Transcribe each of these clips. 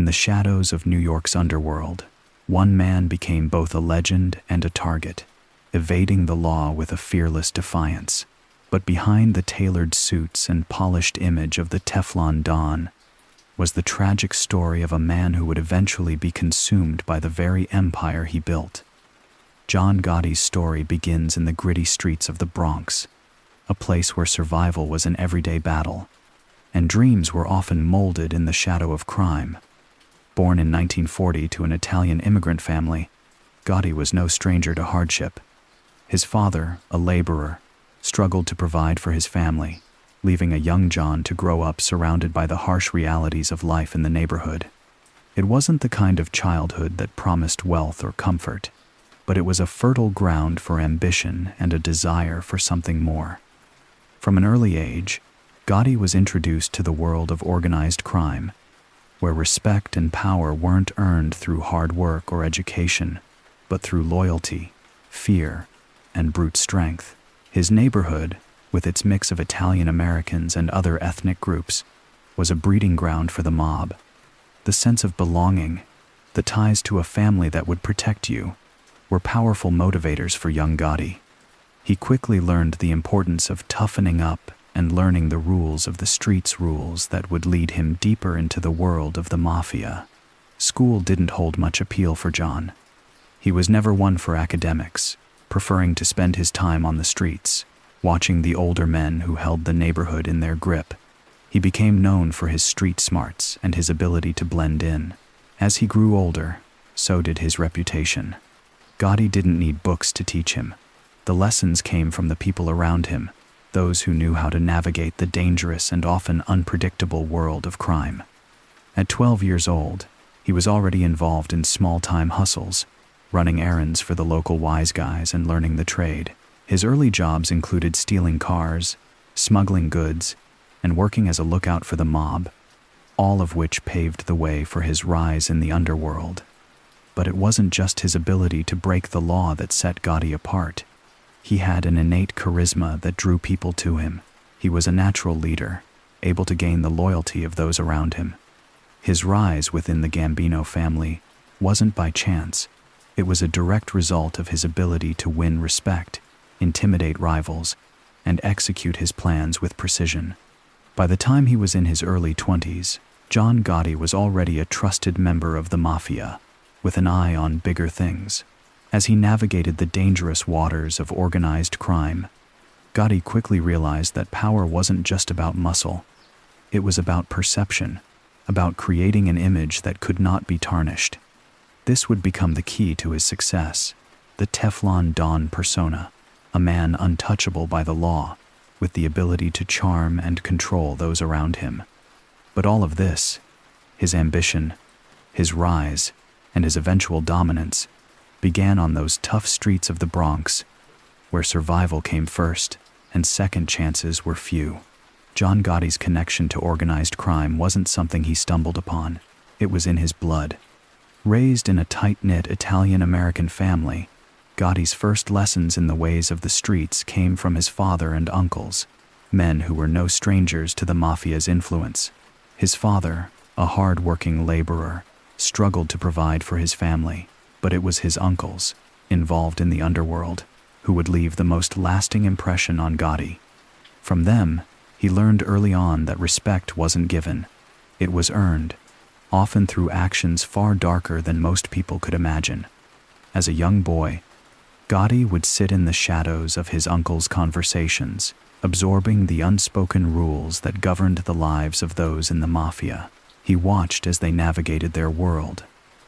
In the shadows of New York's underworld, one man became both a legend and a target, evading the law with a fearless defiance. But behind the tailored suits and polished image of the Teflon Don was the tragic story of a man who would eventually be consumed by the very empire he built. John Gotti's story begins in the gritty streets of the Bronx, a place where survival was an everyday battle, and dreams were often molded in the shadow of crime. Born in 1940 to an Italian immigrant family, Gotti was no stranger to hardship. His father, a laborer, struggled to provide for his family, leaving a young John to grow up surrounded by the harsh realities of life in the neighborhood. It wasn't the kind of childhood that promised wealth or comfort, but it was a fertile ground for ambition and a desire for something more. From an early age, Gotti was introduced to the world of organized crime, where respect and power weren't earned through hard work or education, but through loyalty, fear, and brute strength. His neighborhood, with its mix of Italian Americans and other ethnic groups, was a breeding ground for the mob. The sense of belonging, the ties to a family that would protect you, were powerful motivators for young Gotti. He quickly learned the importance of toughening up and learning the rules of the streets, rules that would lead him deeper into the world of the mafia. School didn't hold much appeal for John. He was never one for academics, preferring to spend his time on the streets, watching the older men who held the neighborhood in their grip. He became known for his street smarts and his ability to blend in. As he grew older, so did his reputation. Gotti didn't need books to teach him. The lessons came from the people around him, those who knew how to navigate the dangerous and often unpredictable world of crime. At 12 years old, he was already involved in small-time hustles, running errands for the local wise guys and learning the trade. His early jobs included stealing cars, smuggling goods, and working as a lookout for the mob, all of which paved the way for his rise in the underworld. But it wasn't just his ability to break the law that set Gotti apart. He had an innate charisma that drew people to him. He was a natural leader, able to gain the loyalty of those around him. His rise within the Gambino family wasn't by chance. It was a direct result of his ability to win respect, intimidate rivals, and execute his plans with precision. By the time he was in his early 20s, John Gotti was already a trusted member of the mafia, with an eye on bigger things. As he navigated the dangerous waters of organized crime, Gotti quickly realized that power wasn't just about muscle. It was about perception, about creating an image that could not be tarnished. This would become the key to his success, the Teflon Don persona, a man untouchable by the law, with the ability to charm and control those around him. But all of this, his ambition, his rise, and his eventual dominance, began on those tough streets of the Bronx, where survival came first and second chances were few. John Gotti's connection to organized crime wasn't something he stumbled upon. It was in his blood. Raised in a tight-knit Italian-American family, Gotti's first lessons in the ways of the streets came from his father and uncles, men who were no strangers to the mafia's influence. His father, a hard-working laborer, struggled to provide for his family, but it was his uncles, involved in the underworld, who would leave the most lasting impression on Gotti. From them, he learned early on that respect wasn't given. It was earned, often through actions far darker than most people could imagine. As a young boy, Gotti would sit in the shadows of his uncle's conversations, absorbing the unspoken rules that governed the lives of those in the mafia. He watched as they navigated their world,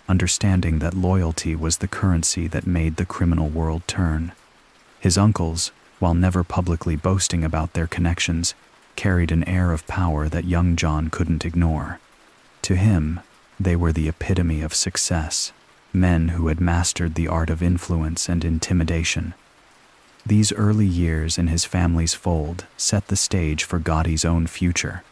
understanding that loyalty was the currency that made the criminal world turn. His uncles, while never publicly boasting about their connections, carried an air of power that young John couldn't ignore. To him, they were the epitome of success, men who had mastered the art of influence and intimidation. These early years in his family's fold set the stage for Gotti's own future.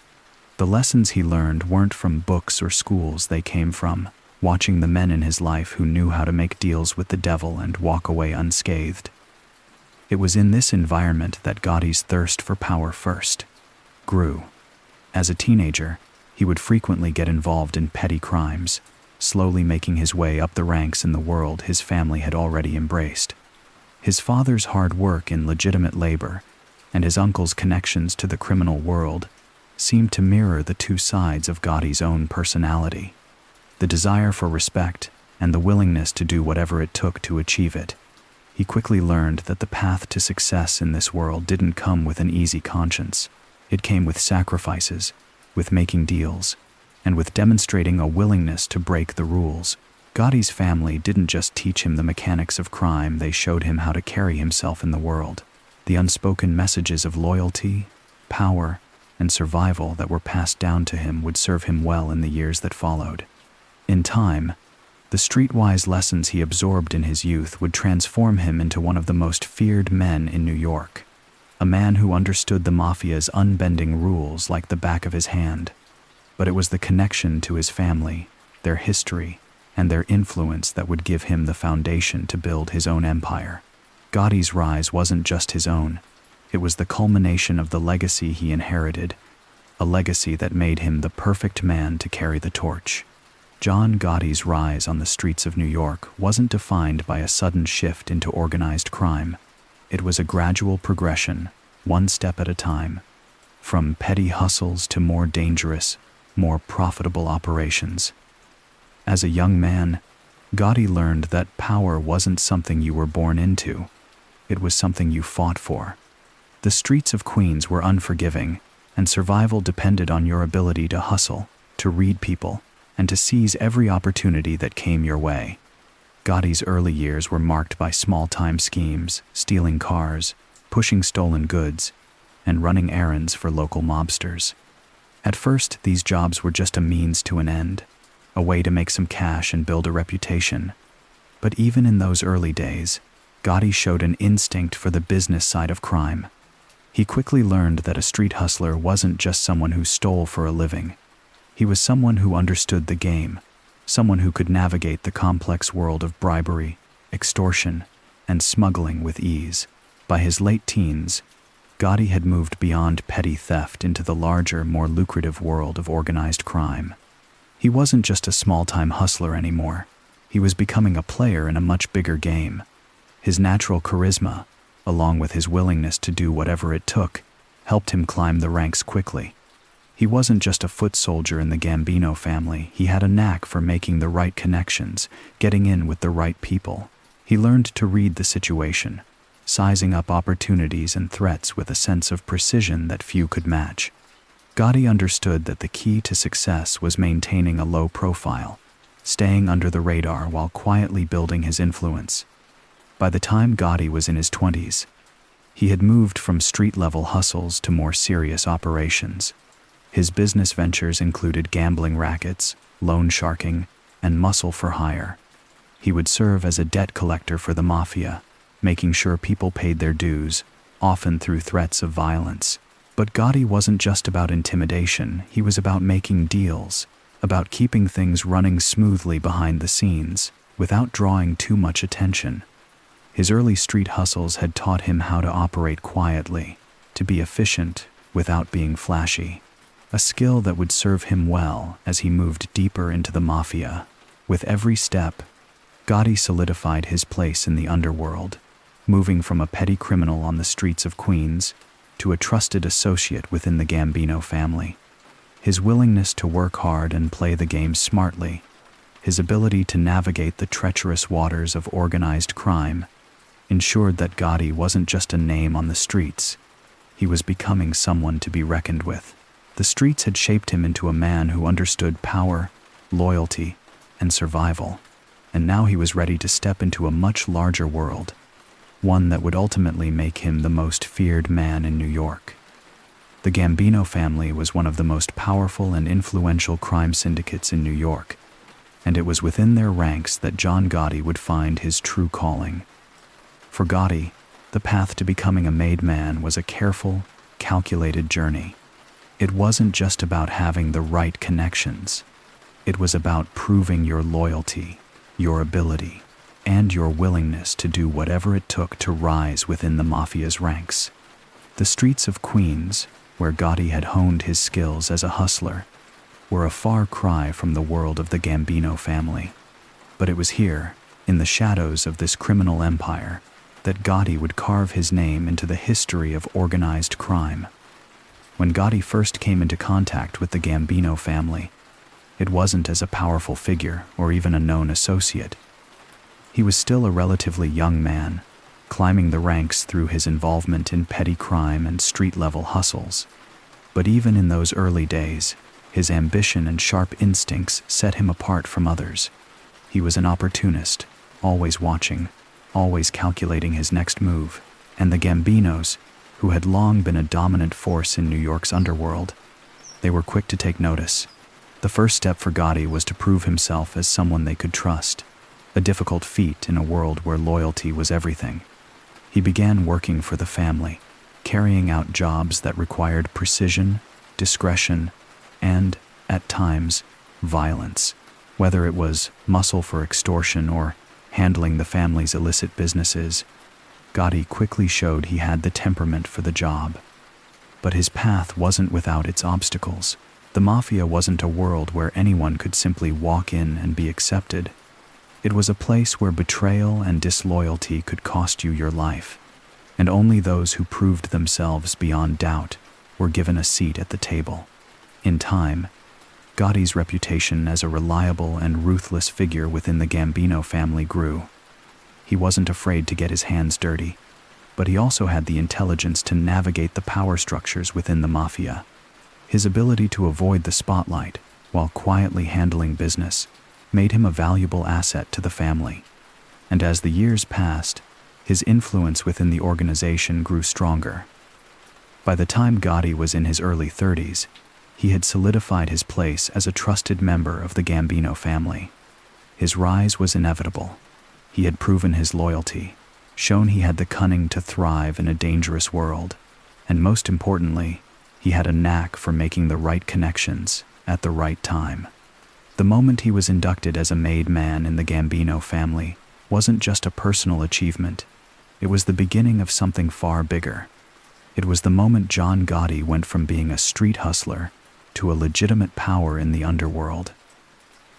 The lessons he learned weren't from books or schools. They came from watching the men in his life who knew how to make deals with the devil and walk away unscathed. It was in this environment that Gotti's thirst for power first grew. As a teenager, he He would frequently get involved in petty crimes, slowly making his way up the ranks in the world his family had already embraced. His father's hard work in legitimate labor and his uncle's connections to the criminal world seemed to mirror the two sides of Gotti's own personality: the desire for respect and the willingness to do whatever it took to achieve it. He quickly learned that the path to success in this world didn't come with an easy conscience. It came with sacrifices, with making deals, and with demonstrating a willingness to break the rules. Gotti's family didn't just teach him the mechanics of crime, they showed him how to carry himself in the world. The unspoken messages of loyalty, power, and survival that were passed down to him would serve him well in the years that followed. In time, the streetwise lessons he absorbed in his youth would transform him into one of the most feared men in New York, a man who understood the mafia's unbending rules like the back of his hand. But it was the connection to his family, their history, and their influence that would give him the foundation to build his own empire. Gotti's rise wasn't just his own. It was the culmination of the legacy he inherited, a legacy that made him the perfect man to carry the torch. John Gotti's rise on the streets of New York wasn't defined by a sudden shift into organized crime. It was a gradual progression, one step at a time, from petty hustles to more dangerous, more profitable operations. As a young man, Gotti learned that power wasn't something you were born into. It was something you fought for. The streets of Queens were unforgiving, and survival depended on your ability to hustle, to read people, and to seize every opportunity that came your way. Gotti's early years were marked by small-time schemes, stealing cars, pushing stolen goods, and running errands for local mobsters. At first, these jobs were just a means to an end, a way to make some cash and build a reputation. But even in those early days, Gotti showed an instinct for the business side of crime. He quickly learned that a street hustler wasn't just someone who stole for a living. He was someone who understood the game, someone who could navigate the complex world of bribery, extortion, and smuggling with ease. By his late teens, Gotti had moved beyond petty theft into the larger, more lucrative world of organized crime. He wasn't just a small-time hustler anymore. He was becoming a player in a much bigger game. His natural charisma, along with his willingness to do whatever it took, helped him climb the ranks quickly. He wasn't just a foot soldier in the Gambino family. He had a knack for making the right connections, getting in with the right people. He learned to read the situation, sizing up opportunities and threats with a sense of precision that few could match. Gotti understood that the key to success was maintaining a low profile, staying under the radar while quietly building his influence. By the time Gotti was in his 20s, he had moved from street-level hustles to more serious operations. His business ventures included gambling rackets, loan sharking, and muscle for hire. He would serve as a debt collector for the mafia, making sure people paid their dues, often through threats of violence. But Gotti wasn't just about intimidation. He was about making deals, about keeping things running smoothly behind the scenes, without drawing too much attention. His early street hustles had taught him how to operate quietly, to be efficient without being flashy, a skill that would serve him well as he moved deeper into the mafia. With every step, Gotti solidified his place in the underworld, moving from a petty criminal on the streets of Queens to a trusted associate within the Gambino family. His willingness to work hard and play the game smartly, his ability to navigate the treacherous waters of organized crime, ensured that Gotti wasn't just a name on the streets. He was becoming someone to be reckoned with. The streets had shaped him into a man who understood power, loyalty, and survival, and now he was ready to step into a much larger world, one that would ultimately make him the most feared man in New York. The Gambino family was one of the most powerful and influential crime syndicates in New York, and it was within their ranks that John Gotti would find his true calling. For Gotti, the path to becoming a made man was a careful, calculated journey. It wasn't just about having the right connections. It was about proving your loyalty, your ability, and your willingness to do whatever it took to rise within the mafia's ranks. The streets of Queens, where Gotti had honed his skills as a hustler, were a far cry from the world of the Gambino family. But it was here, in the shadows of this criminal empire, that Gotti would carve his name into the history of organized crime. When Gotti first came into contact with the Gambino family, it wasn't as a powerful figure or even a known associate. He was still a relatively young man, climbing the ranks through his involvement in petty crime and street-level hustles. But even in those early days, his ambition and sharp instincts set him apart from others. He was an opportunist, always watching, always calculating his next move, and the Gambinos, who had long been a dominant force in New York's underworld, they were quick to take notice. The first step for Gotti was to prove himself as someone they could trust, a difficult feat in a world where loyalty was everything. He began working for the family, carrying out jobs that required precision, discretion, and, at times, violence. Whether it was muscle for extortion or handling the family's illicit businesses, Gotti quickly showed he had the temperament for the job. But his path wasn't without its obstacles. The mafia wasn't a world where anyone could simply walk in and be accepted. It was a place where betrayal and disloyalty could cost you your life, and only those who proved themselves beyond doubt were given a seat at the table. In time, Gotti's reputation as a reliable and ruthless figure within the Gambino family grew. He wasn't afraid to get his hands dirty, but he also had the intelligence to navigate the power structures within the mafia. His ability to avoid the spotlight while quietly handling business made him a valuable asset to the family. And as the years passed, his influence within the organization grew stronger. By the time Gotti was in his early 30s, he had solidified his place as a trusted member of the Gambino family. His rise was inevitable. He had proven his loyalty, shown he had the cunning to thrive in a dangerous world, and most importantly, he had a knack for making the right connections at the right time. The moment he was inducted as a made man in the Gambino family wasn't just a personal achievement, it was the beginning of something far bigger. It was the moment John Gotti went from being a street hustler to a legitimate power in the underworld.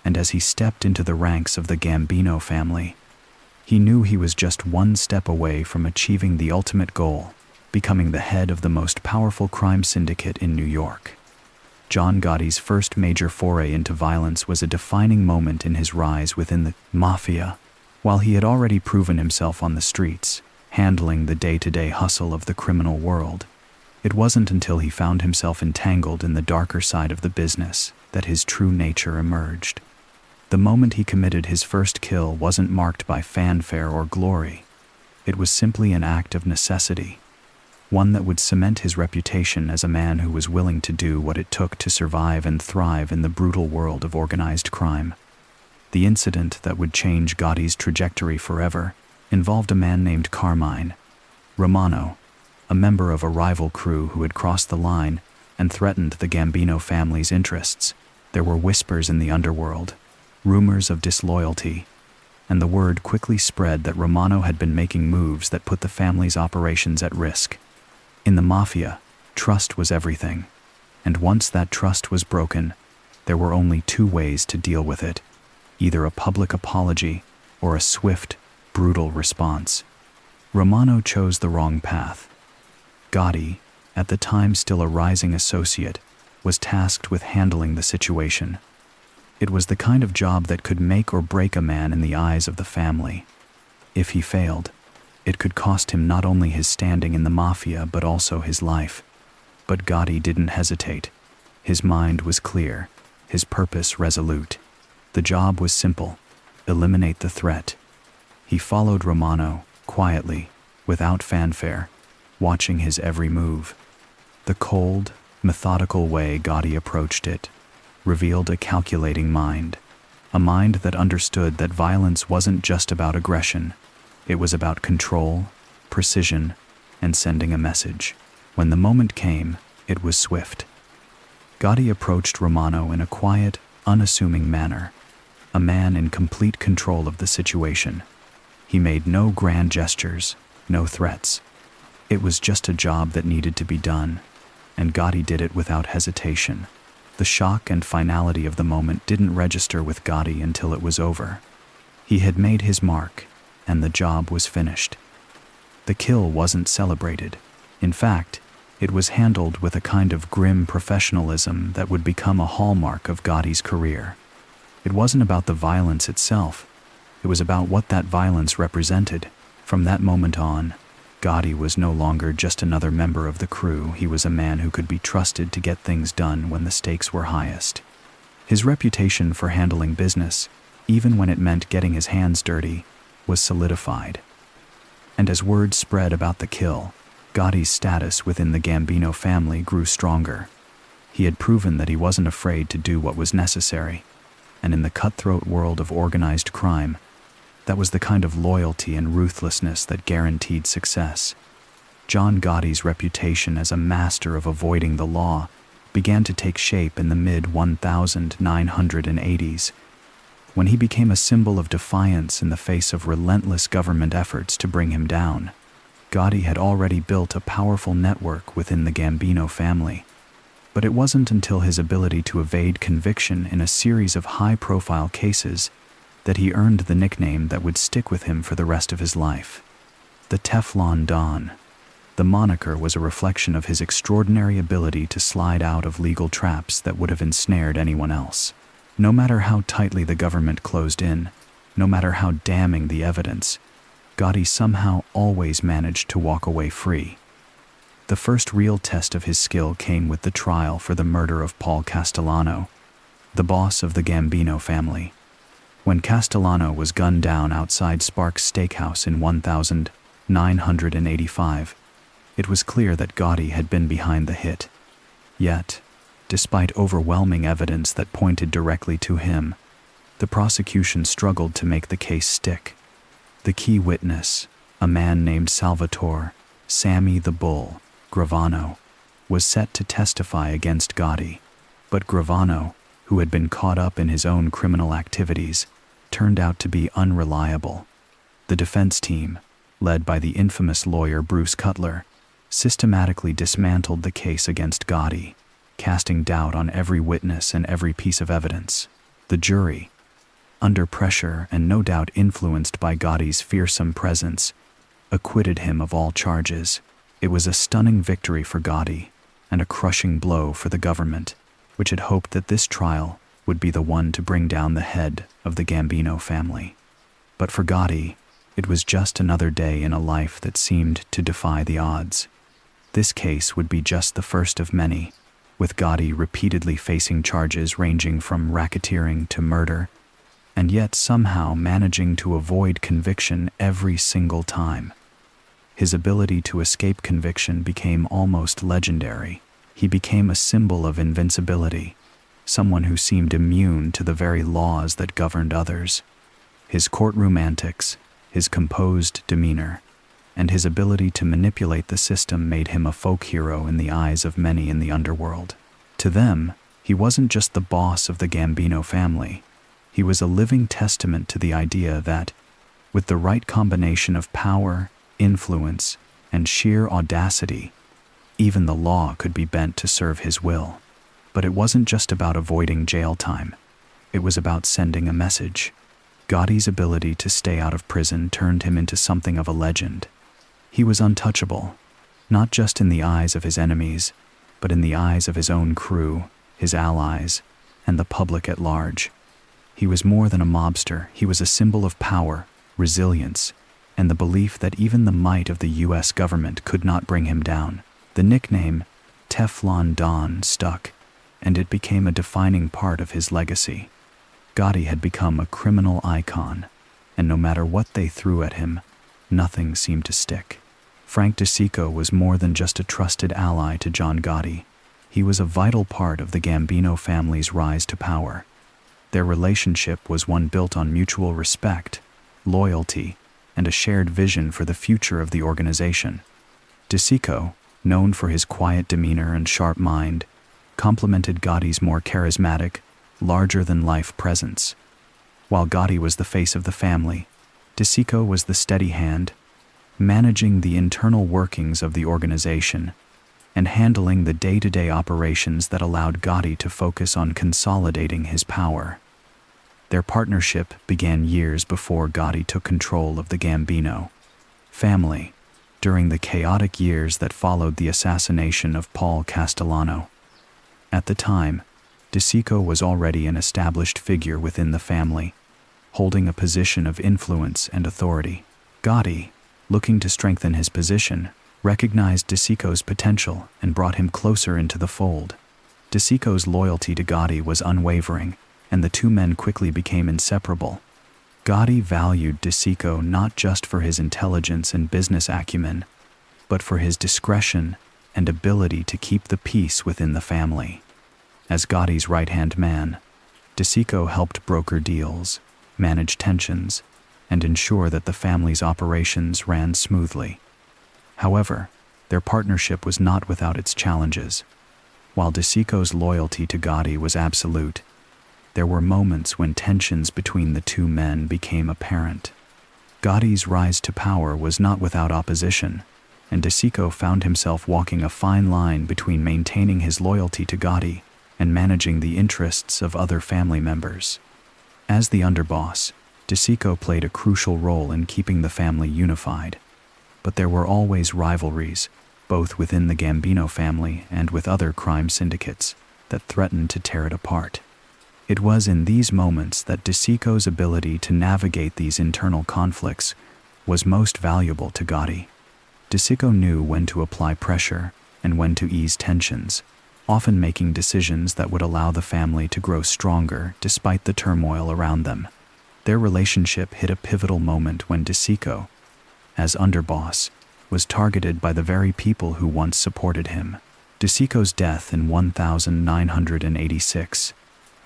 And as he stepped into the ranks of the Gambino family, he knew he was just one step away from achieving the ultimate goal, becoming the head of the most powerful crime syndicate in New York. John Gotti's first major foray into violence was a defining moment in his rise within the mafia. While he had already proven himself on the streets, handling the day-to-day hustle of the criminal world, it wasn't until he found himself entangled in the darker side of the business that his true nature emerged. The moment he committed his first kill wasn't marked by fanfare or glory. It was simply an act of necessity, one that would cement his reputation as a man who was willing to do what it took to survive and thrive in the brutal world of organized crime. The incident that would change Gotti's trajectory forever involved a man named Carmine Romano, a member of a rival crew who had crossed the line and threatened the Gambino family's interests. There were whispers in the underworld, rumors of disloyalty, and the word quickly spread that Romano had been making moves that put the family's operations at risk. In the mafia, trust was everything, and once that trust was broken, there were only two ways to deal with it: either a public apology or a swift, brutal response. Romano chose the wrong path. Gotti, at the time still a rising associate, was tasked with handling the situation. It was the kind of job that could make or break a man in the eyes of the family. If he failed, it could cost him not only his standing in the mafia but also his life. But Gotti didn't hesitate. His mind was clear, his purpose resolute. The job was simple: eliminate the threat. He followed Romano, quietly, without fanfare, watching his every move. The cold, methodical way Gotti approached it revealed a calculating mind, a mind that understood that violence wasn't just about aggression. It was about control, precision, and sending a message. When the moment came, it was swift. Gotti approached Romano in a quiet, unassuming manner, a man in complete control of the situation. He made no grand gestures, no threats. It was just a job that needed to be done, and Gotti did it without hesitation. The shock and finality of the moment didn't register with Gotti until it was over. He had made his mark, and the job was finished. The kill wasn't celebrated. In fact, it was handled with a kind of grim professionalism that would become a hallmark of Gotti's career. It wasn't about the violence itself. It was about what that violence represented. From that moment on, Gotti was no longer just another member of the crew. He was a man who could be trusted to get things done when the stakes were highest. His reputation for handling business, even when it meant getting his hands dirty, was solidified. And as word spread about the kill, Gotti's status within the Gambino family grew stronger. He had proven that he wasn't afraid to do what was necessary, and in the cutthroat world of organized crime, that was the kind of loyalty and ruthlessness that guaranteed success. John Gotti's reputation as a master of avoiding the law began to take shape in the mid-1980s, when he became a symbol of defiance in the face of relentless government efforts to bring him down. Gotti had already built a powerful network within the Gambino family, but it wasn't until his ability to evade conviction in a series of high-profile cases that he earned the nickname that would stick with him for the rest of his life: the Teflon Don. The moniker was a reflection of his extraordinary ability to slide out of legal traps that would have ensnared anyone else. No matter how tightly the government closed in, no matter how damning the evidence, Gotti somehow always managed to walk away free. The first real test of his skill came with the trial for the murder of Paul Castellano, the boss of the Gambino family. When Castellano was gunned down outside Sparks Steakhouse in 1985, it was clear that Gotti had been behind the hit. Yet, despite overwhelming evidence that pointed directly to him, the prosecution struggled to make the case stick. The key witness, a man named Salvatore "Sammy the Bull" Gravano, was set to testify against Gotti, but Gravano, who had been caught up in his own criminal activities, turned out to be unreliable. The defense team, led by the infamous lawyer Bruce Cutler, systematically dismantled the case against Gotti, casting doubt on every witness and every piece of evidence. The jury, under pressure and no doubt influenced by Gotti's fearsome presence, acquitted him of all charges. It was a stunning victory for Gotti and a crushing blow for the government, which had hoped that this trial would be the one to bring down the head of the Gambino family. But for Gotti, it was just another day in a life that seemed to defy the odds. This case would be just the first of many, with Gotti repeatedly facing charges ranging from racketeering to murder, and yet somehow managing to avoid conviction every single time. His ability to escape conviction became almost legendary. He became a symbol of invincibility, someone who seemed immune to the very laws that governed others. His courtroom antics, his composed demeanor, and his ability to manipulate the system made him a folk hero in the eyes of many in the underworld. To them, he wasn't just the boss of the Gambino family. He was a living testament to the idea that, with the right combination of power, influence, and sheer audacity, even the law could be bent to serve his will. But it wasn't just about avoiding jail time. It was about sending a message. Gotti's ability to stay out of prison turned him into something of a legend. He was untouchable, not just in the eyes of his enemies, but in the eyes of his own crew, his allies, and the public at large. He was more than a mobster. He was a symbol of power, resilience, and the belief that even the might of the U.S. government could not bring him down. The nickname, Teflon Don, stuck, and it became a defining part of his legacy. Gotti had become a criminal icon, and no matter what they threw at him, nothing seemed to stick. Frank DeSico was more than just a trusted ally to John Gotti. He was a vital part of the Gambino family's rise to power. Their relationship was one built on mutual respect, loyalty, and a shared vision for the future of the organization. DeSico, known for his quiet demeanor and sharp mind, complemented Gotti's more charismatic, larger-than-life presence. While Gotti was the face of the family, DeSico was the steady hand, managing the internal workings of the organization. and handling the day-to-day operations that allowed Gotti to focus on consolidating his power. Their partnership began years before Gotti took control of the Gambino family, during the chaotic years that followed the assassination of Paul Castellano. At the time, DeSico was already an established figure within the family, holding a position of influence and authority. Gotti, looking to strengthen his position, recognized DeSico's potential and brought him closer into the fold. DeSico's loyalty to Gotti was unwavering, and the two men quickly became inseparable. Gotti valued DeSico not just for his intelligence and business acumen, but for his discretion and ability to keep the peace within the family. As Gotti's right-hand man, DeSico helped broker deals, manage tensions, and ensure that the family's operations ran smoothly. However, their partnership was not without its challenges. While DeSico's loyalty to Gotti was absolute, there were moments when tensions between the two men became apparent. Gotti's rise to power was not without opposition, and DeSico found himself walking a fine line between maintaining his loyalty to Gotti and managing the interests of other family members. As the underboss, DeSico played a crucial role in keeping the family unified, but there were always rivalries, both within the Gambino family and with other crime syndicates, that threatened to tear it apart. It was in these moments that DeSico's ability to navigate these internal conflicts was most valuable to Gotti. DeSico knew when to apply pressure and when to ease tensions, often making decisions that would allow the family to grow stronger despite the turmoil around them. Their relationship hit a pivotal moment when DeSico, as underboss, was targeted by the very people who once supported him. DeSico's death in 1986,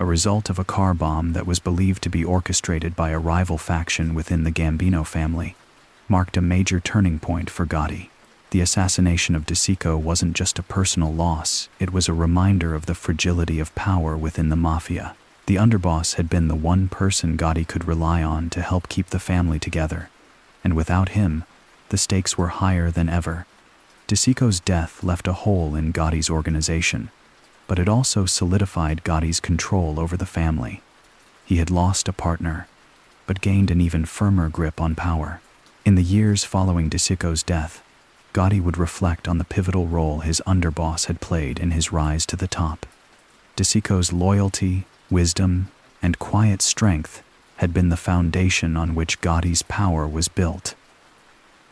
a result of a car bomb that was believed to be orchestrated by a rival faction within the Gambino family, marked a major turning point for Gotti. The assassination of DeSico wasn't just a personal loss, it was a reminder of the fragility of power within the mafia. The underboss had been the one person Gotti could rely on to help keep the family together, and without him, the stakes were higher than ever. DeSico's death left a hole in Gotti's organization, but it also solidified Gotti's control over the family. He had lost a partner, but gained an even firmer grip on power. In the years following DeSico's death, Gotti would reflect on the pivotal role his underboss had played in his rise to the top. DeSico's loyalty, wisdom, and quiet strength had been the foundation on which Gotti's power was built.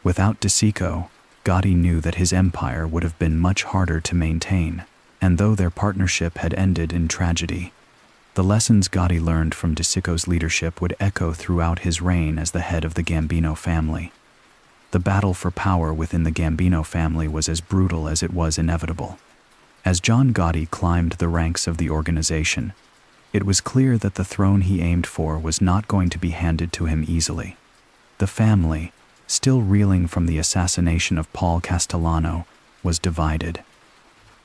Without DeSico, Gotti knew that his empire would have been much harder to maintain, and though their partnership had ended in tragedy, the lessons Gotti learned from DeSico's leadership would echo throughout his reign as the head of the Gambino family. The battle for power within the Gambino family was as brutal as it was inevitable. As John Gotti climbed the ranks of the organization, it was clear that the throne he aimed for was not going to be handed to him easily. The family, still reeling from the assassination of Paul Castellano, was divided.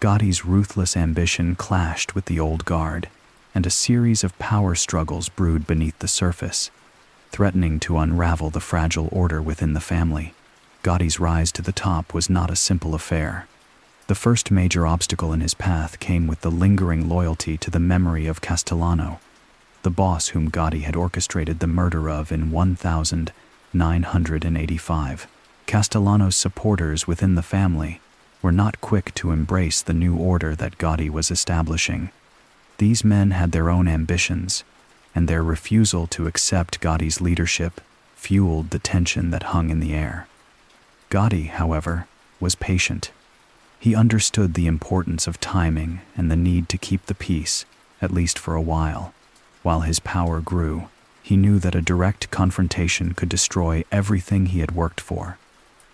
Gotti's ruthless ambition clashed with the old guard, and a series of power struggles brewed beneath the surface, threatening to unravel the fragile order within the family. Gotti's rise to the top was not a simple affair. The first major obstacle in his path came with the lingering loyalty to the memory of Castellano, the boss whom Gotti had orchestrated the murder of in 1985. Castellano's supporters within the family were not quick to embrace the new order that Gotti was establishing. These men had their own ambitions, and their refusal to accept Gotti's leadership fueled the tension that hung in the air. Gotti, however, was patient. He understood the importance of timing and the need to keep the peace, at least for a while. While his power grew, he knew that a direct confrontation could destroy everything he had worked for.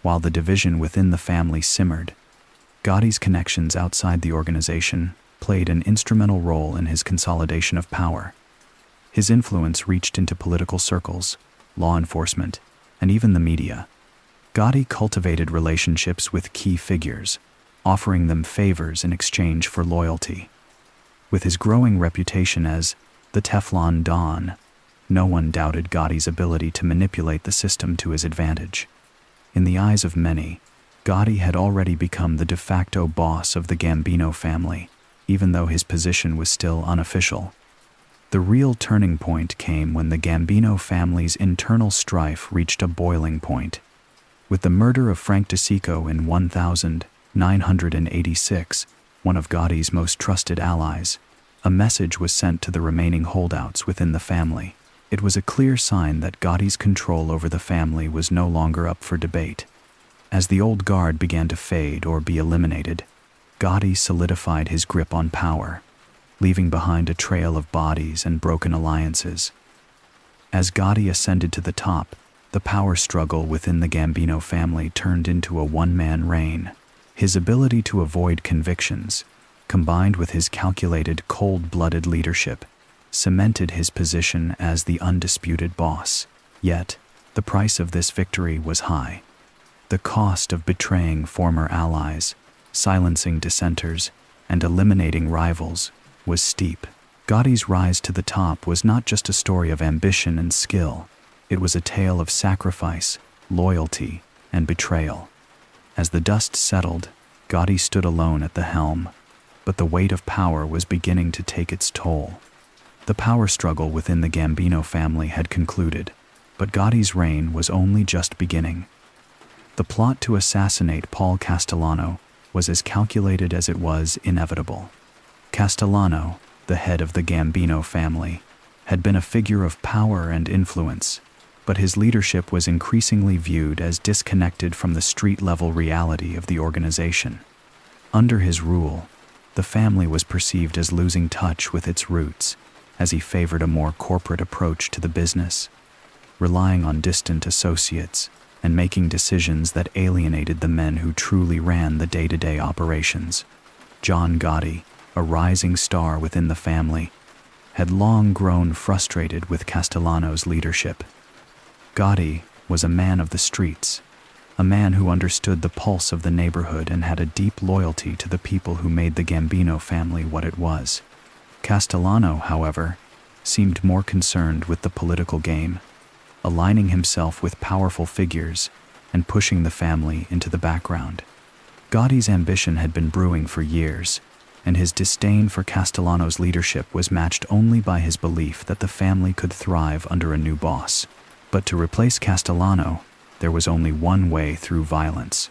While the division within the family simmered, Gotti's connections outside the organization played an instrumental role in his consolidation of power. His influence reached into political circles, law enforcement, and even the media. Gotti cultivated relationships with key figures, offering them favors in exchange for loyalty. With his growing reputation as the Teflon Don, no one doubted Gotti's ability to manipulate the system to his advantage. In the eyes of many, Gotti had already become the de facto boss of the Gambino family, even though his position was still unofficial. The real turning point came when the Gambino family's internal strife reached a boiling point. With the murder of Frank DeSico in 1986, one of Gotti's most trusted allies, a message was sent to the remaining holdouts within the family. It was a clear sign that Gotti's control over the family was no longer up for debate. As the old guard began to fade or be eliminated, Gotti solidified his grip on power, leaving behind a trail of bodies and broken alliances. As Gotti ascended to the top, the power struggle within the Gambino family turned into a one-man reign. His ability to avoid convictions, combined with his calculated, cold-blooded leadership, cemented his position as the undisputed boss. Yet, the price of this victory was high. The cost of betraying former allies, silencing dissenters, and eliminating rivals was steep. Gotti's rise to the top was not just a story of ambition and skill. It was a tale of sacrifice, loyalty, and betrayal. As the dust settled, Gotti stood alone at the helm, but the weight of power was beginning to take its toll. The power struggle within the Gambino family had concluded, but Gotti's reign was only just beginning. The plot to assassinate Paul Castellano was as calculated as it was inevitable. Castellano, the head of the Gambino family, had been a figure of power and influence, but his leadership was increasingly viewed as disconnected from the street-level reality of the organization. Under his rule, the family was perceived as losing touch with its roots, as he favored a more corporate approach to the business, relying on distant associates and making decisions that alienated the men who truly ran the day-to-day operations. John Gotti, a rising star within the family, had long grown frustrated with Castellano's leadership. Gotti was a man of the streets, a man who understood the pulse of the neighborhood and had a deep loyalty to the people who made the Gambino family what it was. Castellano, however, seemed more concerned with the political game, aligning himself with powerful figures and pushing the family into the background. Gotti's ambition had been brewing for years, and his disdain for Castellano's leadership was matched only by his belief that the family could thrive under a new boss. But to replace Castellano, there was only one way: through violence.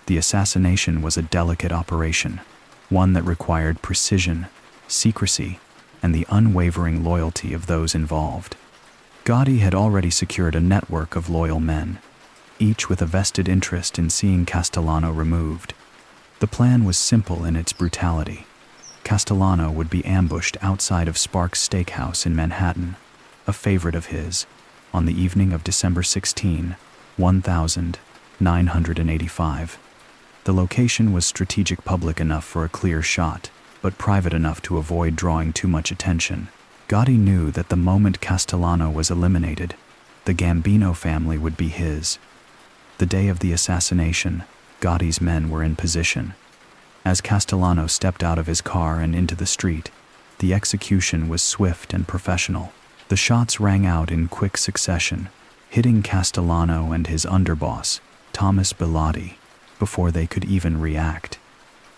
The assassination was a delicate operation, one that required precision, secrecy, and the unwavering loyalty of those involved. Gotti had already secured a network of loyal men, each with a vested interest in seeing Castellano removed. The plan was simple in its brutality. Castellano would be ambushed outside of Sparks Steakhouse in Manhattan, a favorite of his, on the evening of December 16, 1985. The location was strategic, public enough for a clear shot, but private enough to avoid drawing too much attention. Gotti knew that the moment Castellano was eliminated, the Gambino family would be his. The day of the assassination, Gotti's men were in position. As Castellano stepped out of his car and into the street, the execution was swift and professional. The shots rang out in quick succession, hitting Castellano and his underboss, Thomas Bilotti, before they could even react.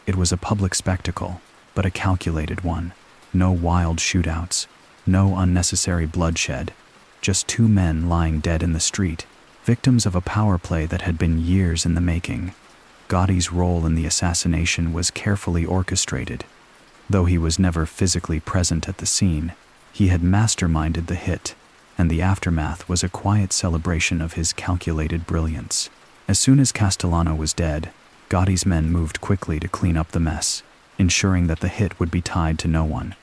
It was a public spectacle, but a calculated one. No wild shootouts, no unnecessary bloodshed, just two men lying dead in the street, victims of a power play that had been years in the making. Gotti's role in the assassination was carefully orchestrated. Though he was never physically present at the scene, he had masterminded the hit, and the aftermath was a quiet celebration of his calculated brilliance. As soon as Castellano was dead, Gotti's men moved quickly to clean up the mess, ensuring that the hit would be tied to no one.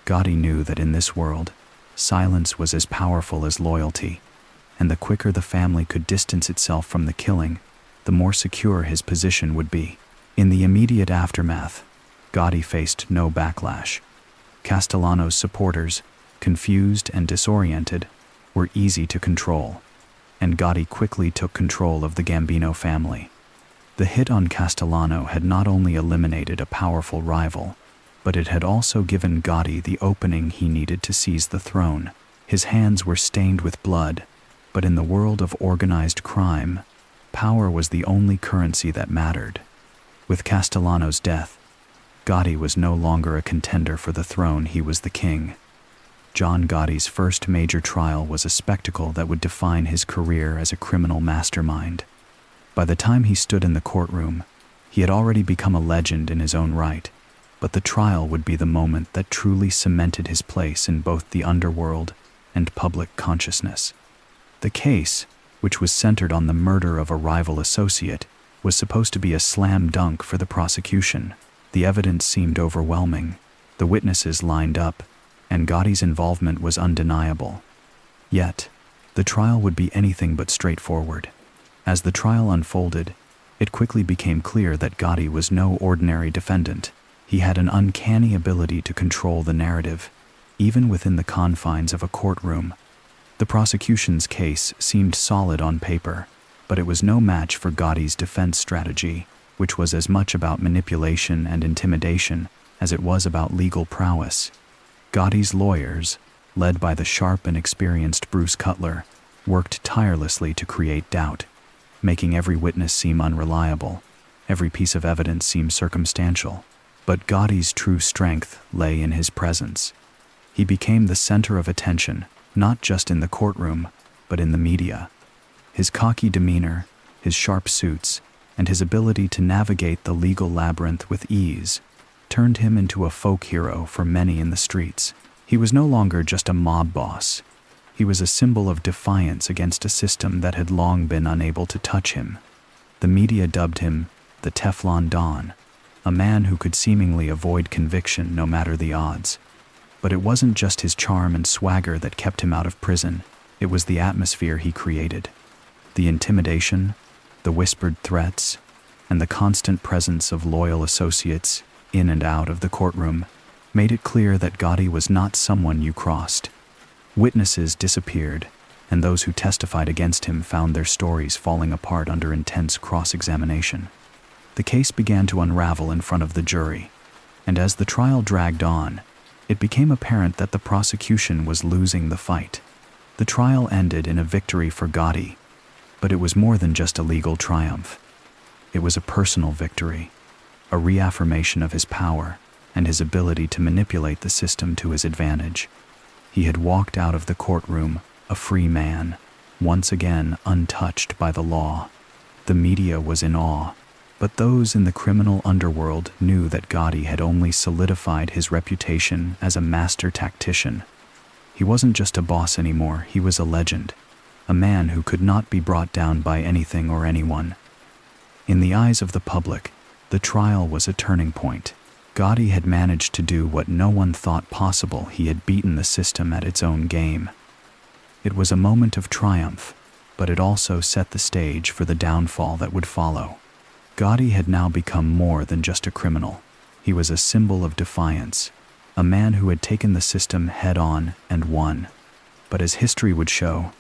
Gotti knew that in this world, silence was as powerful as loyalty, and the quicker the family could distance itself from the killing, the more secure his position would be. In the immediate aftermath, Gotti faced no backlash. Castellano's supporters, confused and disoriented, were easy to control, and Gotti quickly took control of the Gambino family. The hit on Castellano had not only eliminated a powerful rival, but it had also given Gotti the opening he needed to seize the throne. His hands were stained with blood, but in the world of organized crime, Power was the only currency that mattered. With Castellano's death, Gotti was no longer a contender for the throne, he was the king. John Gotti's first major trial was a spectacle that would define his career as a criminal mastermind. By the time he stood in the courtroom, he had already become a legend in his own right, but the trial would be the moment that truly cemented his place in both the underworld and public consciousness. The case, which was centered on the murder of a rival associate, was supposed to be a slam dunk for the prosecution. The evidence seemed overwhelming, the witnesses lined up, and Gotti's involvement was undeniable. Yet, the trial would be anything but straightforward. As the trial unfolded, it quickly became clear that Gotti was no ordinary defendant. He had an uncanny ability to control the narrative, even within the confines of a courtroom. The prosecution's case seemed solid on paper, but it was no match for Gotti's defense strategy, which was as much about manipulation and intimidation as it was about legal prowess. Gotti's lawyers, led by the sharp and experienced Bruce Cutler, worked tirelessly to create doubt, making every witness seem unreliable, every piece of evidence seem circumstantial. But Gotti's true strength lay in his presence. He became the center of attention, not just in the courtroom, but in the media. His cocky demeanor, his sharp suits, and his ability to navigate the legal labyrinth with ease turned him into a folk hero for many in the streets. He was no longer just a mob boss. He was a symbol of defiance against a system that had long been unable to touch him. The media dubbed him the Teflon Don, a man who could seemingly avoid conviction no matter the odds. But it wasn't just his charm and swagger that kept him out of prison, it was the atmosphere he created. The intimidation, the whispered threats, and the constant presence of loyal associates in and out of the courtroom made it clear that Gotti was not someone you crossed. Witnesses disappeared, and those who testified against him found their stories falling apart under intense cross-examination. The case began to unravel in front of the jury, and as the trial dragged on, it became apparent that the prosecution was losing the fight. The trial ended in a victory for Gotti, but it was more than just a legal triumph. It was a personal victory, a reaffirmation of his power and his ability to manipulate the system to his advantage. He had walked out of the courtroom a free man, once again untouched by the law. The media was in awe, but those in the criminal underworld knew that Gotti had only solidified his reputation as a master tactician. He wasn't just a boss anymore, he was a legend, a man who could not be brought down by anything or anyone. In the eyes of the public, the trial was a turning point. Gotti had managed to do what no one thought possible. He had beaten the system at its own game. It was a moment of triumph, but it also set the stage for the downfall that would follow. Gotti had now become more than just a criminal. He was a symbol of defiance, a man who had taken the system head-on and won. But as history would show,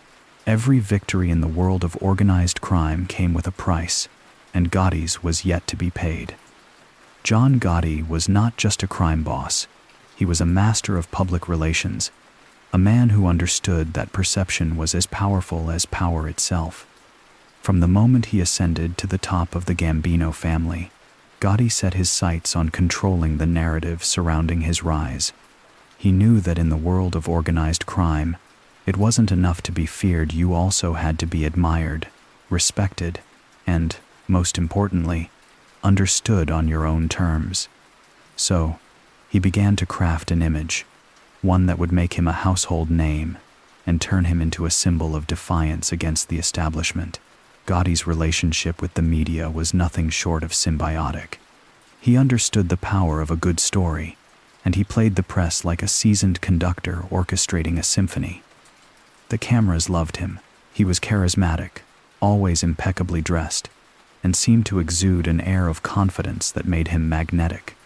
every victory in the world of organized crime came with a price, and Gotti's was yet to be paid. John Gotti was not just a crime boss. He was a master of public relations, a man who understood that perception was as powerful as power itself. From the moment he ascended to the top of the Gambino family, Gotti set his sights on controlling the narrative surrounding his rise. He knew that in the world of organized crime, it wasn't enough to be feared, you also had to be admired, respected, and, most importantly, understood on your own terms. So, he began to craft an image, one that would make him a household name and turn him into a symbol of defiance against the establishment. Gotti's relationship with the media was nothing short of symbiotic. He understood the power of a good story, and he played the press like a seasoned conductor orchestrating a symphony. The cameras loved him. He was charismatic, always impeccably dressed, and seemed to exude an air of confidence that made him magnetic.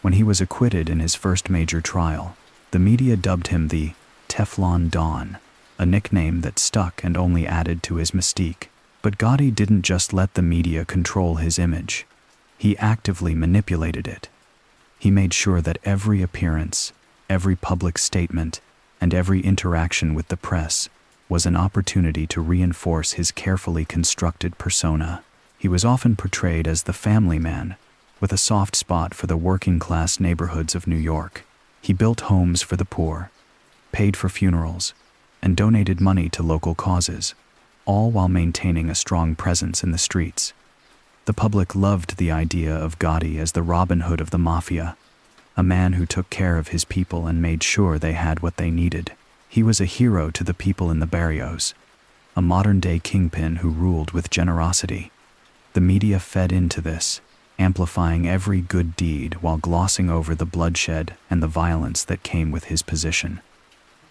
When he was acquitted in his first major trial, the media dubbed him the Teflon Don, a nickname that stuck and only added to his mystique. But Gotti didn't just let the media control his image. He actively manipulated it. He made sure that every appearance, every public statement, and every interaction with the press was an opportunity to reinforce his carefully constructed persona. He was often portrayed as the family man, with a soft spot for the working-class neighborhoods of New York. He built homes for the poor, paid for funerals, and donated money to local causes, all while maintaining a strong presence in the streets. The public loved the idea of Gotti as the Robin Hood of the mafia, a man who took care of his people and made sure they had what they needed. He was a hero to the people in the barrios, a modern-day kingpin who ruled with generosity. The media fed into this, amplifying every good deed while glossing over the bloodshed and the violence that came with his position.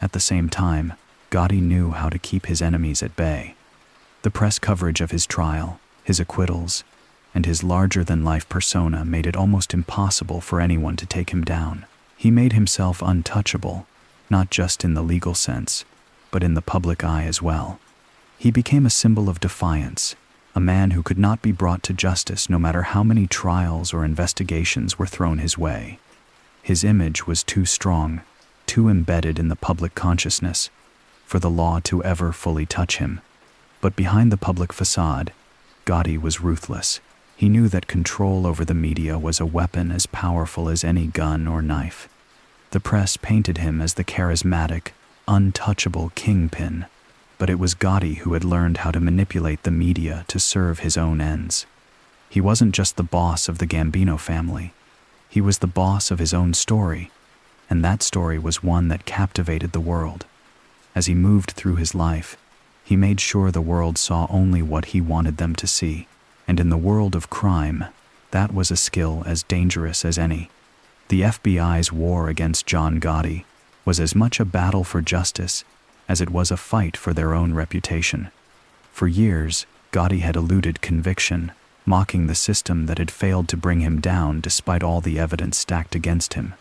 At the same time, Gotti knew how to keep his enemies at bay. The press coverage of his trial, his acquittals, and his larger-than-life persona made it almost impossible for anyone to take him down. He made himself untouchable, not just in the legal sense, but in the public eye as well. He became a symbol of defiance, a man who could not be brought to justice no matter how many trials or investigations were thrown his way. His image was too strong, too embedded in the public consciousness, for the law to ever fully touch him. But behind the public facade, Gotti was ruthless. He knew that control over the media was a weapon as powerful as any gun or knife. The press painted him as the charismatic, untouchable kingpin, but it was Gotti who had learned how to manipulate the media to serve his own ends. He wasn't just the boss of the Gambino family. He was the boss of his own story, and that story was one that captivated the world. As he moved through his life, he made sure the world saw only what he wanted them to see, and in the world of crime, that was a skill as dangerous as any. The FBI's war against John Gotti was as much a battle for justice as it was a fight for their own reputation. For years, Gotti had eluded conviction, mocking the system that had failed to bring him down despite all the evidence stacked against him.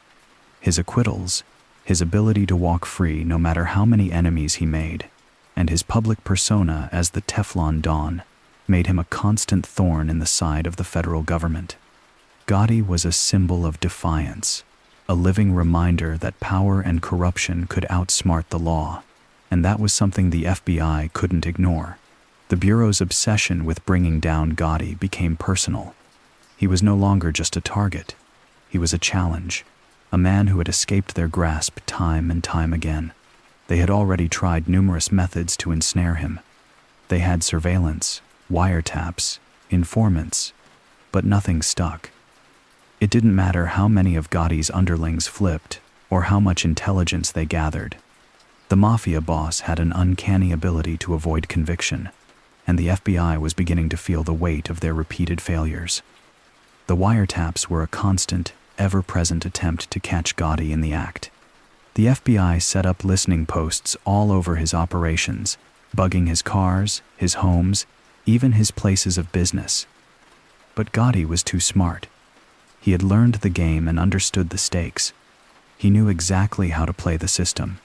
His acquittals, his ability to walk free no matter how many enemies he made, and his public persona as the Teflon Don made him a constant thorn in the side of the federal government. Gotti was a symbol of defiance, a living reminder that power and corruption could outsmart the law, and that was something the FBI couldn't ignore. The Bureau's obsession with bringing down Gotti became personal. He was no longer just a target. He was a challenge, a man who had escaped their grasp time and time again. They had already tried numerous methods to ensnare him. They had surveillance, wiretaps, informants, but nothing stuck. It didn't matter how many of Gotti's underlings flipped or how much intelligence they gathered. The mafia boss had an uncanny ability to avoid conviction, and the FBI was beginning to feel the weight of their repeated failures. The wiretaps were a constant, ever-present attempt to catch Gotti in the act. The FBI set up listening posts all over his operations, bugging his cars, his homes, even his places of business. But Gotti was too smart. He had learned the game and understood the stakes. He knew exactly how to play the system,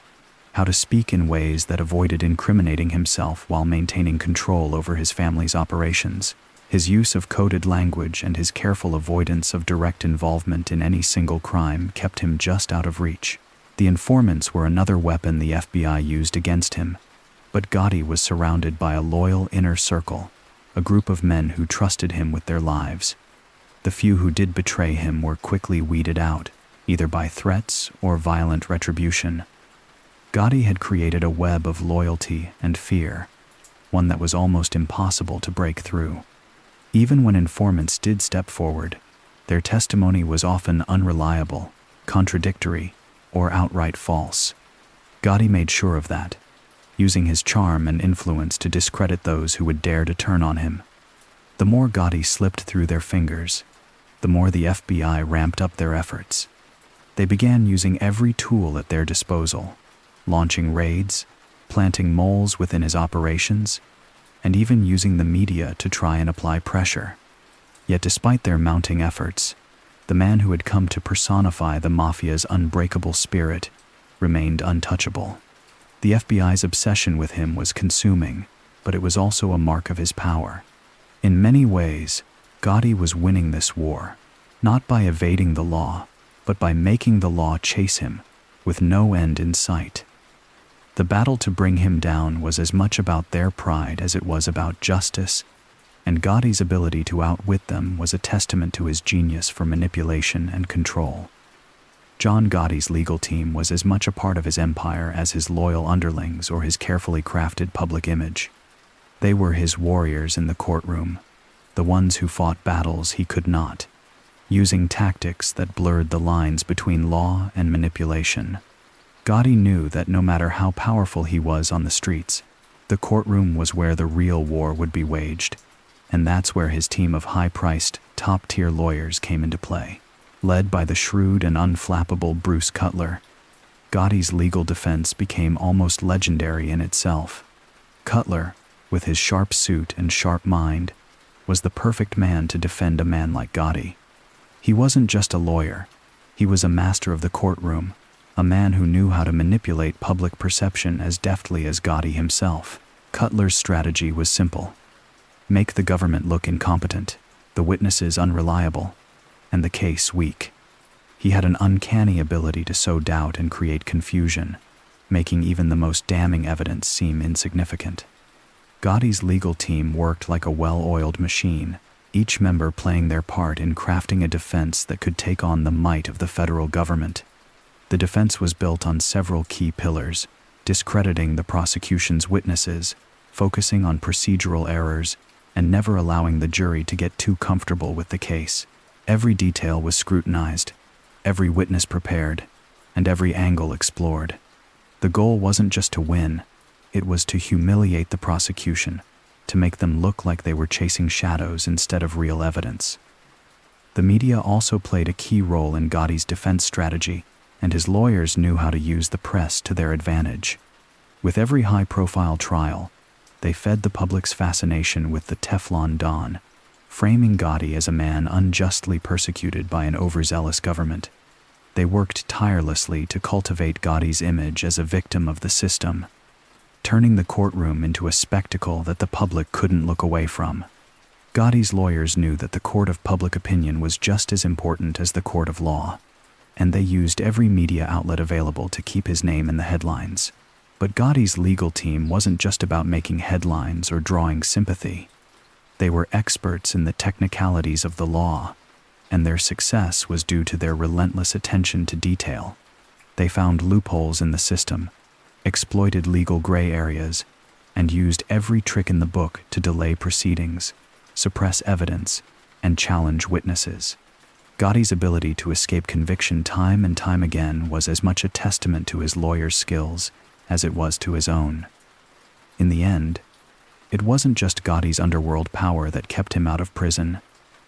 how to speak in ways that avoided incriminating himself while maintaining control over his family's operations. His use of coded language and his careful avoidance of direct involvement in any single crime kept him just out of reach. The informants were another weapon the FBI used against him, but Gotti was surrounded by a loyal inner circle, a group of men who trusted him with their lives. The few who did betray him were quickly weeded out, either by threats or violent retribution. Gotti had created a web of loyalty and fear, one that was almost impossible to break through. Even when informants did step forward, their testimony was often unreliable, contradictory, or outright false. Gotti made sure of that, using his charm and influence to discredit those who would dare to turn on him. The more Gotti slipped through their fingers, the more the FBI ramped up their efforts. They began using every tool at their disposal, launching raids, planting moles within his operations, and even using the media to try and apply pressure. Yet despite their mounting efforts, the man who had come to personify the mafia's unbreakable spirit remained untouchable. The FBI's obsession with him was consuming, but it was also a mark of his power. In many ways, Gotti was winning this war, not by evading the law, but by making the law chase him, with no end in sight. The battle to bring him down was as much about their pride as it was about justice, and Gotti's ability to outwit them was a testament to his genius for manipulation and control. John Gotti's legal team was as much a part of his empire as his loyal underlings or his carefully crafted public image. They were his warriors in the courtroom, the ones who fought battles he could not, using tactics that blurred the lines between law and manipulation. Gotti knew that no matter how powerful he was on the streets, the courtroom was where the real war would be waged, and that's where his team of high-priced, top-tier lawyers came into play. Led by the shrewd and unflappable Bruce Cutler, Gotti's legal defense became almost legendary in itself. Cutler, with his sharp suit and sharp mind, was the perfect man to defend a man like Gotti. He wasn't just a lawyer, he was a master of the courtroom, a man who knew how to manipulate public perception as deftly as Gotti himself. Cutler's strategy was simple: make the government look incompetent, the witnesses unreliable, and the case weak. He had an uncanny ability to sow doubt and create confusion, making even the most damning evidence seem insignificant. Gotti's legal team worked like a well-oiled machine, each member playing their part in crafting a defense that could take on the might of the federal government. The defense was built on several key pillars: discrediting the prosecution's witnesses, focusing on procedural errors, and never allowing the jury to get too comfortable with the case. Every detail was scrutinized, every witness prepared, and every angle explored. The goal wasn't just to win, it was to humiliate the prosecution, to make them look like they were chasing shadows instead of real evidence. The media also played a key role in Gotti's defense strategy, and his lawyers knew how to use the press to their advantage. With every high-profile trial, they fed the public's fascination with the Teflon Don, framing Gotti as a man unjustly persecuted by an overzealous government. They worked tirelessly to cultivate Gotti's image as a victim of the system, turning the courtroom into a spectacle that the public couldn't look away from. Gotti's lawyers knew that the court of public opinion was just as important as the court of law, and they used every media outlet available to keep his name in the headlines. But Gotti's legal team wasn't just about making headlines or drawing sympathy. They were experts in the technicalities of the law, and their success was due to their relentless attention to detail. They found loopholes in the system, exploited legal gray areas, and used every trick in the book to delay proceedings, suppress evidence, and challenge witnesses. Gotti's ability to escape conviction time and time again was as much a testament to his lawyer's skills as it was to his own. In the end, it wasn't just Gotti's underworld power that kept him out of prison.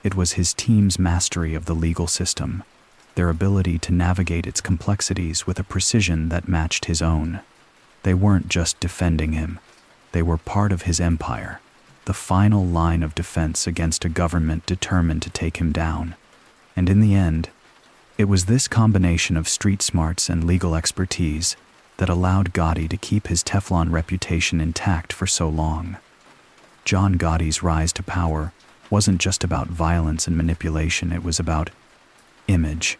It was his team's mastery of the legal system, their ability to navigate its complexities with a precision that matched his own. They weren't just defending him, they were part of his empire, the final line of defense against a government determined to take him down. And in the end, it was this combination of street smarts and legal expertise that allowed Gotti to keep his Teflon reputation intact for so long. John Gotti's rise to power wasn't just about violence and manipulation, it was about image.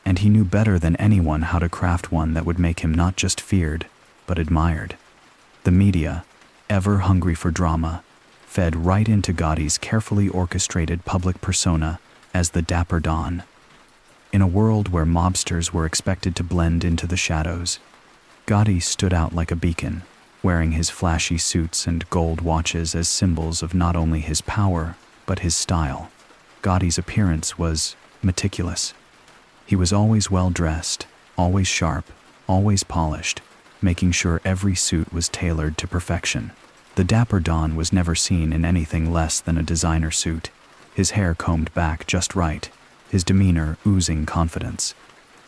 And he knew better than anyone how to craft one that would make him not just feared, but admired. The media, ever hungry for drama, fed right into Gotti's carefully orchestrated public persona as the Dapper Don. In a world where mobsters were expected to blend into the shadows, Gotti stood out like a beacon, wearing his flashy suits and gold watches as symbols of not only his power, but his style. Gotti's appearance was meticulous. He was always well-dressed, always sharp, always polished, making sure every suit was tailored to perfection. The Dapper Don was never seen in anything less than a designer suit, his hair combed back just right, his demeanor oozing confidence.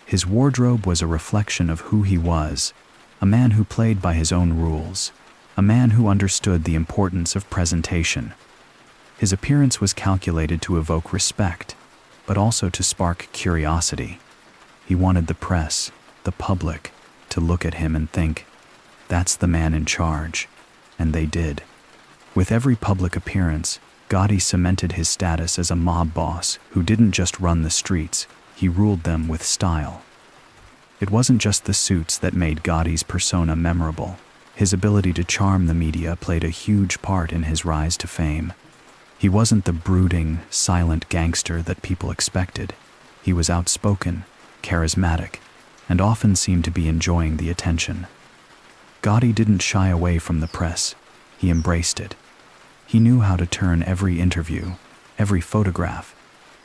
His wardrobe was a reflection of who he was, a man who played by his own rules, a man who understood the importance of presentation. His appearance was calculated to evoke respect, but also to spark curiosity. He wanted the press, the public, to look at him and think, "That's the man in charge," and they did. With every public appearance, Gotti cemented his status as a mob boss who didn't just run the streets, he ruled them with style. It wasn't just the suits that made Gotti's persona memorable. His ability to charm the media played a huge part in his rise to fame. He wasn't the brooding, silent gangster that people expected. He was outspoken, charismatic, and often seemed to be enjoying the attention. Gotti didn't shy away from the press. He embraced it. He knew how to turn every interview, every photograph,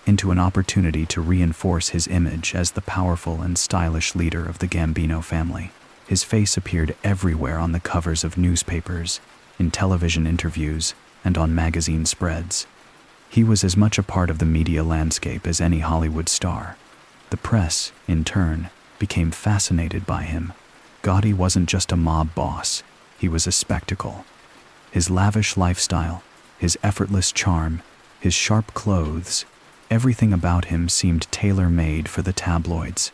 into an opportunity to reinforce his image as the powerful and stylish leader of the Gambino family. His face appeared everywhere on the covers of newspapers, in television interviews, and on magazine spreads. He was as much a part of the media landscape as any Hollywood star. The press, in turn, became fascinated by him. Gotti wasn't just a mob boss, he was a spectacle. His lavish lifestyle, his effortless charm, his sharp clothes, everything about him seemed tailor-made for the tabloids.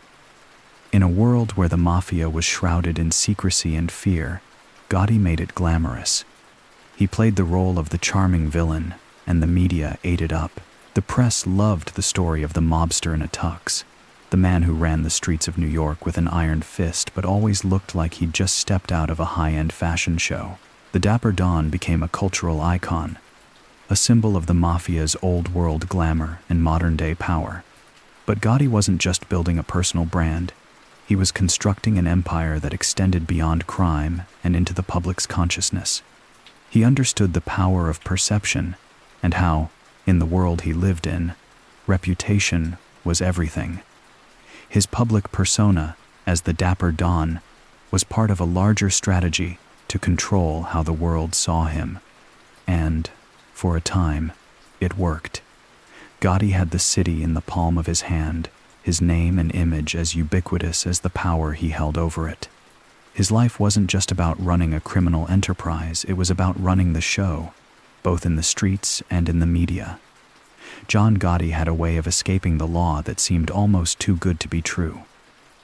In a world where the mafia was shrouded in secrecy and fear, Gotti made it glamorous. He played the role of the charming villain, and the media ate it up. The press loved the story of the mobster in a tux, the man who ran the streets of New York with an iron fist but always looked like he'd just stepped out of a high-end fashion show. The Dapper Don became a cultural icon, a symbol of the mafia's old-world glamour and modern-day power. But Gotti wasn't just building a personal brand. He was constructing an empire that extended beyond crime and into the public's consciousness. He understood the power of perception and how, in the world he lived in, reputation was everything. His public persona, as the Dapper Don, was part of a larger strategy to control how the world saw him. And, for a time, it worked. Gotti had the city in the palm of his hand, his name and image as ubiquitous as the power he held over it. His life wasn't just about running a criminal enterprise, it was about running the show, both in the streets and in the media. John Gotti had a way of escaping the law that seemed almost too good to be true.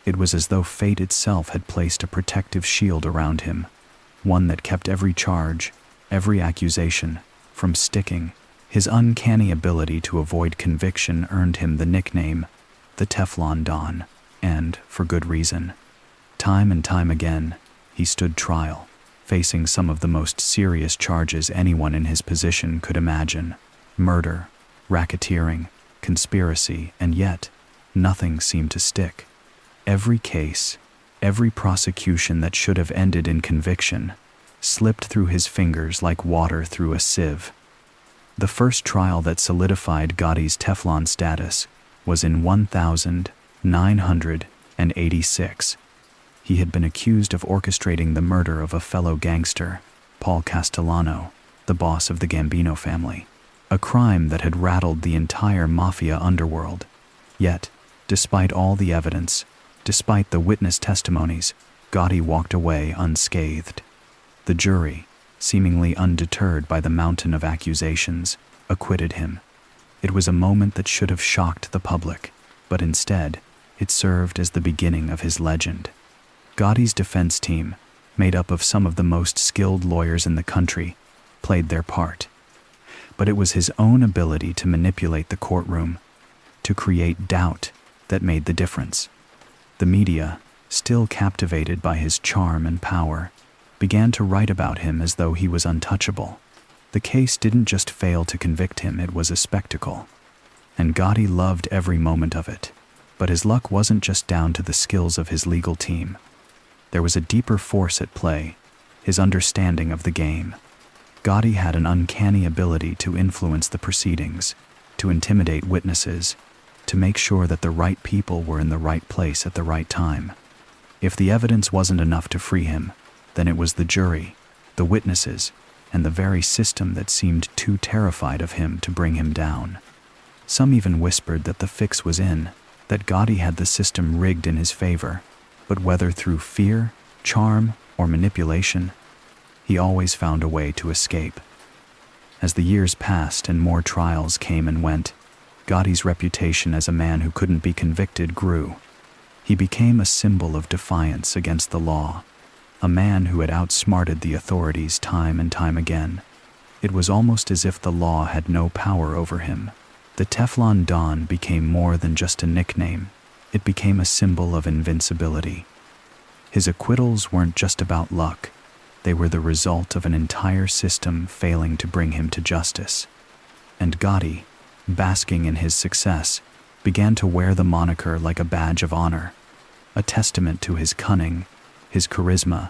It was as though fate itself had placed a protective shield around him, one that kept every charge, every accusation, from sticking. His uncanny ability to avoid conviction earned him the nickname, the Teflon Don, and for good reason. Time and time again, he stood trial, facing some of the most serious charges anyone in his position could imagine: murder, racketeering, conspiracy, and yet, nothing seemed to stick. Every case, every prosecution that should have ended in conviction, slipped through his fingers like water through a sieve. The first trial that solidified Gotti's Teflon status was in 1986. He had been accused of orchestrating the murder of a fellow gangster, Paul Castellano, the boss of the Gambino family, a crime that had rattled the entire mafia underworld. Yet, despite all the evidence, despite the witness testimonies, Gotti walked away unscathed. The jury, seemingly undeterred by the mountain of accusations, acquitted him. It was a moment that should have shocked the public, but instead, it served as the beginning of his legend. Gotti's defense team, made up of some of the most skilled lawyers in the country, played their part. But it was his own ability to manipulate the courtroom, to create doubt, that made the difference. The media, still captivated by his charm and power, began to write about him as though he was untouchable. The case didn't just fail to convict him, it was a spectacle. And Gotti loved every moment of it. But his luck wasn't just down to the skills of his legal team. There was a deeper force at play, his understanding of the game. Gotti had an uncanny ability to influence the proceedings, to intimidate witnesses, to make sure that the right people were in the right place at the right time. If the evidence wasn't enough to free him, then it was the jury, the witnesses, and the very system that seemed too terrified of him to bring him down. Some even whispered that the fix was in, that Gotti had the system rigged in his favor, but whether through fear, charm, or manipulation, he always found a way to escape. As the years passed and more trials came and went, Gotti's reputation as a man who couldn't be convicted grew. He became a symbol of defiance against the law, a man who had outsmarted the authorities time and time again. It was almost as if the law had no power over him. The Teflon Don became more than just a nickname. It became a symbol of invincibility. His acquittals weren't just about luck. They were the result of an entire system failing to bring him to justice. And Gotti, basking in his success, began to wear the moniker like a badge of honor, a testament to his cunning, his charisma,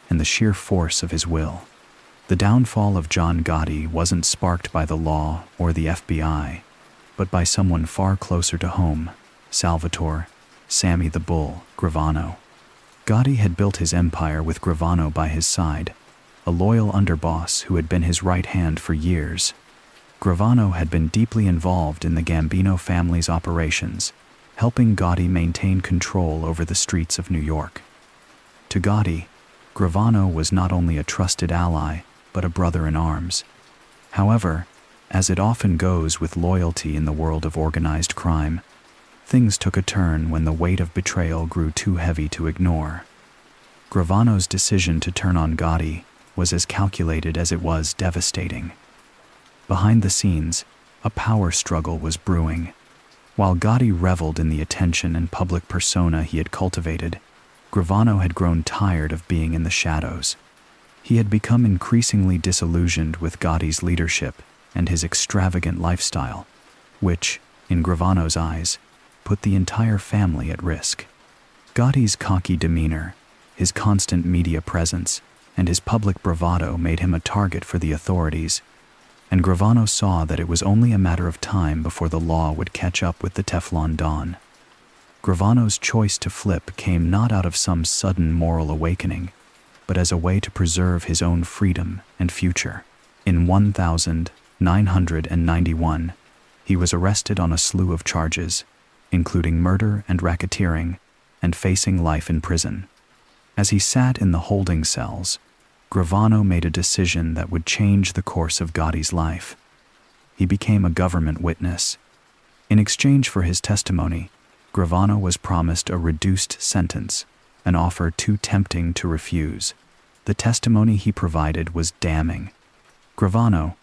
and the sheer force of his will. The downfall of John Gotti wasn't sparked by the law or the FBI, but by someone far closer to home, Salvatore, Sammy the Bull, Gravano. Gotti had built his empire with Gravano by his side, a loyal underboss who had been his right hand for years. Gravano had been deeply involved in the Gambino family's operations, helping Gotti maintain control over the streets of New York. To Gotti, Gravano was not only a trusted ally, but a brother in arms. However, as it often goes with loyalty in the world of organized crime, things took a turn when the weight of betrayal grew too heavy to ignore. Gravano's decision to turn on Gotti was as calculated as it was devastating. Behind the scenes, a power struggle was brewing. While Gotti reveled in the attention and public persona he had cultivated, Gravano had grown tired of being in the shadows. He had become increasingly disillusioned with Gotti's leadership and his extravagant lifestyle, which, in Gravano's eyes, put the entire family at risk. Gotti's cocky demeanor, his constant media presence, and his public bravado made him a target for the authorities, and Gravano saw that it was only a matter of time before the law would catch up with the Teflon Don. Gravano's choice to flip came not out of some sudden moral awakening, but as a way to preserve his own freedom and future. In 1991, he was arrested on a slew of charges, including murder and racketeering, and facing life in prison. As he sat in the holding cells, Gravano made a decision that would change the course of Gotti's life. He became a government witness. In exchange for his testimony, Gravano was promised a reduced sentence, an offer too tempting to refuse. The testimony he provided was damning. Gravano,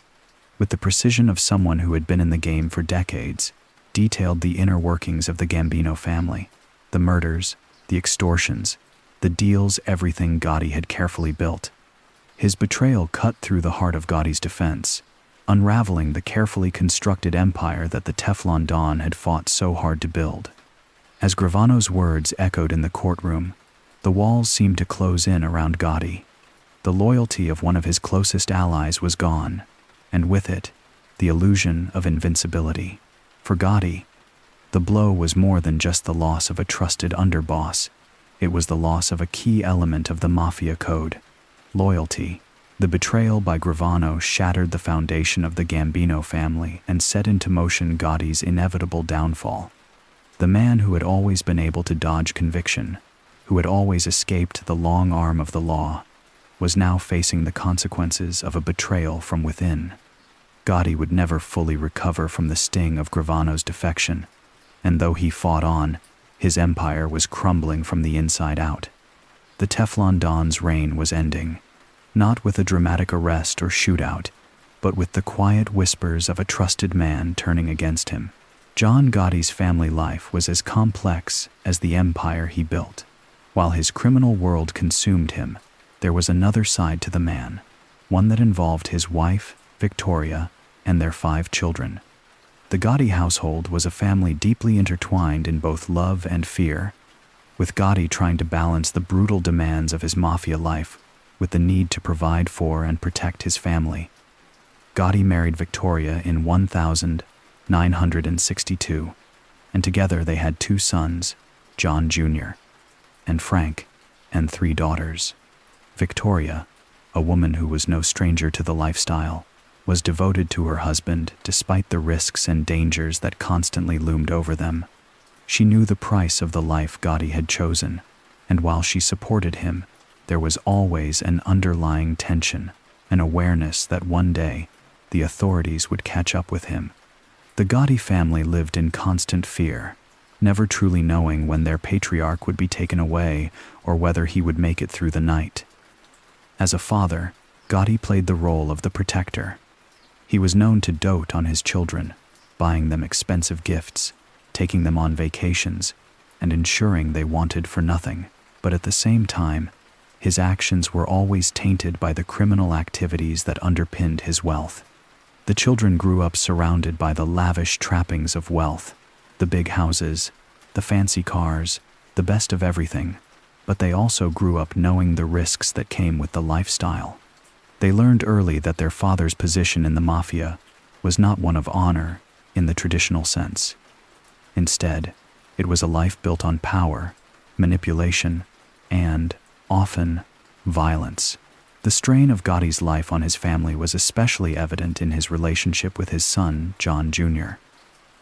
with the precision of someone who had been in the game for decades, detailed the inner workings of the Gambino family, the murders, the extortions, the deals, everything Gotti had carefully built. His betrayal cut through the heart of Gotti's defense, unraveling the carefully constructed empire that the Teflon Don had fought so hard to build. As Gravano's words echoed in the courtroom, the walls seemed to close in around Gotti. The loyalty of one of his closest allies was gone, and with it, the illusion of invincibility. For Gotti, the blow was more than just the loss of a trusted underboss. It was the loss of a key element of the mafia code: loyalty. The betrayal by Gravano shattered the foundation of the Gambino family and set into motion Gotti's inevitable downfall. The man who had always been able to dodge conviction, who had always escaped the long arm of the law, was now facing the consequences of a betrayal from within. Gotti would never fully recover from the sting of Gravano's defection, and though he fought on, his empire was crumbling from the inside out. The Teflon Don's reign was ending, not with a dramatic arrest or shootout, but with the quiet whispers of a trusted man turning against him. John Gotti's family life was as complex as the empire he built. While his criminal world consumed him, there was another side to the man, one that involved his wife, Victoria, and their 5 children. The Gotti household was a family deeply intertwined in both love and fear, with Gotti trying to balance the brutal demands of his mafia life with the need to provide for and protect his family. Gotti married Victoria in 1962, and together they had 2 sons, John Jr. and Frank, and 3 daughters. Victoria, a woman who was no stranger to the lifestyle, was devoted to her husband despite the risks and dangers that constantly loomed over them. She knew the price of the life Gotti had chosen, and while she supported him, there was always an underlying tension, an awareness that one day the authorities would catch up with him. The Gotti family lived in constant fear, never truly knowing when their patriarch would be taken away or whether he would make it through the night. As a father, Gotti played the role of the protector. He was known to dote on his children, buying them expensive gifts, taking them on vacations, and ensuring they wanted for nothing. But at the same time, his actions were always tainted by the criminal activities that underpinned his wealth. The children grew up surrounded by the lavish trappings of wealth, the big houses, the fancy cars, the best of everything, but they also grew up knowing the risks that came with the lifestyle. They learned early that their father's position in the mafia was not one of honor in the traditional sense. Instead, it was a life built on power, manipulation, and, often, violence. The strain of Gotti's life on his family was especially evident in his relationship with his son, John Jr.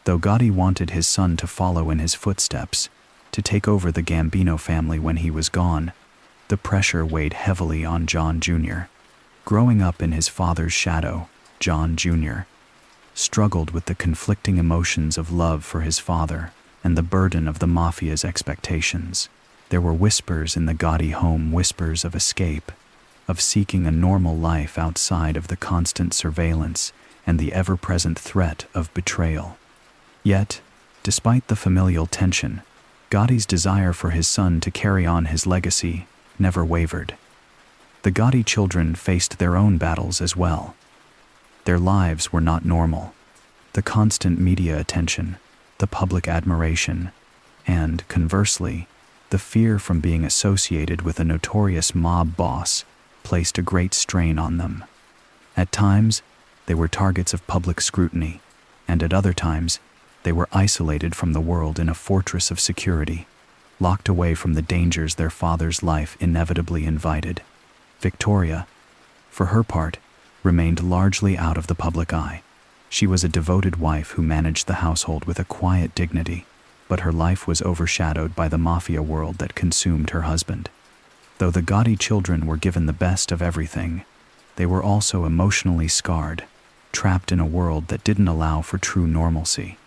Though Gotti wanted his son to follow in his footsteps, to take over the Gambino family when he was gone, the pressure weighed heavily on John Jr. Growing up in his father's shadow, John Jr. struggled with the conflicting emotions of love for his father and the burden of the mafia's expectations. There were whispers in the Gotti home, whispers of escape, of seeking a normal life outside of the constant surveillance and the ever-present threat of betrayal. Yet, despite the familial tension, Gotti's desire for his son to carry on his legacy never wavered. The Gotti children faced their own battles as well. Their lives were not normal. The constant media attention, the public admiration, and, conversely, the fear from being associated with a notorious mob boss placed a great strain on them. At times, they were targets of public scrutiny, and at other times, they were isolated from the world in a fortress of security, locked away from the dangers their father's life inevitably invited. Victoria, for her part, remained largely out of the public eye. She was a devoted wife who managed the household with a quiet dignity, but her life was overshadowed by the mafia world that consumed her husband. Though the Gotti children were given the best of everything, they were also emotionally scarred, trapped in a world that didn't allow for true normalcy.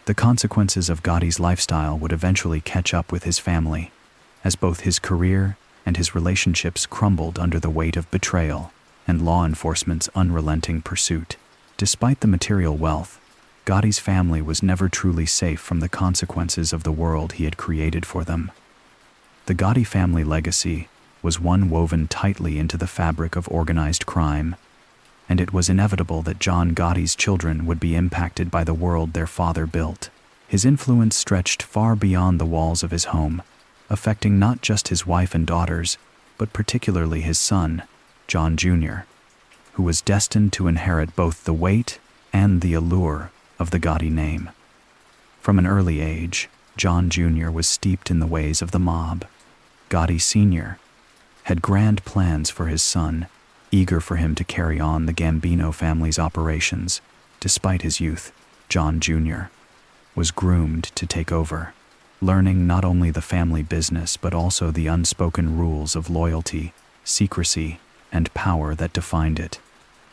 The consequences of Gotti's lifestyle would eventually catch up with his family, as both his career and his relationships crumbled under the weight of betrayal and law enforcement's unrelenting pursuit. Despite the material wealth, Gotti's family was never truly safe from the consequences of the world he had created for them. The Gotti family legacy was one woven tightly into the fabric of organized crime, and it was inevitable that John Gotti's children would be impacted by the world their father built. His influence stretched far beyond the walls of his home, affecting not just his wife and daughters, but particularly his son, John Jr., who was destined to inherit both the weight and the allure of the Gotti name. From an early age, John Jr. was steeped in the ways of the mob. Gotti Sr. had grand plans for his son, eager for him to carry on the Gambino family's operations. Despite his youth, John Jr. was groomed to take over, learning not only the family business but also the unspoken rules of loyalty, secrecy, and power that defined it.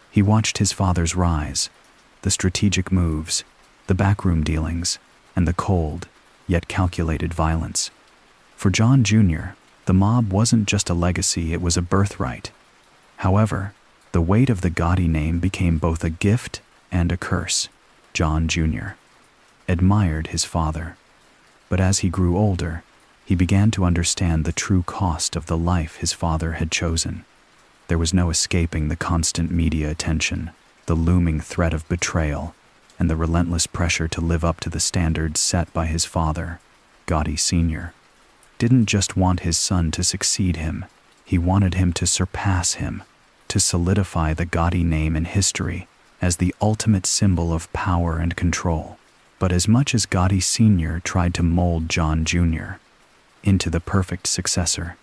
He watched his father's rise, the strategic moves, the backroom dealings, and the cold, yet calculated violence. For John Jr., the mob wasn't just a legacy, it was a birthright. However, the weight of the Gotti name became both a gift and a curse. John Jr. admired his father, but as he grew older, he began to understand the true cost of the life his father had chosen. There was no escaping the constant media attention, the looming threat of betrayal, and the relentless pressure to live up to the standards set by his father. Gotti Sr. didn't just want his son to succeed him, he wanted him to surpass him, to solidify the Gotti name in history as the ultimate symbol of power and control. But as much as Gotti Sr. tried to mold John Jr. into the perfect successor,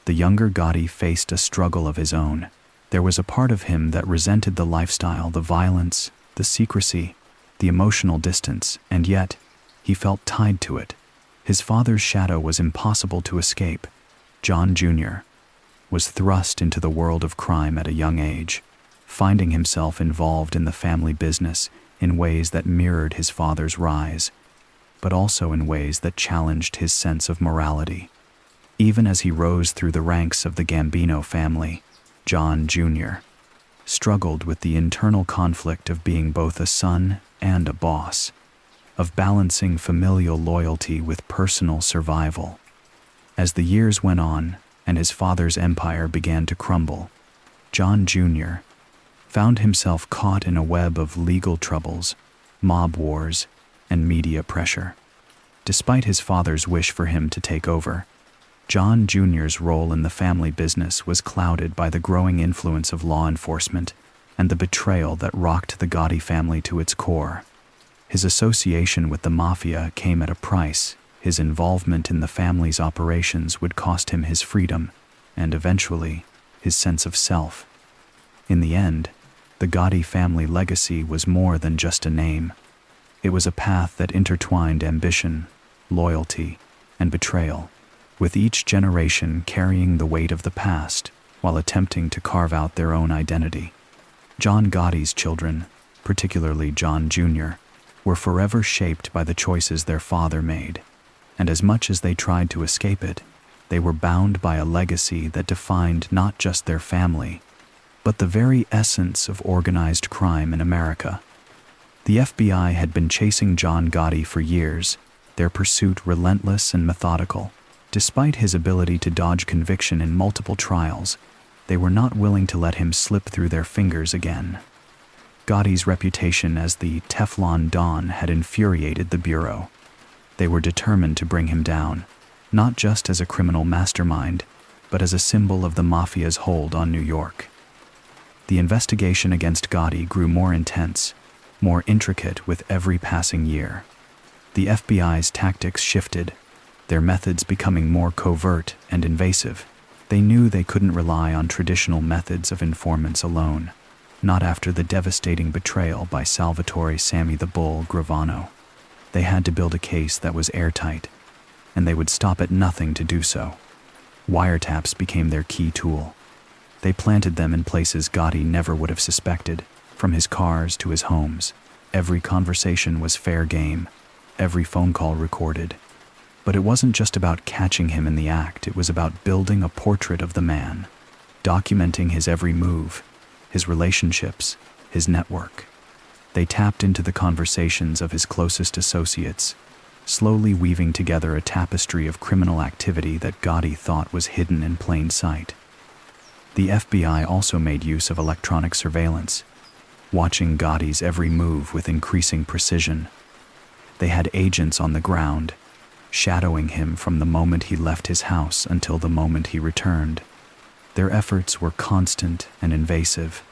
the younger Gotti faced a struggle of his own. There was a part of him that resented the lifestyle, the violence, the secrecy, the emotional distance, and yet, he felt tied to it. His father's shadow was impossible to escape. John Jr. was thrust into the world of crime at a young age, finding himself involved in the family business in ways that mirrored his father's rise, but also in ways that challenged his sense of morality. Even as he rose through the ranks of the Gambino family, John Jr. struggled with the internal conflict of being both a son and a boss, of balancing familial loyalty with personal survival. As the years went on and his father's empire began to crumble, John Jr. found himself caught in a web of legal troubles, mob wars, and media pressure. Despite his father's wish for him to take over, John Jr.'s role in the family business was clouded by the growing influence of law enforcement and the betrayal that rocked the Gotti family to its core. His association with the mafia came at a price. His involvement in the family's operations would cost him his freedom and, eventually, his sense of self. In the end, the Gotti family legacy was more than just a name. It was a path that intertwined ambition, loyalty, and betrayal, with each generation carrying the weight of the past while attempting to carve out their own identity. John Gotti's children, particularly John Jr., were forever shaped by the choices their father made, and as much as they tried to escape it, they were bound by a legacy that defined not just their family, but the very essence of organized crime in America. The FBI had been chasing John Gotti for years, their pursuit relentless and methodical. Despite his ability to dodge conviction in multiple trials, they were not willing to let him slip through their fingers again. Gotti's reputation as the Teflon Don had infuriated the Bureau. They were determined to bring him down, not just as a criminal mastermind, but as a symbol of the mafia's hold on New York. The investigation against Gotti grew more intense, more intricate with every passing year. The FBI's tactics shifted, their methods becoming more covert and invasive. They knew they couldn't rely on traditional methods of informants alone, not after the devastating betrayal by Salvatore "Sammy the Bull" Gravano. They had to build a case that was airtight, and they would stop at nothing to do so. Wiretaps became their key tool. They planted them in places Gotti never would have suspected, from his cars to his homes. Every conversation was fair game, every phone call recorded. But it wasn't just about catching him in the act, it was about building a portrait of the man, documenting his every move, his relationships, his network. They tapped into the conversations of his closest associates, slowly weaving together a tapestry of criminal activity that Gotti thought was hidden in plain sight. The FBI also made use of electronic surveillance, watching Gotti's every move with increasing precision. They had agents on the ground, shadowing him from the moment he left his house until the moment he returned. Their efforts were constant and invasive,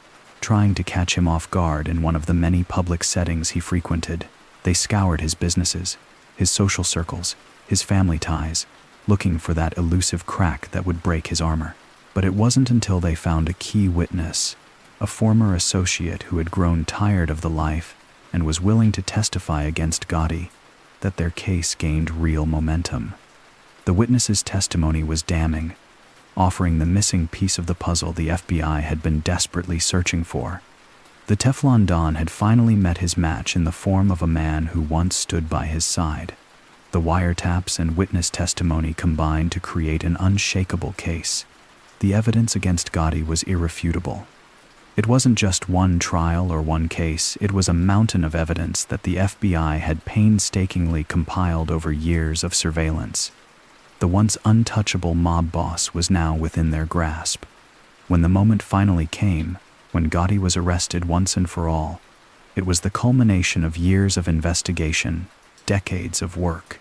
trying to catch him off guard in one of the many public settings he frequented. They scoured his businesses, his social circles, his family ties, looking for that elusive crack that would break his armor. But it wasn't until they found a key witness, a former associate who had grown tired of the life and was willing to testify against Gotti, that their case gained real momentum. The witness's testimony was damning, offering the missing piece of the puzzle the FBI had been desperately searching for. The Teflon Don had finally met his match in the form of a man who once stood by his side. The wiretaps and witness testimony combined to create an unshakable case. The evidence against Gotti was irrefutable. It wasn't just one trial or one case, it was a mountain of evidence that the FBI had painstakingly compiled over years of surveillance. The once untouchable mob boss was now within their grasp. When the moment finally came, when Gotti was arrested once and for all, it was the culmination of years of investigation, decades of work.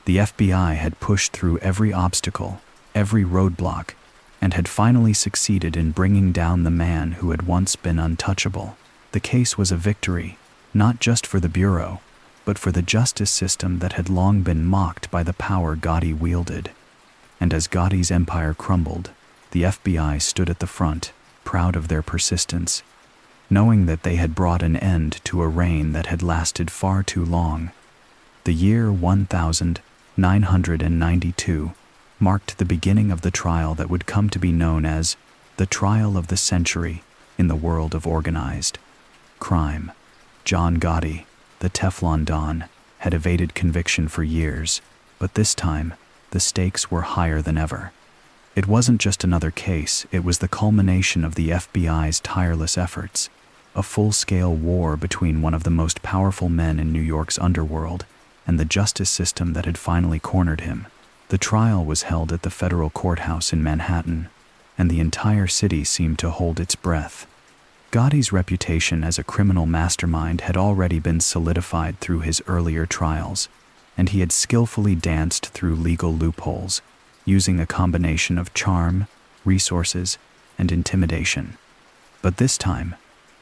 The FBI had pushed through every obstacle, every roadblock, and had finally succeeded in bringing down the man who had once been untouchable. The case was a victory, not just for the Bureau, but for the justice system that had long been mocked by the power Gotti wielded. And as Gotti's empire crumbled, the FBI stood at the front, proud of their persistence, knowing that they had brought an end to a reign that had lasted far too long. The year 1992 marked the beginning of the trial that would come to be known as the trial of the century in the world of organized crime. John Gotti, the Teflon Don, had evaded conviction for years, but this time, the stakes were higher than ever. It wasn't just another case, it was the culmination of the FBI's tireless efforts. a full-scale war between one of the most powerful men in New York's underworld and the justice system that had finally cornered him. The trial was held at the federal courthouse in Manhattan, and the entire city seemed to hold its breath. Gotti's reputation as a criminal mastermind had already been solidified through his earlier trials, and he had skillfully danced through legal loopholes, using a combination of charm, resources, and intimidation. But this time,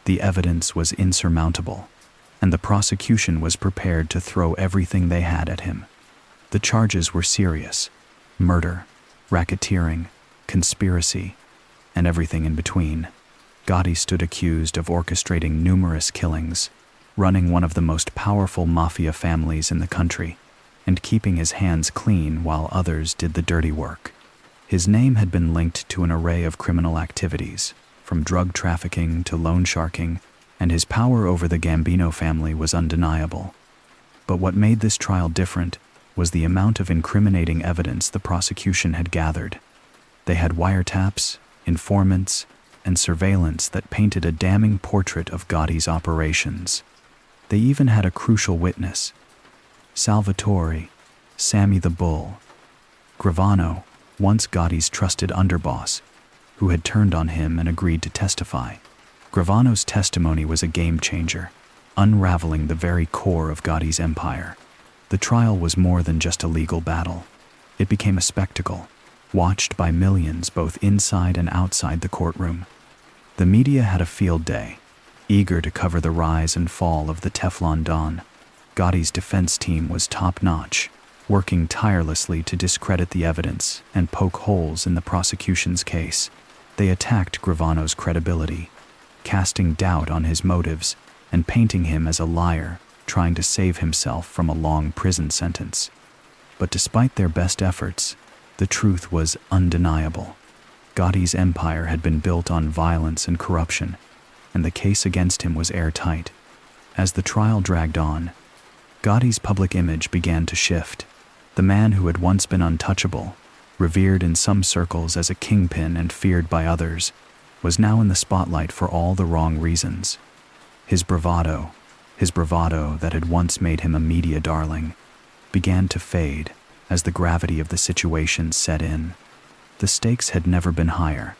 the evidence was insurmountable, and the prosecution was prepared to throw everything they had at him. The charges were serious: murder, racketeering, conspiracy, and everything in between. Gotti stood accused of orchestrating numerous killings, running one of the most powerful mafia families in the country, and keeping his hands clean while others did the dirty work. His name had been linked to an array of criminal activities, from drug trafficking to loan sharking, and his power over the Gambino family was undeniable. But what made this trial different was the amount of incriminating evidence the prosecution had gathered. They had wiretaps, informants, and surveillance that painted a damning portrait of Gotti's operations. They even had a crucial witness: Salvatore, Sammy the Bull, Gravano, once Gotti's trusted underboss, who had turned on him and agreed to testify. Gravano's testimony was a game-changer, unraveling the very core of Gotti's empire. The trial was more than just a legal battle. It became a spectacle, watched by millions both inside and outside the courtroom. The media had a field day, eager to cover the rise and fall of the Teflon Don. Gotti's defense team was top-notch, working tirelessly to discredit the evidence and poke holes in the prosecution's case. They attacked Gravano's credibility, casting doubt on his motives and painting him as a liar trying to save himself from a long prison sentence. But despite their best efforts, the truth was undeniable. Gotti's empire had been built on violence and corruption, and the case against him was airtight. As the trial dragged on, Gotti's public image began to shift. The man who had once been untouchable, revered in some circles as a kingpin and feared by others, was now in the spotlight for all the wrong reasons. His bravado that had once made him a media darling, began to fade as the gravity of the situation set in. The stakes had never been higher,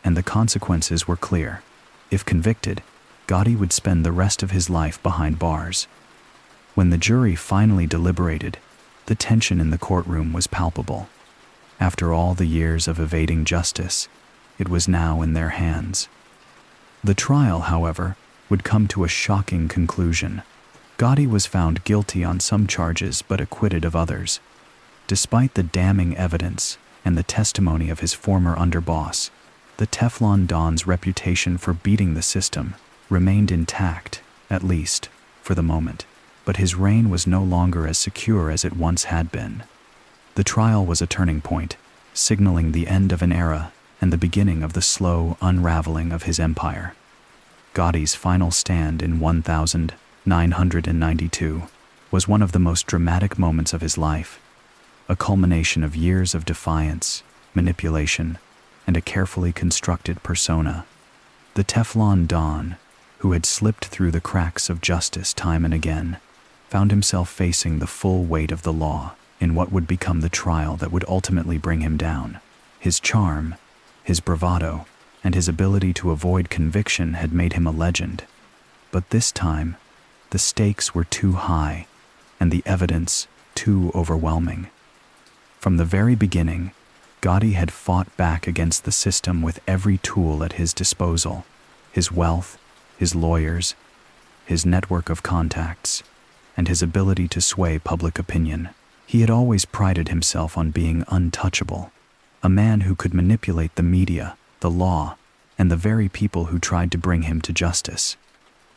and the consequences were clear. If convicted, Gotti would spend the rest of his life behind bars. When the jury finally deliberated, the tension in the courtroom was palpable. After all the years of evading justice, it was now in their hands. The trial, however, would come to a shocking conclusion. Gotti was found guilty on some charges but acquitted of others. Despite the damning evidence and the testimony of his former underboss, the Teflon Don's reputation for beating the system remained intact, at least for the moment. But his reign was no longer as secure as it once had been. The trial was a turning point, signaling the end of an era and the beginning of the slow unraveling of his empire. Gotti's final stand in 1992 was one of the most dramatic moments of his life, a culmination of years of defiance, manipulation, and a carefully constructed persona. The Teflon Don, who had slipped through the cracks of justice time and again, found himself facing the full weight of the law in what would become the trial that would ultimately bring him down. His charm, his bravado, and his ability to avoid conviction had made him a legend. But this time, the stakes were too high, and the evidence too overwhelming. From the very beginning, Gotti had fought back against the system with every tool at his disposal: his wealth, his lawyers, his network of contacts, and his ability to sway public opinion. He had always prided himself on being untouchable, a man who could manipulate the media, the law, and the very people who tried to bring him to justice.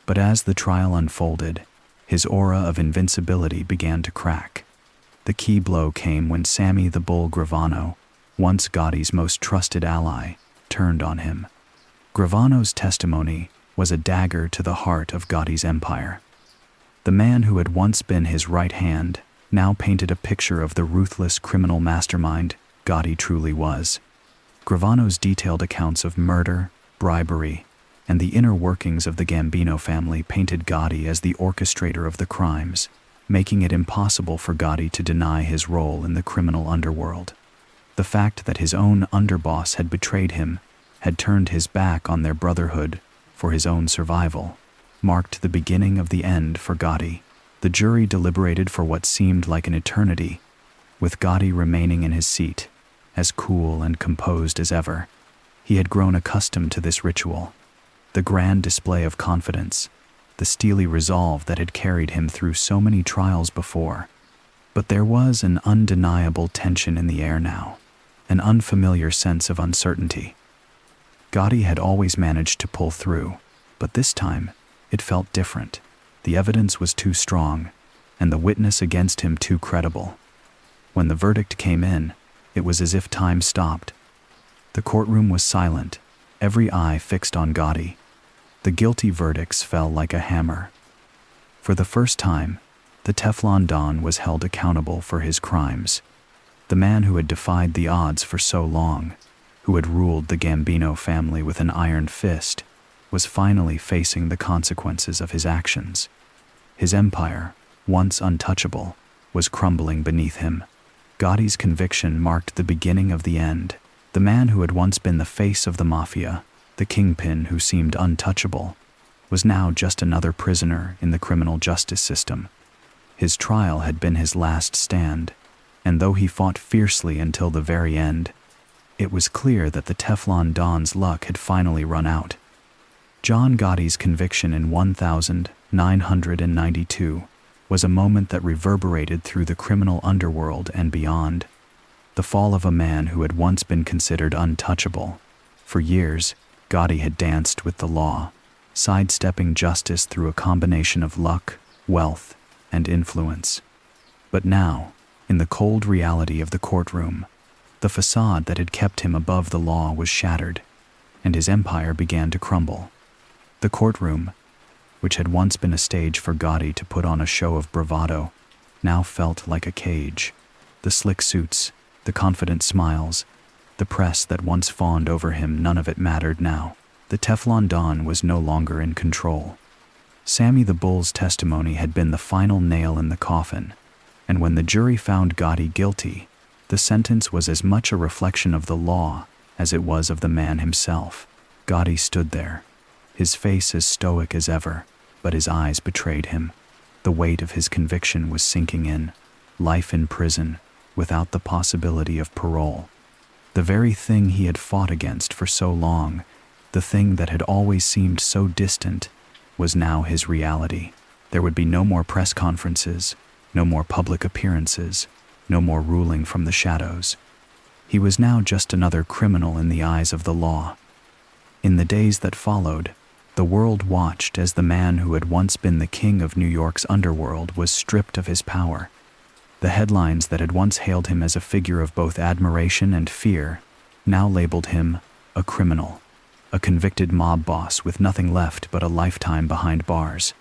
But as the trial unfolded, his aura of invincibility began to crack. The key blow came when Sammy the Bull Gravano, once Gotti's most trusted ally, turned on him. Gravano's testimony was a dagger to the heart of Gotti's empire. The man who had once been his right hand now painted a picture of the ruthless criminal mastermind Gotti truly was. Gravano's detailed accounts of murder, bribery, and the inner workings of the Gambino family painted Gotti as the orchestrator of the crimes, making it impossible for Gotti to deny his role in the criminal underworld. The fact that his own underboss had betrayed him, had turned his back on their brotherhood for his own survival, marked the beginning of the end for Gotti. The jury deliberated for what seemed like an eternity, with Gotti remaining in his seat, as cool and composed as ever. He had grown accustomed to this ritual, the grand display of confidence, the steely resolve that had carried him through so many trials before. But there was an undeniable tension in the air now, an unfamiliar sense of uncertainty. Gotti had always managed to pull through, but this time it felt different. The evidence was too strong, and the witness against him too credible. When the verdict came in, it was as if time stopped. The courtroom was silent, every eye fixed on Gotti. The guilty verdicts fell like a hammer. For the first time, the Teflon Don was held accountable for his crimes. The man who had defied the odds for so long, who had ruled the Gambino family with an iron fist, was finally facing the consequences of his actions. His empire, once untouchable, was crumbling beneath him. Gotti's conviction marked the beginning of the end. The man who had once been the face of the mafia, the kingpin who seemed untouchable, was now just another prisoner in the criminal justice system. His trial had been his last stand, and though he fought fiercely until the very end, it was clear that the Teflon Don's luck had finally run out. John Gotti's conviction in 1992 was a moment that reverberated through the criminal underworld and beyond. The fall of a man who had once been considered untouchable. For years, Gotti had danced with the law, sidestepping justice through a combination of luck, wealth, and influence. But now, in the cold reality of the courtroom, the facade that had kept him above the law was shattered, and his empire began to crumble. The courtroom, which had once been a stage for Gotti to put on a show of bravado, now felt like a cage. The slick suits, the confident smiles, the press that once fawned over him, none of it mattered now. The Teflon Don was no longer in control. Sammy the Bull's testimony had been the final nail in the coffin, and when the jury found Gotti guilty, the sentence was as much a reflection of the law as it was of the man himself. Gotti stood there, his face as stoic as ever, but his eyes betrayed him. The weight of his conviction was sinking in. Life in prison, without the possibility of parole. The very thing he had fought against for so long, the thing that had always seemed so distant, was now his reality. There would be no more press conferences, no more public appearances, no more ruling from the shadows. He was now just another criminal in the eyes of the law. In the days that followed, the world watched as the man who had once been the king of New York's underworld was stripped of his power. The headlines that had once hailed him as a figure of both admiration and fear now labeled him a criminal, a convicted mob boss with nothing left but a lifetime behind bars.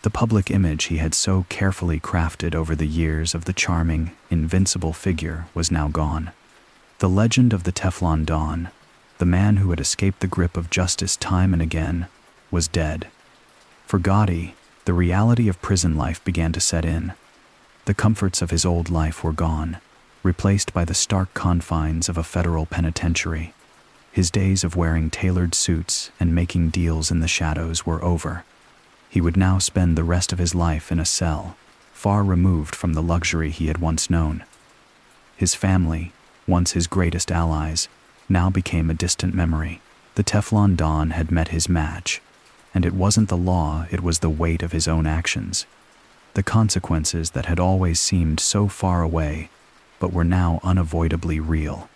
The public image he had so carefully crafted over the years of the charming, invincible figure was now gone. The legend of the Teflon Don, the man who had escaped the grip of justice time and again, was dead. For Gotti, the reality of prison life began to set in. The comforts of his old life were gone, replaced by the stark confines of a federal penitentiary. His days of wearing tailored suits and making deals in the shadows were over. He would now spend the rest of his life in a cell, far removed from the luxury he had once known. His family, once his greatest allies, now became a distant memory. The Teflon Don had met his match, and it wasn't the law, it was the weight of his own actions. The consequences that had always seemed so far away, but were now unavoidably real.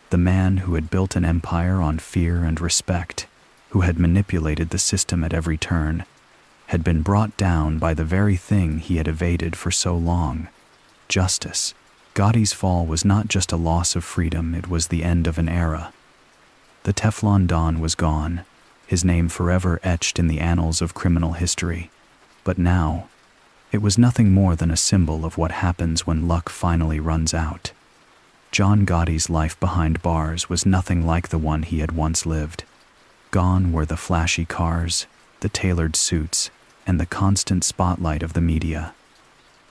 The man who had built an empire on fear and respect, who had manipulated the system at every turn, had been brought down by the very thing he had evaded for so long: justice. Gotti's fall was not just a loss of freedom, it was the end of an era. The Teflon Don was gone, his name forever etched in the annals of criminal history. But now, it was nothing more than a symbol of what happens when luck finally runs out. John Gotti's life behind bars was nothing like the one he had once lived. Gone were the flashy cars, the tailored suits, and the constant spotlight of the media.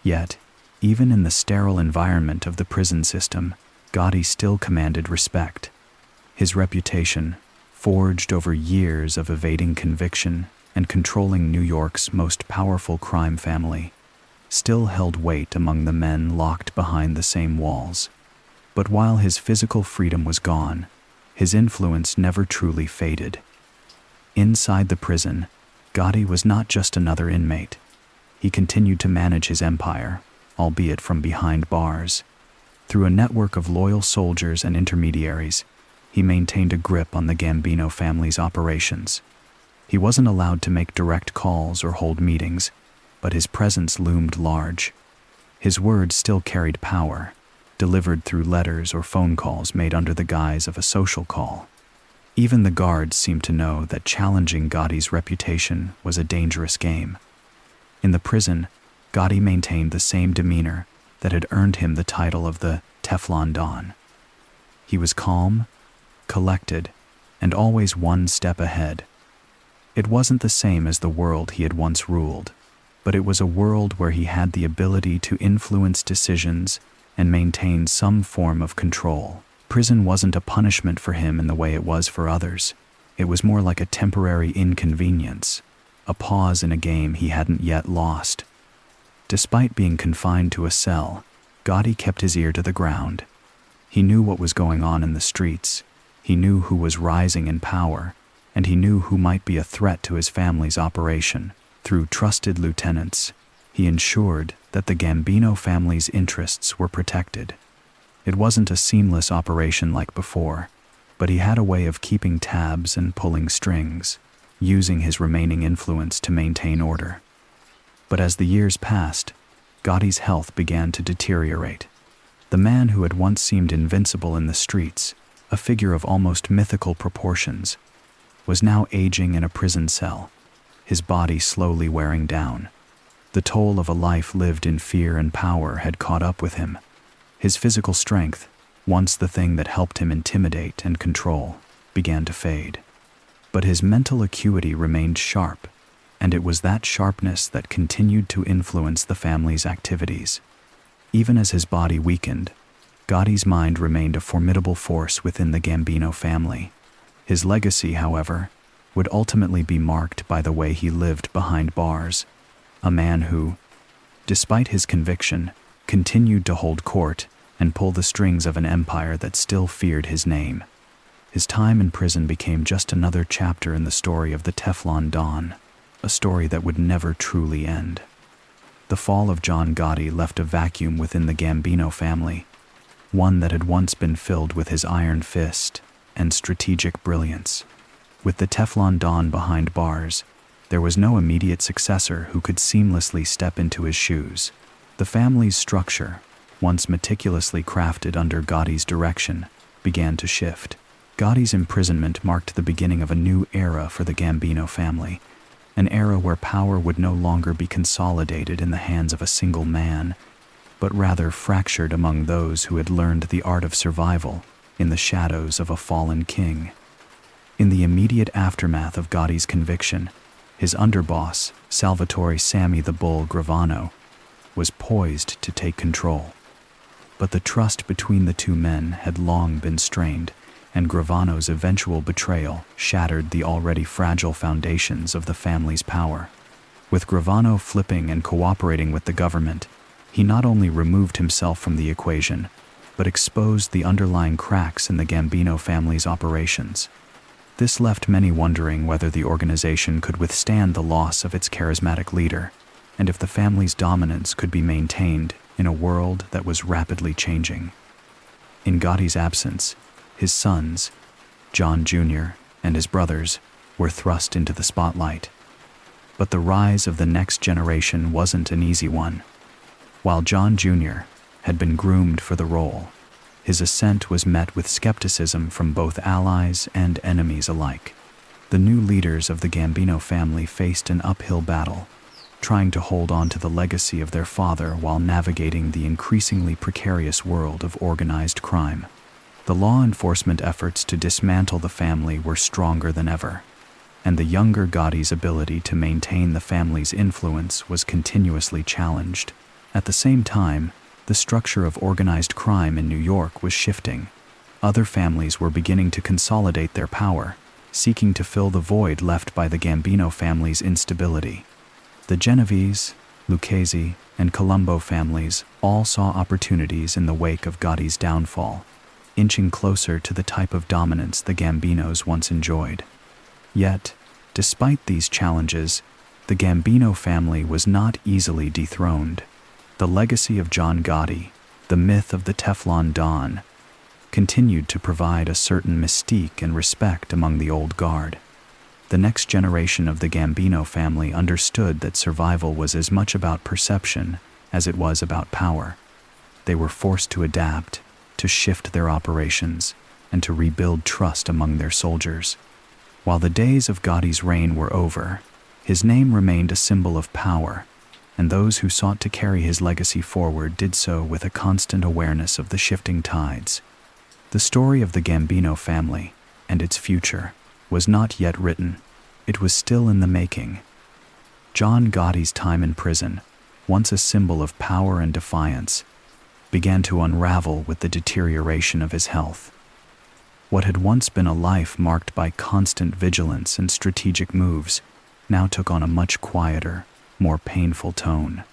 Yet, even in the sterile environment of the prison system, Gotti still commanded respect. His reputation, forged over years of evading conviction and controlling New York's most powerful crime family, still held weight among the men locked behind the same walls. But while his physical freedom was gone, his influence never truly faded. Inside the prison, Gotti was not just another inmate. He continued to manage his empire, albeit from behind bars. Through a network of loyal soldiers and intermediaries, he maintained a grip on the Gambino family's operations. He wasn't allowed to make direct calls or hold meetings, but his presence loomed large. His words still carried power, delivered through letters or phone calls made under the guise of a social call. Even the guards seemed to know that challenging Gotti's reputation was a dangerous game. In the prison, Gotti maintained the same demeanor that had earned him the title of the Teflon Don. He was calm, collected, and always one step ahead. It wasn't the same as the world he had once ruled, but it was a world where he had the ability to influence decisions and maintain some form of control. Prison wasn't a punishment for him in the way it was for others. It was more like a temporary inconvenience, a pause in a game he hadn't yet lost. Despite being confined to a cell, Gotti kept his ear to the ground. He knew what was going on in the streets, he knew who was rising in power, and he knew who might be a threat to his family's operation. Through trusted lieutenants, he ensured that the Gambino family's interests were protected. It wasn't a seamless operation like before, but he had a way of keeping tabs and pulling strings, using his remaining influence to maintain order. But as the years passed, Gotti's health began to deteriorate. The man who had once seemed invincible in the streets, a figure of almost mythical proportions, was now aging in a prison cell, his body slowly wearing down. The toll of a life lived in fear and power had caught up with him. His physical strength, once the thing that helped him intimidate and control, began to fade. But his mental acuity remained sharp, and it was that sharpness that continued to influence the family's activities. Even as his body weakened, Gotti's mind remained a formidable force within the Gambino family. His legacy, however, would ultimately be marked by the way he lived behind bars, a man who, despite his conviction, continued to hold court and pull the strings of an empire that still feared his name. His time in prison became just another chapter in the story of the Teflon Don, a story that would never truly end. The fall of John Gotti left a vacuum within the Gambino family, one that had once been filled with his iron fist and strategic brilliance. With the Teflon Don behind bars, there was no immediate successor who could seamlessly step into his shoes. The family's structure, once meticulously crafted under Gotti's direction, began to shift. Gotti's imprisonment marked the beginning of a new era for the Gambino family, an era where power would no longer be consolidated in the hands of a single man, but rather fractured among those who had learned the art of survival in the shadows of a fallen king. In the immediate aftermath of Gotti's conviction, his underboss, Salvatore "Sammy the Bull" Gravano, was poised to take control. But the trust between the two men had long been strained, and Gravano's eventual betrayal shattered the already fragile foundations of the family's power. With Gravano flipping and cooperating with the government, he not only removed himself from the equation, but exposed the underlying cracks in the Gambino family's operations. This left many wondering whether the organization could withstand the loss of its charismatic leader, and if the family's dominance could be maintained in a world that was rapidly changing. In Gotti's absence, his sons, John Jr. and his brothers, were thrust into the spotlight. But the rise of the next generation wasn't an easy one. While John Jr. had been groomed for the role, his ascent was met with skepticism from both allies and enemies alike. The new leaders of the Gambino family faced an uphill battle, trying to hold on to the legacy of their father while navigating the increasingly precarious world of organized crime. The law enforcement efforts to dismantle the family were stronger than ever. and the younger Gotti's ability to maintain the family's influence was continuously challenged. At the same time, the structure of organized crime in New York was shifting. Other families were beginning to consolidate their power, seeking to fill the void left by the Gambino family's instability. The Genovese, Lucchese, and Colombo families all saw opportunities in the wake of Gotti's downfall, inching closer to the type of dominance the Gambinos once enjoyed. Yet, despite these challenges, the Gambino family was not easily dethroned. The legacy of John Gotti, the myth of the Teflon Don, continued to provide a certain mystique and respect among the old guard. The next generation of the Gambino family understood that survival was as much about perception as it was about power. They were forced to adapt, to shift their operations, and to rebuild trust among their soldiers. While the days of Gotti's reign were over, his name remained a symbol of power, and those who sought to carry his legacy forward did so with a constant awareness of the shifting tides. The story of the Gambino family and its future was not yet written. It was still in the making. John Gotti's time in prison, once a symbol of power and defiance, began to unravel with the deterioration of his health. What had once been a life marked by constant vigilance and strategic moves now took on a much quieter, more painful tone.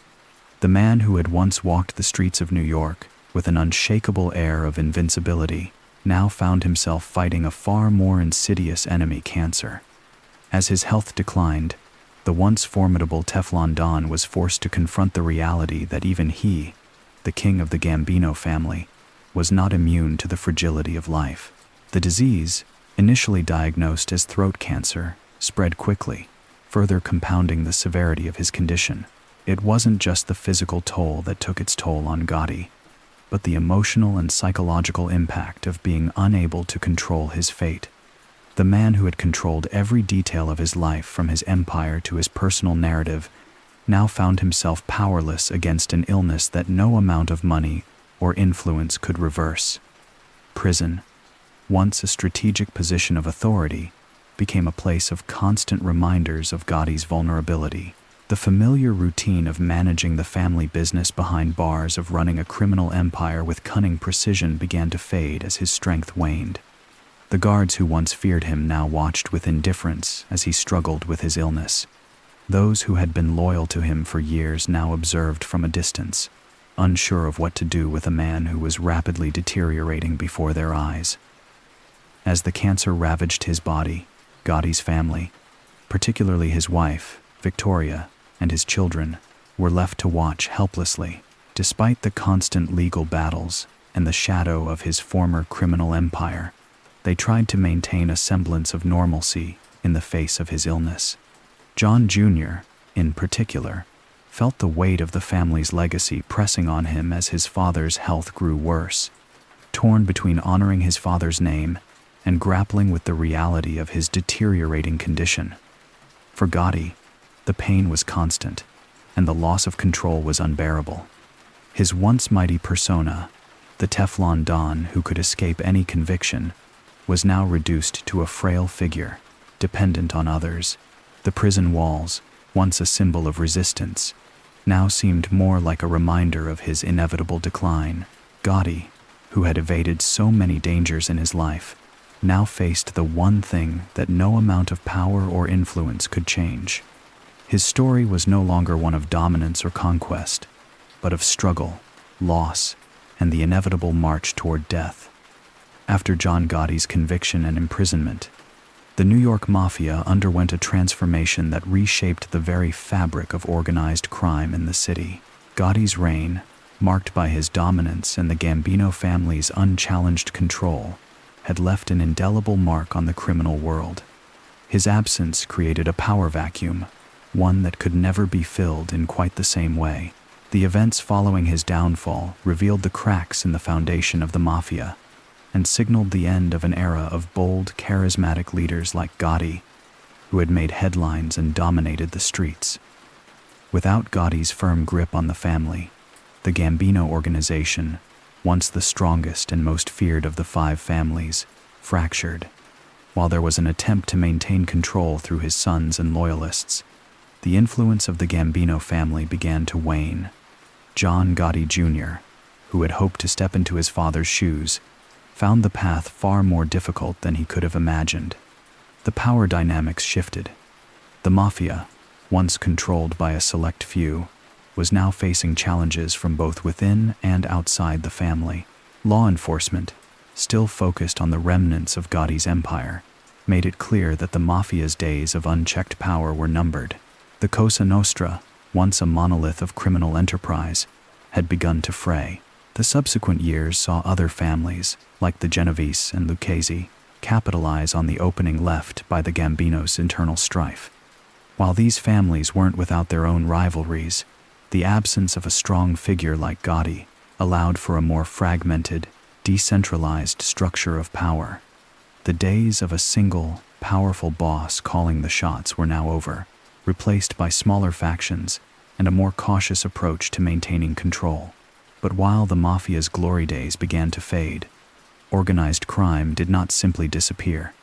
The man who had once walked the streets of New York with an unshakable air of invincibility now found himself fighting a far more insidious enemy, cancer. As his health declined, the once formidable Teflon Don was forced to confront the reality that even he, the king of the Gambino family, was not immune to the fragility of life. The disease, initially diagnosed as throat cancer, spread quickly, further compounding the severity of his condition. It wasn't just the physical toll that took its toll on Gotti, but the emotional and psychological impact of being unable to control his fate. The man who had controlled every detail of his life, from his empire to his personal narrative, now found himself powerless against an illness that no amount of money or influence could reverse. Prison, once a strategic position of authority, became a place of constant reminders of Gotti's vulnerability. The familiar routine of managing the family business behind bars, of running a criminal empire with cunning precision, began to fade as his strength waned. The guards who once feared him now watched with indifference as he struggled with his illness. Those who had been loyal to him for years now observed from a distance, unsure of what to do with a man who was rapidly deteriorating before their eyes. As the cancer ravaged his body, Gotti's family, particularly his wife, Victoria, and his children, were left to watch helplessly. Despite the constant legal battles and the shadow of his former criminal empire, they tried to maintain a semblance of normalcy in the face of his illness. John Jr., in particular, felt the weight of the family's legacy pressing on him as his father's health grew worse. Torn between honoring his father's name and grappling with the reality of his deteriorating condition. For Gotti, the pain was constant, and the loss of control was unbearable. His once mighty persona, the Teflon Don who could escape any conviction, was now reduced to a frail figure, dependent on others. The prison walls, once a symbol of resistance, now seemed more like a reminder of his inevitable decline. Gotti, who had evaded so many dangers in his life, now faced the one thing that no amount of power or influence could change. His story was no longer one of dominance or conquest, but of struggle, loss, and the inevitable march toward death. After John Gotti's conviction and imprisonment, the New York Mafia underwent a transformation that reshaped the very fabric of organized crime in the city. Gotti's reign, marked by his dominance and the Gambino family's unchallenged control, had left an indelible mark on the criminal world. His absence created a power vacuum, one that could never be filled in quite the same way. The events following his downfall revealed the cracks in the foundation of the Mafia and signaled the end of an era of bold, charismatic leaders like Gotti, who had made headlines and dominated the streets. Without Gotti's firm grip on the family, the Gambino organization, once the strongest and most feared of the five families, fractured. while there was an attempt to maintain control through his sons and loyalists. The influence of the Gambino family began to wane. John Gotti Jr., who had hoped to step into his father's shoes, found the path far more difficult than he could have imagined. The power dynamics shifted. The mafia, once controlled by a select few, was now facing challenges from both within and outside the family. Law enforcement, still focused on the remnants of Gotti's empire, made it clear that the mafia's days of unchecked power were numbered. The Cosa Nostra, once a monolith of criminal enterprise, had begun to fray. The subsequent years saw other families, like the Genovese and Lucchese, capitalize on the opening left by the Gambinos' internal strife. While these families weren't without their own rivalries, the absence of a strong figure like Gotti allowed for a more fragmented, decentralized structure of power. The days of a single, powerful boss calling the shots were now over, replaced by smaller factions and a more cautious approach to maintaining control. But while the mafia's glory days began to fade, organized crime did not simply disappear.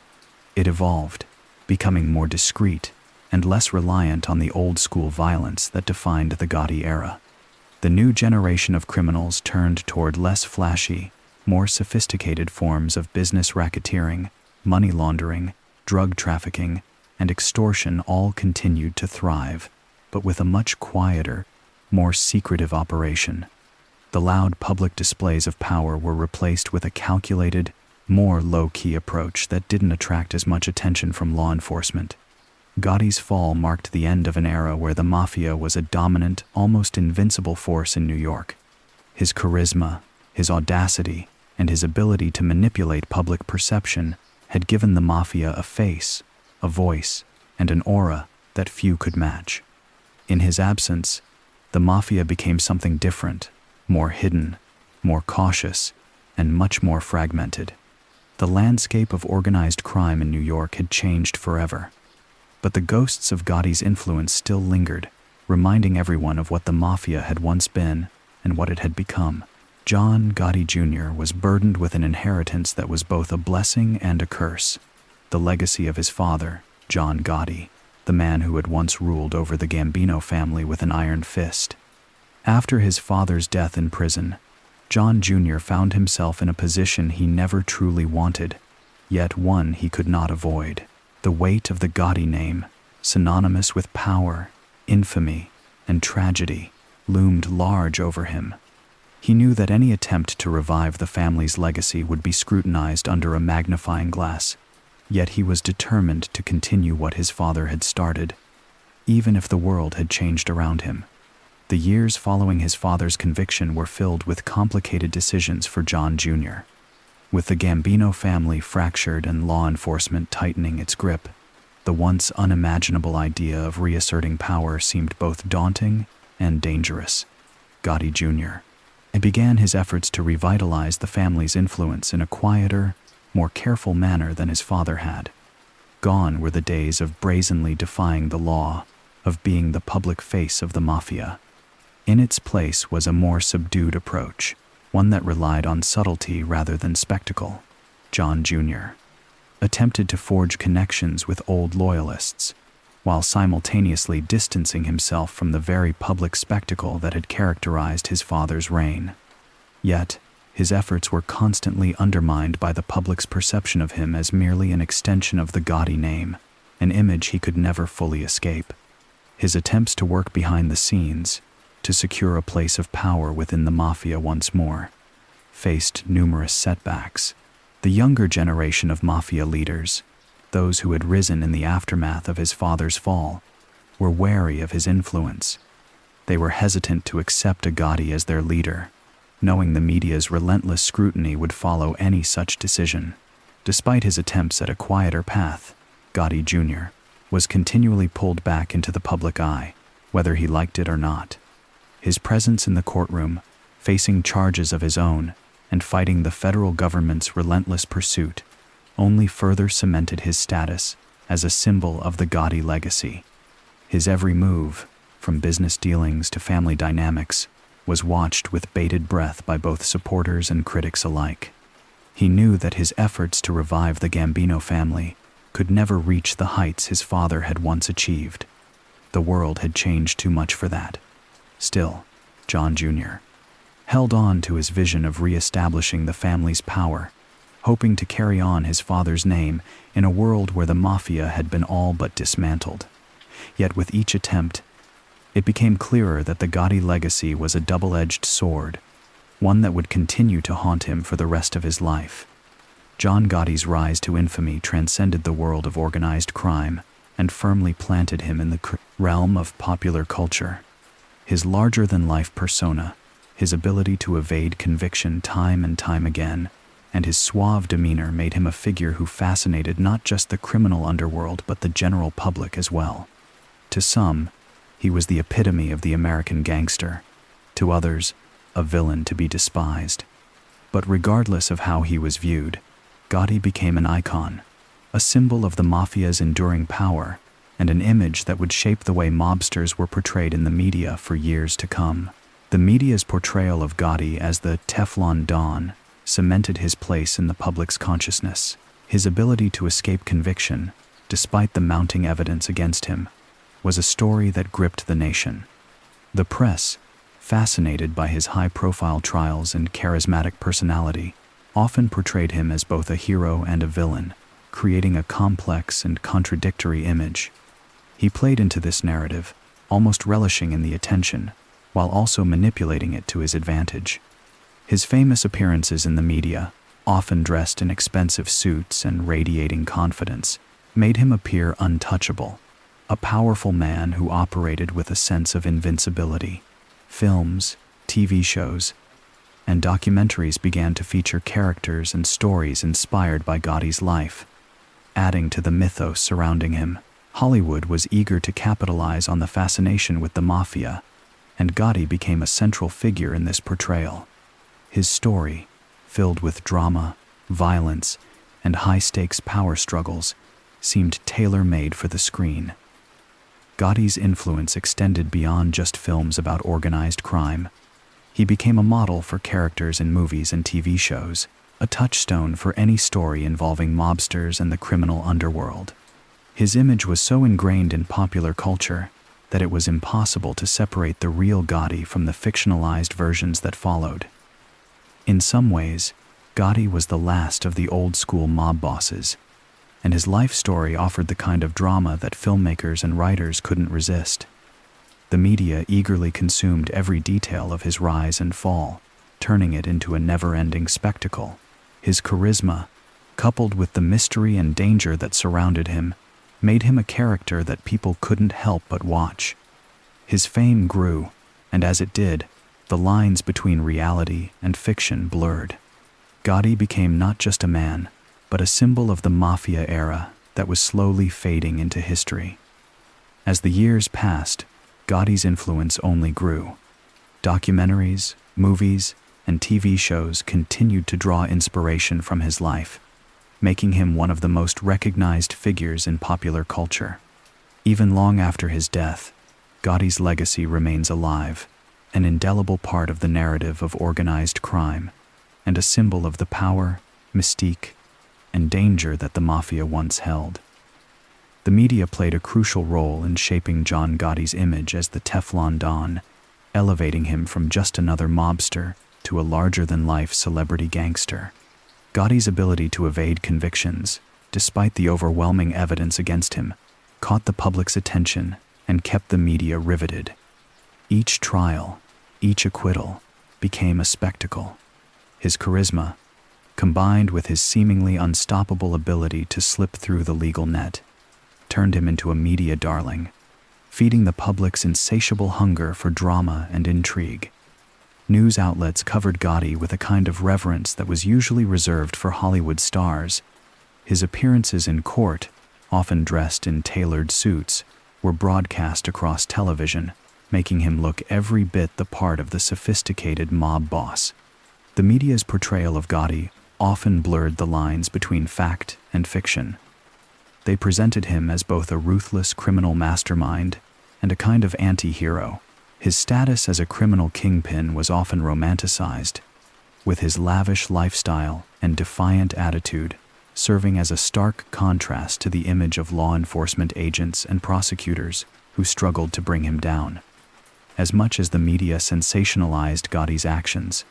It evolved, becoming more discreet and less reliant on the old-school violence that defined the Gotti era. The new generation of criminals turned toward less flashy, more sophisticated forms of business racketeering, money laundering, drug trafficking, and extortion all continued to thrive, but with a much quieter, more secretive operation. The loud public displays of power were replaced with a calculated, more low-key approach that didn't attract as much attention from law enforcement. Gotti's fall marked the end of an era where the mafia was a dominant, almost invincible force in New York. His charisma, his audacity, and his ability to manipulate public perception had given the mafia a face, a voice, and an aura that few could match. In his absence, the mafia became something different, more hidden, more cautious, and much more fragmented. The landscape of organized crime in New York had changed forever. But the ghosts of Gotti's influence still lingered, reminding everyone of what the mafia had once been and what it had become. John Gotti Jr. was burdened with an inheritance that was both a blessing and a curse. The legacy of his father, John Gotti, the man who had once ruled over the Gambino family with an iron fist. After his father's death in prison, John Jr. found himself in a position he never truly wanted, yet one he could not avoid. The weight of the Gotti name, synonymous with power, infamy, and tragedy, loomed large over him. He knew that any attempt to revive the family's legacy would be scrutinized under a magnifying glass, yet he was determined to continue what his father had started, even if the world had changed around him. The years following his father's conviction were filled with complicated decisions for John Jr. With the Gambino family fractured and law enforcement tightening its grip, the once unimaginable idea of reasserting power seemed both daunting and dangerous. Gotti Jr. began his efforts to revitalize the family's influence in a quieter, more careful manner than his father had. Gone were the days of brazenly defying the law, of being the public face of the mafia. In its place was a more subdued approach, one that relied on subtlety rather than spectacle. John Jr. attempted to forge connections with old loyalists, while simultaneously distancing himself from the very public spectacle that had characterized his father's reign. Yet, his efforts were constantly undermined by the public's perception of him as merely an extension of the Gotti name, an image he could never fully escape. His attempts to work behind the scenes, to secure a place of power within the mafia once more, faced numerous setbacks. The younger generation of mafia leaders, those who had risen in the aftermath of his father's fall, were wary of his influence. They were hesitant to accept a Gotti as their leader, knowing the media's relentless scrutiny would follow any such decision. Despite his attempts at a quieter path, Gotti Jr. was continually pulled back into the public eye, whether he liked it or not. His presence in the courtroom, facing charges of his own, and fighting the federal government's relentless pursuit, only further cemented his status as a symbol of the Gotti legacy. His every move, from business dealings to family dynamics, was watched with bated breath by both supporters and critics alike. He knew that his efforts to revive the Gambino family could never reach the heights his father had once achieved. The world had changed too much for that. Still, John Jr. held on to his vision of re-establishing the family's power, hoping to carry on his father's name in a world where the mafia had been all but dismantled. Yet with each attempt, it became clearer that the Gotti legacy was a double-edged sword, one that would continue to haunt him for the rest of his life. John Gotti's rise to infamy transcended the world of organized crime and firmly planted him in the realm of popular culture. His larger-than-life persona, his ability to evade conviction time and time again, and his suave demeanor made him a figure who fascinated not just the criminal underworld but the general public as well. To some, he was the epitome of the American gangster. To others, a villain to be despised. But regardless of how he was viewed, Gotti became an icon, a symbol of the mafia's enduring power, and an image that would shape the way mobsters were portrayed in the media for years to come. The media's portrayal of Gotti as the Teflon Don cemented his place in the public's consciousness. His ability to escape conviction, despite the mounting evidence against him, was a story that gripped the nation. The press, fascinated by his high-profile trials and charismatic personality, often portrayed him as both a hero and a villain, creating a complex and contradictory image. He played into this narrative, almost relishing in the attention, while also manipulating it to his advantage. His famous appearances in the media, often dressed in expensive suits and radiating confidence, made him appear untouchable, a powerful man who operated with a sense of invincibility. Films, TV shows, and documentaries began to feature characters and stories inspired by Gotti's life. Adding to the mythos surrounding him, Hollywood was eager to capitalize on the fascination with the mafia, and Gotti became a central figure in this portrayal. His story, filled with drama, violence, and high-stakes power struggles, seemed tailor-made for the screen. Gotti's influence extended beyond just films about organized crime. He became a model for characters in movies and TV shows, a touchstone for any story involving mobsters and the criminal underworld. His image was so ingrained in popular culture that it was impossible to separate the real Gotti from the fictionalized versions that followed. In some ways, Gotti was the last of the old-school mob bosses, and his life story offered the kind of drama that filmmakers and writers couldn't resist. The media eagerly consumed every detail of his rise and fall, turning it into a never-ending spectacle. His charisma, coupled with the mystery and danger that surrounded him, made him a character that people couldn't help but watch. His fame grew, and as it did, the lines between reality and fiction blurred. Gotti became not just a man, but a symbol of the mafia era that was slowly fading into history. As the years passed, Gotti's influence only grew. Documentaries, movies, and TV shows continued to draw inspiration from his life, making him one of the most recognized figures in popular culture. Even long after his death, Gotti's legacy remains alive, an indelible part of the narrative of organized crime, and a symbol of the power, mystique, and danger that the mafia once held. The media played a crucial role in shaping John Gotti's image as the Teflon Don, elevating him from just another mobster to a larger-than-life celebrity gangster. Gotti's ability to evade convictions, despite the overwhelming evidence against him, caught the public's attention and kept the media riveted. Each trial, each acquittal, became a spectacle. His charisma, combined with his seemingly unstoppable ability to slip through the legal net, turned him into a media darling, feeding the public's insatiable hunger for drama and intrigue. News outlets covered Gotti with a kind of reverence that was usually reserved for Hollywood stars. His appearances in court, often dressed in tailored suits, were broadcast across television, making him look every bit the part of the sophisticated mob boss. The media's portrayal of Gotti often blurred the lines between fact and fiction. They presented him as both a ruthless criminal mastermind and a kind of anti-hero. His status as a criminal kingpin was often romanticized, with his lavish lifestyle and defiant attitude, serving as a stark contrast to the image of law enforcement agents and prosecutors who struggled to bring him down. As much as the media sensationalized Gotti's actions,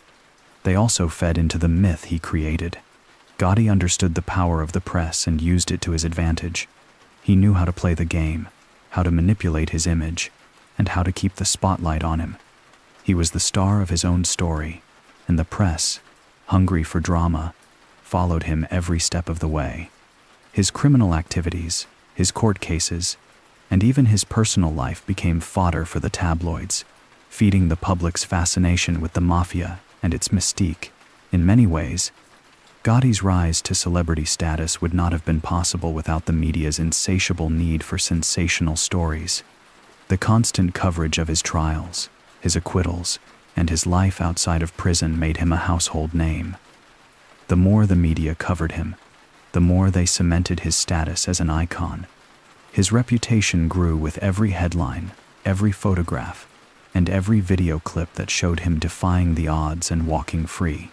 they also fed into the myth he created. Gotti understood the power of the press and used it to his advantage. He knew how to play the game, how to manipulate his image, and how to keep the spotlight on him. He was the star of his own story, and the press, hungry for drama, followed him every step of the way. His criminal activities, his court cases, and even his personal life became fodder for the tabloids, feeding the public's fascination with the mafia and its mystique. In many ways, Gotti's rise to celebrity status would not have been possible without the media's insatiable need for sensational stories. The constant coverage of his trials, his acquittals, and his life outside of prison made him a household name. The more the media covered him, the more they cemented his status as an icon. His reputation grew with every headline, every photograph, and every video clip that showed him defying the odds and walking free.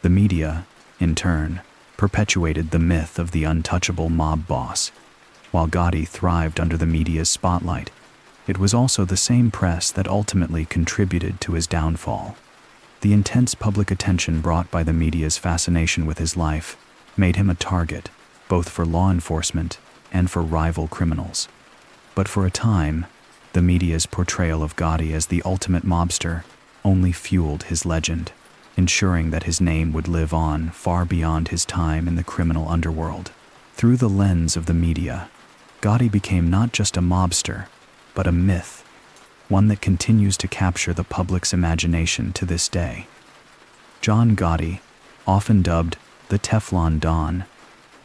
The media, in turn, perpetuated the myth of the untouchable mob boss. While Gotti thrived under the media's spotlight, it was also the same press that ultimately contributed to his downfall. The intense public attention brought by the media's fascination with his life made him a target, both for law enforcement and for rival criminals. But for a time, the media's portrayal of Gotti as the ultimate mobster only fueled his legend, ensuring that his name would live on far beyond his time in the criminal underworld. Through the lens of the media, Gotti became not just a mobster, but a myth, one that continues to capture the public's imagination to this day. John Gotti, often dubbed the Teflon Don,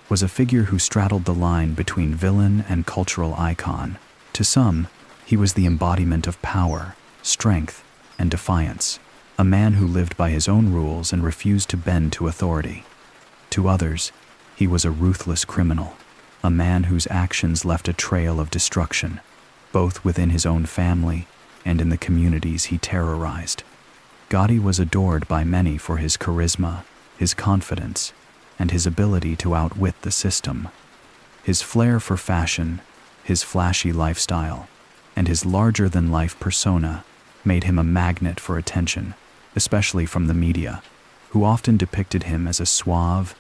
was a figure who straddled the line between villain and cultural icon. To some, he was the embodiment of power, strength, and defiance, a man who lived by his own rules and refused to bend to authority. To others, he was a ruthless criminal, a man whose actions left a trail of destruction, both within his own family and in the communities he terrorized. Gotti was adored by many for his charisma, his confidence, and his ability to outwit the system. His flair for fashion, his flashy lifestyle, and his larger-than-life persona made him a magnet for attention, especially from the media, who often depicted him as a suave,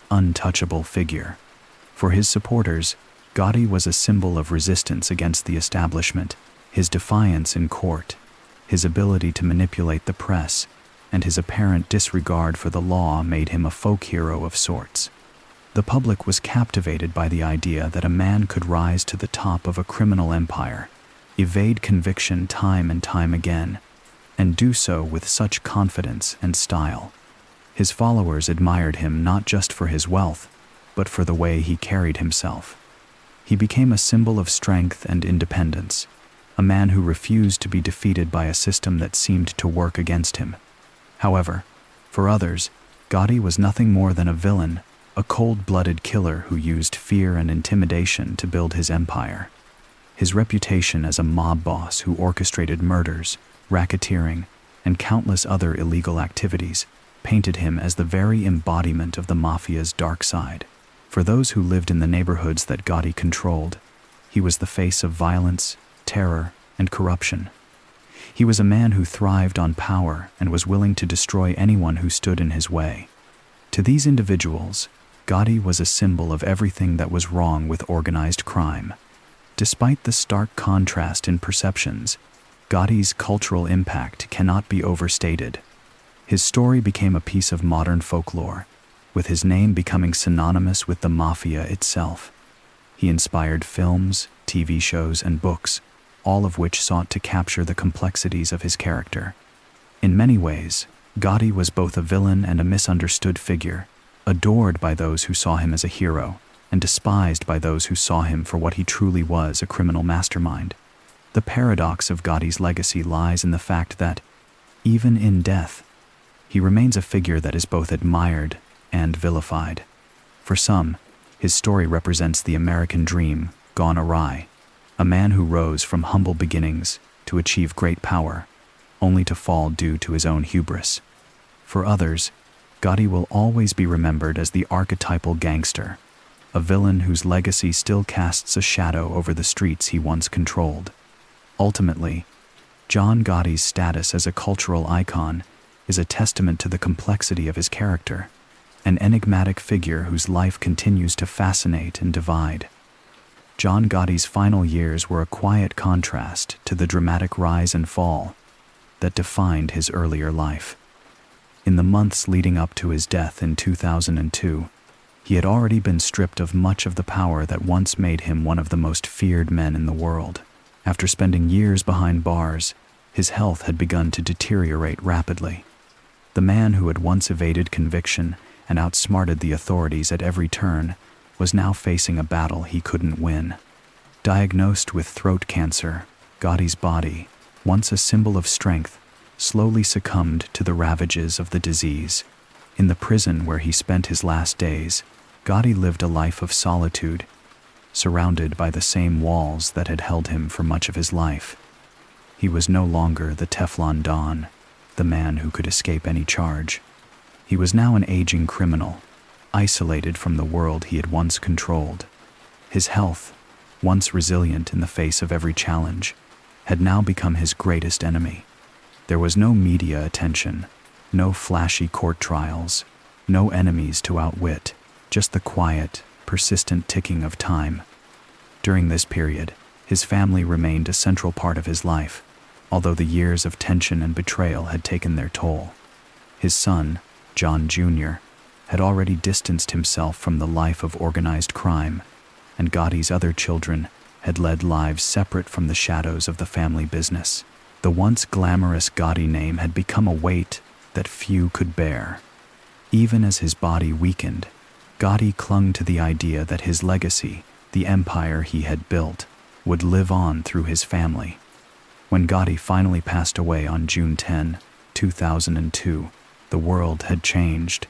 untouchable figure. For his supporters, Gotti was a symbol of resistance against the establishment. His defiance in court, his ability to manipulate the press, and his apparent disregard for the law made him a folk hero of sorts. The public was captivated by the idea that a man could rise to the top of a criminal empire, evade conviction time and time again, and do so with such confidence and style. His followers admired him not just for his wealth, but for the way he carried himself. He became a symbol of strength and independence, a man who refused to be defeated by a system that seemed to work against him. However, for others, Gotti was nothing more than a villain, a cold-blooded killer who used fear and intimidation to build his empire. His reputation as a mob boss who orchestrated murders, racketeering, and countless other illegal activities painted him as the very embodiment of the mafia's dark side. For those who lived in the neighborhoods that Gotti controlled, he was the face of violence, terror, and corruption. He was a man who thrived on power and was willing to destroy anyone who stood in his way. To these individuals, Gotti was a symbol of everything that was wrong with organized crime. Despite the stark contrast in perceptions, Gotti's cultural impact cannot be overstated. His story became a piece of modern folklore, with his name becoming synonymous with the mafia itself. He inspired films, TV shows, and books, all of which sought to capture the complexities of his character. In many ways, Gotti was both a villain and a misunderstood figure, adored by those who saw him as a hero, and despised by those who saw him for what he truly was, a criminal mastermind. The paradox of Gotti's legacy lies in the fact that, even in death, he remains a figure that is both admired and vilified. For some, his story represents the American dream gone awry, a man who rose from humble beginnings to achieve great power, only to fall due to his own hubris. For others, Gotti will always be remembered as the archetypal gangster, a villain whose legacy still casts a shadow over the streets he once controlled. Ultimately, John Gotti's status as a cultural icon is a testament to the complexity of his character, an enigmatic figure whose life continues to fascinate and divide. John Gotti's final years were a quiet contrast to the dramatic rise and fall that defined his earlier life. In the months leading up to his death in 2002, he had already been stripped of much of the power that once made him one of the most feared men in the world. After spending years behind bars, his health had begun to deteriorate rapidly. The man who had once evaded conviction and outsmarted the authorities at every turn was now facing a battle he couldn't win. Diagnosed with throat cancer, Gotti's body, once a symbol of strength, slowly succumbed to the ravages of the disease. In the prison where he spent his last days, Gotti lived a life of solitude, surrounded by the same walls that had held him for much of his life. He was no longer the Teflon Don, the man who could escape any charge. He was now an aging criminal, isolated from the world he had once controlled. His health, once resilient in the face of every challenge, had now become his greatest enemy. There was no media attention, no flashy court trials, no enemies to outwit, just the quiet, persistent ticking of time. During this period, his family remained a central part of his life, although the years of tension and betrayal had taken their toll. His son, John Jr., had already distanced himself from the life of organized crime, and Gotti's other children had led lives separate from the shadows of the family business. The once glamorous Gotti name had become a weight that few could bear. Even as his body weakened, Gotti clung to the idea that his legacy, the empire he had built, would live on through his family. When Gotti finally passed away on June 10, 2002, the world had changed.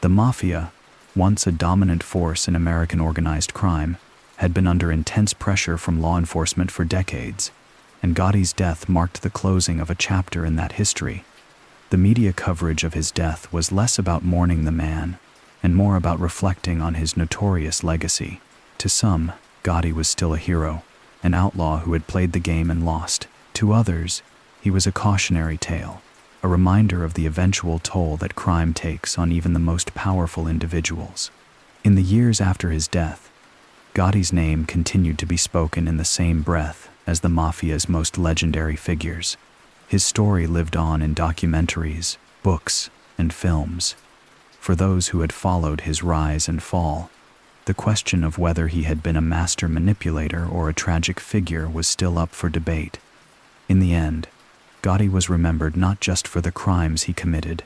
The mafia, once a dominant force in American organized crime, had been under intense pressure from law enforcement for decades, and Gotti's death marked the closing of a chapter in that history. The media coverage of his death was less about mourning the man, and more about reflecting on his notorious legacy. To some, Gotti was still a hero, an outlaw who had played the game and lost. To others, he was a cautionary tale, a reminder of the eventual toll that crime takes on even the most powerful individuals. In the years after his death, Gotti's name continued to be spoken in the same breath as the mafia's most legendary figures. His story lived on in documentaries, books, and films. For those who had followed his rise and fall, the question of whether he had been a master manipulator or a tragic figure was still up for debate. In the end, Gotti was remembered not just for the crimes he committed,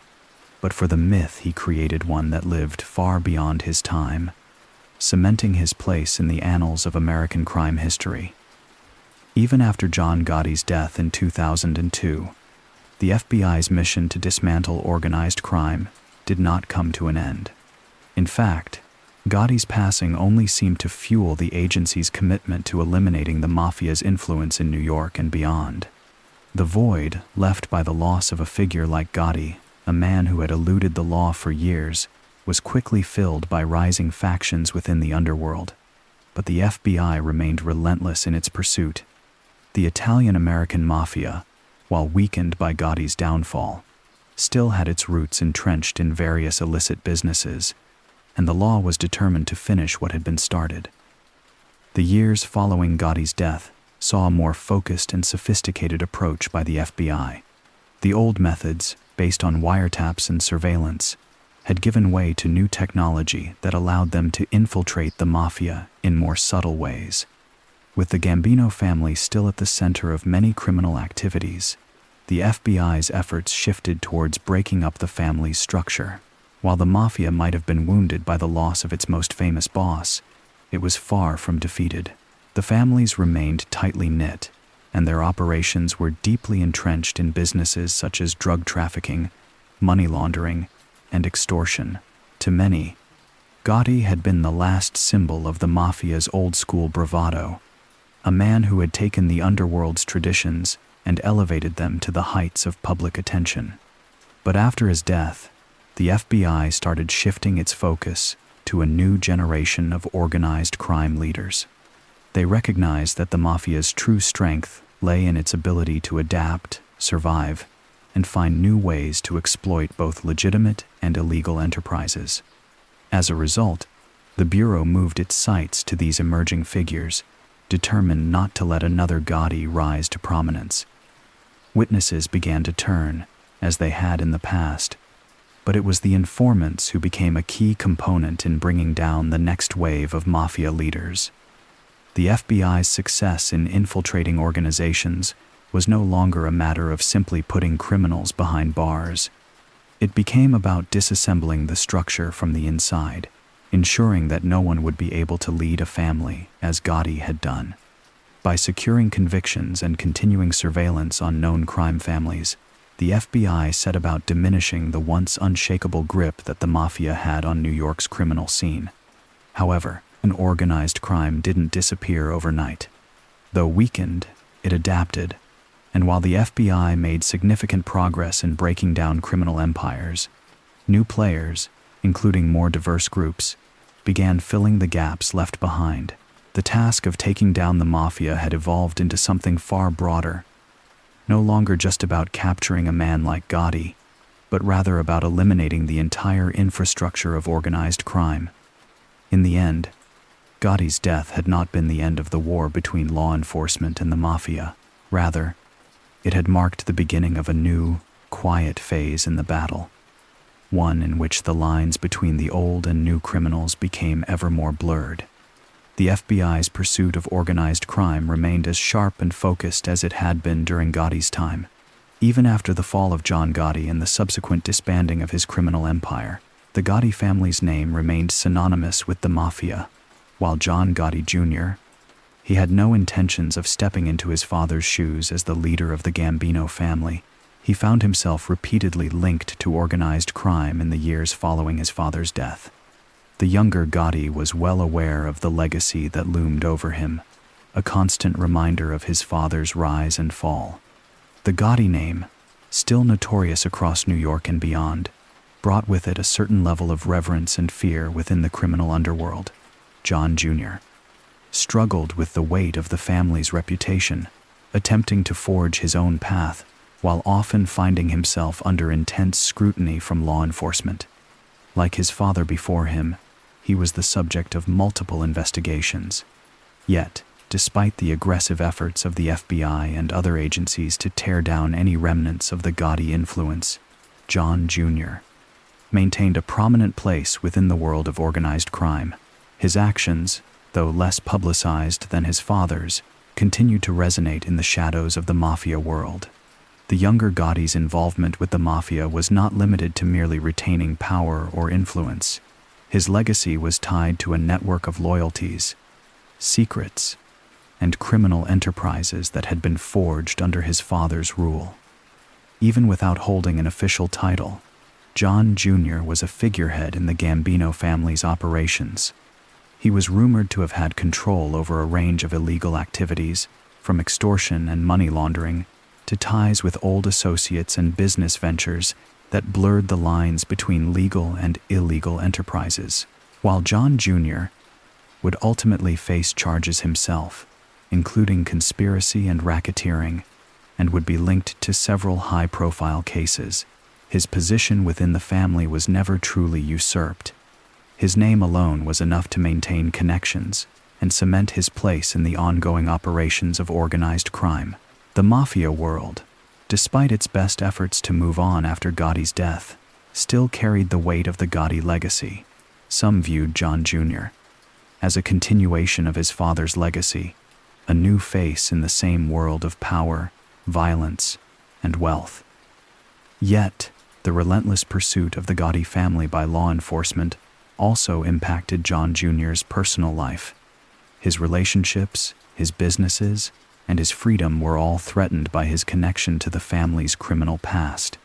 but for the myth he created, one that lived far beyond his time, cementing his place in the annals of American crime history. Even after John Gotti's death in 2002, the FBI's mission to dismantle organized crime did not come to an end. In fact, Gotti's passing only seemed to fuel the agency's commitment to eliminating the mafia's influence in New York and beyond. The void left by the loss of a figure like Gotti, a man who had eluded the law for years, was quickly filled by rising factions within the underworld. But the FBI remained relentless in its pursuit. The Italian-American mafia, while weakened by Gotti's downfall, still had its roots entrenched in various illicit businesses, and the law was determined to finish what had been started. The years following Gotti's death saw a more focused and sophisticated approach by the FBI. The old methods, based on wiretaps and surveillance, had given way to new technology that allowed them to infiltrate the mafia in more subtle ways. With the Gambino family still at the center of many criminal activities, the FBI's efforts shifted towards breaking up the family's structure. While the mafia might have been wounded by the loss of its most famous boss, it was far from defeated. The families remained tightly knit, and their operations were deeply entrenched in businesses such as drug trafficking, money laundering, and extortion. To many, Gotti had been the last symbol of the mafia's old-school bravado, a man who had taken the underworld's traditions and elevated them to the heights of public attention. But after his death, the FBI started shifting its focus to a new generation of organized crime leaders. They recognized that the mafia's true strength lay in its ability to adapt, survive, and find new ways to exploit both legitimate and illegal enterprises. As a result, the Bureau moved its sights to these emerging figures, determined not to let another Gotti rise to prominence. Witnesses began to turn, as they had in the past, but it was the informants who became a key component in bringing down the next wave of mafia leaders. The FBI's success in infiltrating organizations was no longer a matter of simply putting criminals behind bars. It became about disassembling the structure from the inside, ensuring that no one would be able to lead a family as Gotti had done. By securing convictions and continuing surveillance on known crime families, the FBI set about diminishing the once unshakable grip that the mafia had on New York's criminal scene. However, an organized crime didn't disappear overnight. Though weakened, it adapted, and while the FBI made significant progress in breaking down criminal empires, new players, including more diverse groups, began filling the gaps left behind. The task of taking down the mafia had evolved into something far broader, no longer just about capturing a man like Gotti, but rather about eliminating the entire infrastructure of organized crime. In the end, Gotti's death had not been the end of the war between law enforcement and the mafia. Rather, it had marked the beginning of a new, quiet phase in the battle, one in which the lines between the old and new criminals became ever more blurred. The FBI's pursuit of organized crime remained as sharp and focused as it had been during Gotti's time. Even after the fall of John Gotti and the subsequent disbanding of his criminal empire, the Gotti family's name remained synonymous with the mafia. While John Gotti Jr., he had no intentions of stepping into his father's shoes as the leader of the Gambino family. He found himself repeatedly linked to organized crime in the years following his father's death. The younger Gotti was well aware of the legacy that loomed over him, a constant reminder of his father's rise and fall. The Gotti name, still notorious across New York and beyond, brought with it a certain level of reverence and fear within the criminal underworld. John Jr. struggled with the weight of the family's reputation, attempting to forge his own path, while often finding himself under intense scrutiny from law enforcement. Like his father before him, he was the subject of multiple investigations. Yet, despite the aggressive efforts of the FBI and other agencies to tear down any remnants of the Gotti influence, John Jr. maintained a prominent place within the world of organized crime. His actions, though less publicized than his father's, continued to resonate in the shadows of the mafia world. The younger Gotti's involvement with the mafia was not limited to merely retaining power or influence. His legacy was tied to a network of loyalties, secrets, and criminal enterprises that had been forged under his father's rule. Even without holding an official title, John Jr. was a figurehead in the Gambino family's operations. He was rumored to have had control over a range of illegal activities, from extortion and money laundering to ties with old associates and business ventures that blurred the lines between legal and illegal enterprises. While John Jr. would ultimately face charges himself, including conspiracy and racketeering, and would be linked to several high-profile cases, his position within the family was never truly usurped. His name alone was enough to maintain connections and cement his place in the ongoing operations of organized crime. The mafia world, despite its best efforts to move on after Gotti's death, still carried the weight of the Gotti legacy. Some viewed John Jr. as a continuation of his father's legacy, a new face in the same world of power, violence, and wealth. Yet, the relentless pursuit of the Gotti family by law enforcement also impacted John Jr.'s personal life. His relationships, his businesses, and his freedom were all threatened by his connection to the family's criminal past.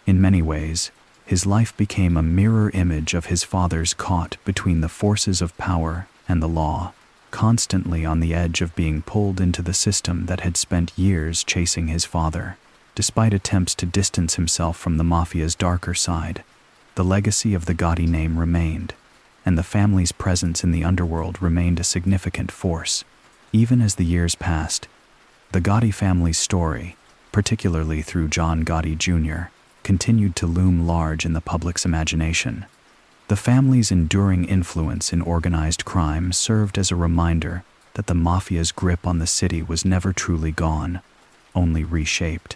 In many ways, his life became a mirror image of his father's, caught between the forces of power and the law, constantly on the edge of being pulled into the system that had spent years chasing his father. Despite attempts to distance himself from the mafia's darker side, The legacy of the Gotti name remained, and the family's presence in the underworld remained a significant force. Even as the years passed, the Gotti family's story, particularly through John Gotti Jr., continued to loom large in the public's imagination. The family's enduring influence in organized crime served as a reminder that the mafia's grip on the city was never truly gone, only reshaped.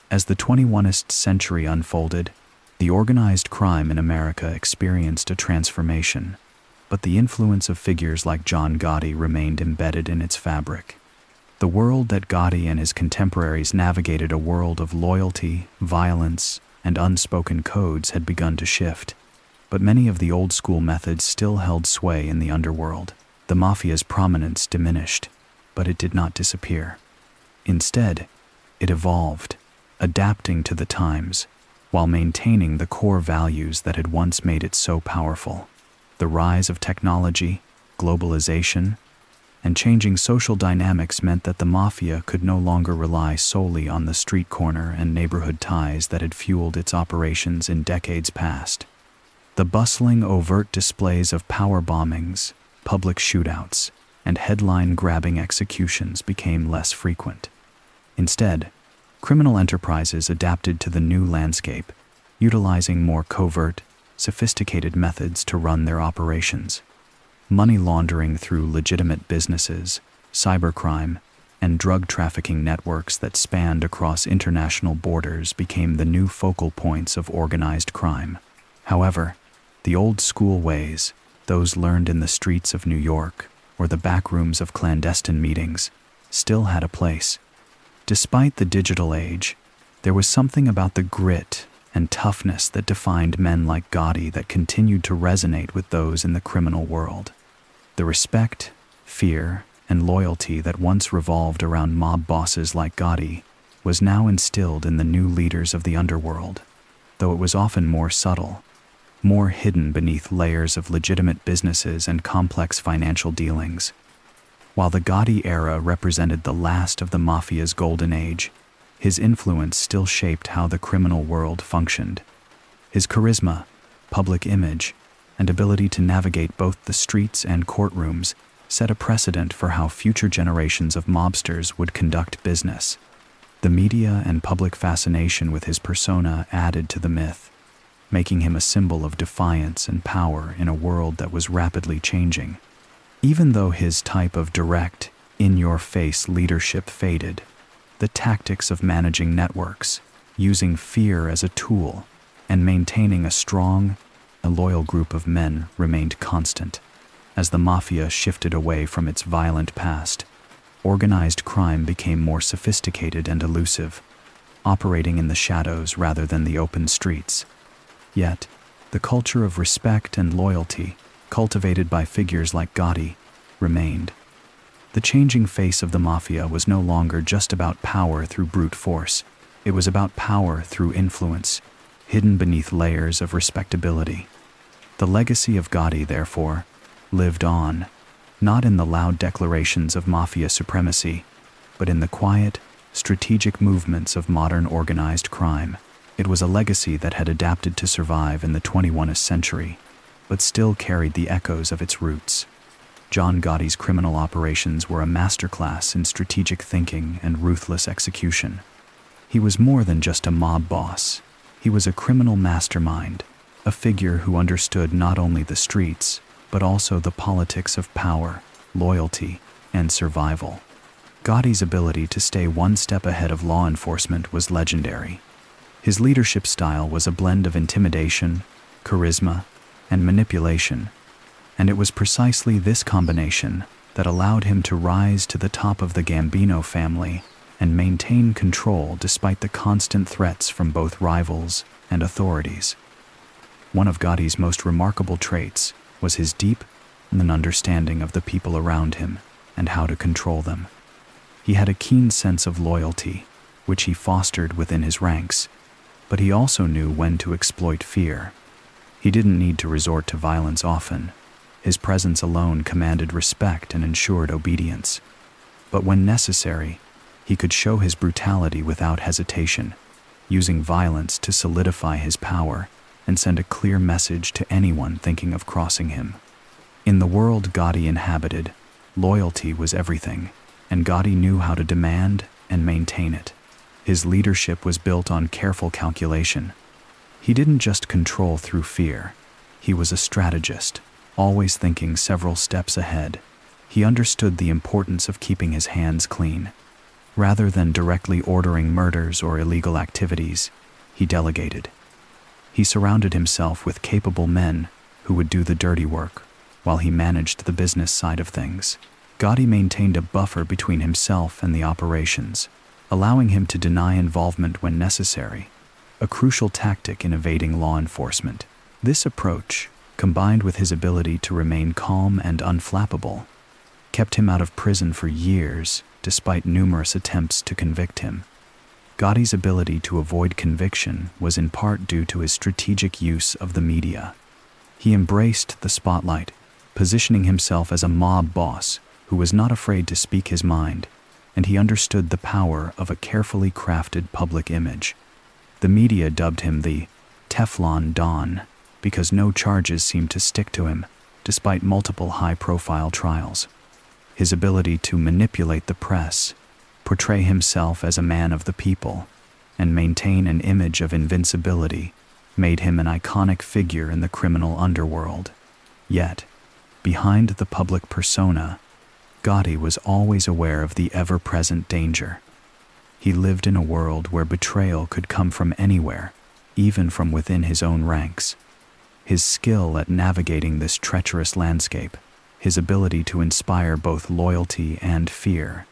As the 21st century unfolded, the organized crime in America experienced a transformation, but the influence of figures like John Gotti remained embedded in its fabric. The world that Gotti and his contemporaries navigated, a world of loyalty, violence, and unspoken codes, had begun to shift. But many of the old-school methods still held sway in the underworld. The mafia's prominence diminished, but it did not disappear. Instead, it evolved, adapting to the times, while maintaining the core values that had once made it so powerful. The rise of technology, globalization, and changing social dynamics meant that the mafia could no longer rely solely on the street corner and neighborhood ties that had fueled its operations in decades past. The bustling, overt displays of power bombings, public shootouts, and headline-grabbing executions became less frequent. Instead, criminal enterprises adapted to the new landscape, utilizing more covert, sophisticated methods to run their operations. Money laundering through legitimate businesses, cybercrime, and drug trafficking networks that spanned across international borders became the new focal points of organized crime. However, the old-school ways, those learned in the streets of New York or the back rooms of clandestine meetings, still had a place. Despite the digital age, there was something about the grit and toughness that defined men like Gotti that continued to resonate with those in the criminal world. The respect, fear, and loyalty that once revolved around mob bosses like Gotti was now instilled in the new leaders of the underworld, though it was often more subtle, more hidden beneath layers of legitimate businesses and complex financial dealings. While the Gotti era represented the last of the mafia's golden age, his influence still shaped how the criminal world functioned. His charisma, public image, and ability to navigate both the streets and courtrooms set a precedent for how future generations of mobsters would conduct business. The media and public fascination with his persona added to the myth, making him a symbol of defiance and power in a world that was rapidly changing. Even though his type of direct, in-your-face leadership faded, the tactics of managing networks, using fear as a tool, and maintaining a loyal group of men remained constant. As the mafia shifted away from its violent past, organized crime became more sophisticated and elusive, operating in the shadows rather than the open streets. Yet, the culture of respect and loyalty, cultivated by figures like Gotti, remained. The changing face of the mafia was no longer just about power through brute force. It was about power through influence, hidden beneath layers of respectability. The legacy of Gotti, therefore, lived on, not in the loud declarations of mafia supremacy, but in the quiet, strategic movements of modern organized crime. It was a legacy that had adapted to survive in the 21st century, but still carried the echoes of its roots. John Gotti's criminal operations were a masterclass in strategic thinking and ruthless execution. He was more than just a mob boss. He was a criminal mastermind, a figure who understood not only the streets, but also the politics of power, loyalty, and survival. Gotti's ability to stay one step ahead of law enforcement was legendary. His leadership style was a blend of intimidation, charisma, and manipulation, and it was precisely this combination that allowed him to rise to the top of the Gambino family and maintain control despite the constant threats from both rivals and authorities. One of Gotti's most remarkable traits was his deep understanding of the people around him and how to control them. He had a keen sense of loyalty, which he fostered within his ranks, but he also knew when to exploit fear. He didn't need to resort to violence often. His presence alone commanded respect and ensured obedience. But when necessary, he could show his brutality without hesitation, using violence to solidify his power and send a clear message to anyone thinking of crossing him. In the world Gotti inhabited, loyalty was everything, and Gotti knew how to demand and maintain it. His leadership was built on careful calculation. He didn't just control through fear. He was a strategist, always thinking several steps ahead. He understood the importance of keeping his hands clean. Rather than directly ordering murders or illegal activities, he delegated. He surrounded himself with capable men who would do the dirty work, while he managed the business side of things. Gotti maintained a buffer between himself and the operations, allowing him to deny involvement when necessary, a crucial tactic in evading law enforcement. This approach, combined with his ability to remain calm and unflappable, kept him out of prison for years despite numerous attempts to convict him. Gotti's ability to avoid conviction was in part due to his strategic use of the media. He embraced the spotlight, positioning himself as a mob boss who was not afraid to speak his mind, and he understood the power of a carefully crafted public image. The media dubbed him the Teflon Don because no charges seemed to stick to him, despite multiple high-profile trials. His ability to manipulate the press, portray himself as a man of the people, and maintain an image of invincibility made him an iconic figure in the criminal underworld. Yet, behind the public persona, Gotti was always aware of the ever-present danger. He lived in a world where betrayal could come from anywhere, even from within his own ranks. His skill at navigating this treacherous landscape, his ability to inspire both loyalty and fear,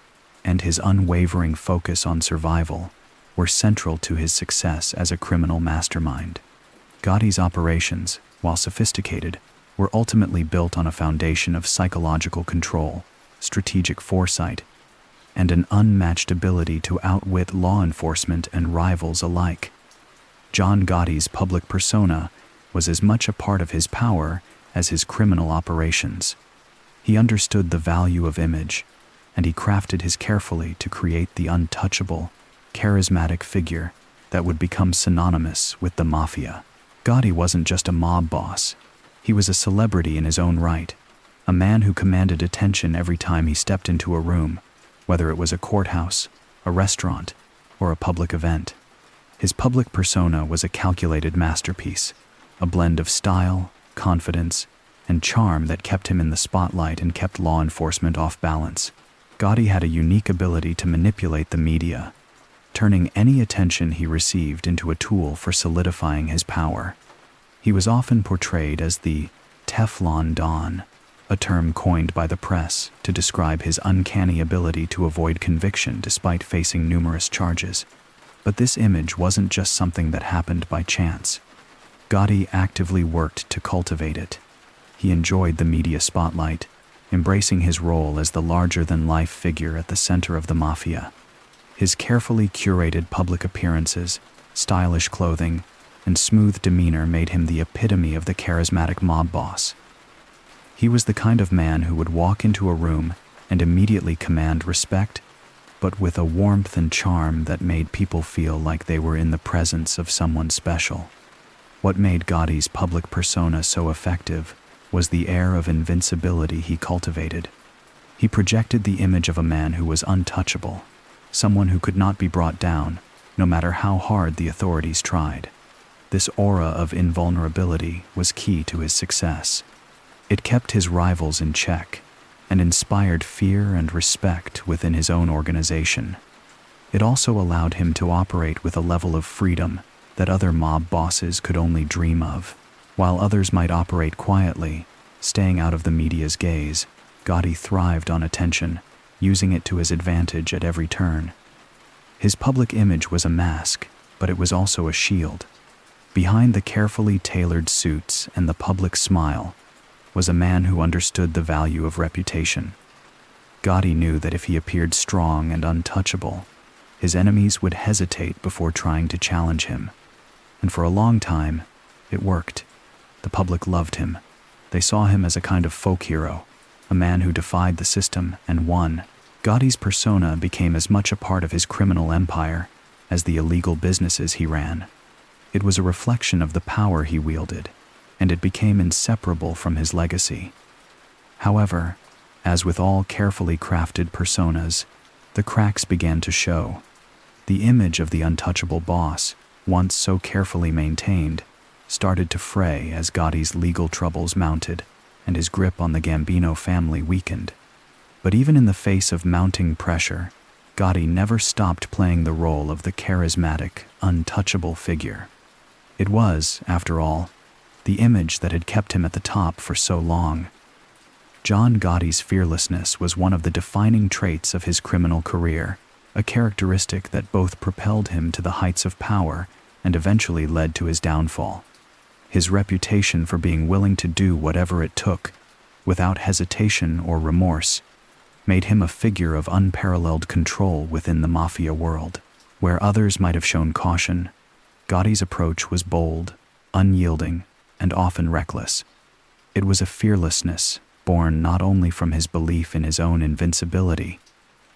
and his unwavering focus on survival were central to his success as a criminal mastermind. Gotti's operations, while sophisticated, were ultimately built on a foundation of psychological control, strategic foresight, and an unmatched ability to outwit law enforcement and rivals alike. John Gotti's public persona was as much a part of his power as his criminal operations. He understood the value of image, and he crafted his carefully to create the untouchable, charismatic figure that would become synonymous with the mafia. Gotti wasn't just a mob boss. He was a celebrity in his own right, a man who commanded attention every time he stepped into a room, whether it was a courthouse, a restaurant, or a public event. His public persona was a calculated masterpiece, a blend of style, confidence, and charm that kept him in the spotlight and kept law enforcement off balance. Gotti had a unique ability to manipulate the media, turning any attention he received into a tool for solidifying his power. He was often portrayed as the Teflon Don, a term coined by the press to describe his uncanny ability to avoid conviction despite facing numerous charges. But this image wasn't just something that happened by chance. Gotti actively worked to cultivate it. He enjoyed the media spotlight, embracing his role as the larger-than-life figure at the center of the mafia. His carefully curated public appearances, stylish clothing, and smooth demeanor made him the epitome of the charismatic mob boss. He was the kind of man who would walk into a room and immediately command respect, but with a warmth and charm that made people feel like they were in the presence of someone special. What made Gotti's public persona so effective was the air of invincibility he cultivated. He projected the image of a man who was untouchable, someone who could not be brought down, no matter how hard the authorities tried. This aura of invulnerability was key to his success. It kept his rivals in check and inspired fear and respect within his own organization. It also allowed him to operate with a level of freedom that other mob bosses could only dream of. While others might operate quietly, staying out of the media's gaze, Gotti thrived on attention, using it to his advantage at every turn. His public image was a mask, but it was also a shield. Behind the carefully tailored suits and the public smile was a man who understood the value of reputation. Gotti knew that if he appeared strong and untouchable, his enemies would hesitate before trying to challenge him. And for a long time, it worked. The public loved him. They saw him as a kind of folk hero, a man who defied the system and won. Gotti's persona became as much a part of his criminal empire as the illegal businesses he ran. It was a reflection of the power he wielded, and it became inseparable from his legacy. However, as with all carefully crafted personas, the cracks began to show. The image of the untouchable boss, once so carefully maintained, started to fray as Gotti's legal troubles mounted and his grip on the Gambino family weakened. But even in the face of mounting pressure, Gotti never stopped playing the role of the charismatic, untouchable figure. It was, after all, the image that had kept him at the top for so long. John Gotti's fearlessness was one of the defining traits of his criminal career, a characteristic that both propelled him to the heights of power and eventually led to his downfall. His reputation for being willing to do whatever it took, without hesitation or remorse, made him a figure of unparalleled control within the mafia world. Where others might have shown caution, Gotti's approach was bold, unyielding, and often reckless. It was a fearlessness born not only from his belief in his own invincibility,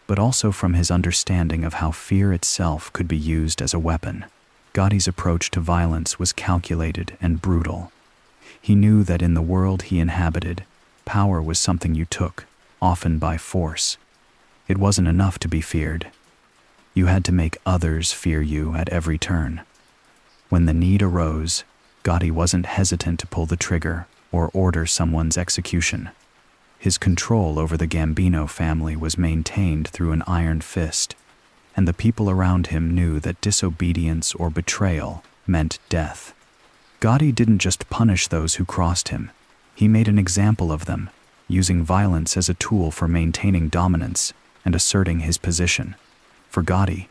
but also from his understanding of how fear itself could be used as a weapon. Gotti's approach to violence was calculated and brutal. He knew that in the world he inhabited, power was something you took, often by force. It wasn't enough to be feared. You had to make others fear you at every turn. When the need arose, Gotti wasn't hesitant to pull the trigger or order someone's execution. His control over the Gambino family was maintained through an iron fist, and the people around him knew that disobedience or betrayal meant death. Gotti didn't just punish those who crossed him, he made an example of them, using violence as a tool for maintaining dominance and asserting his position. For Gotti,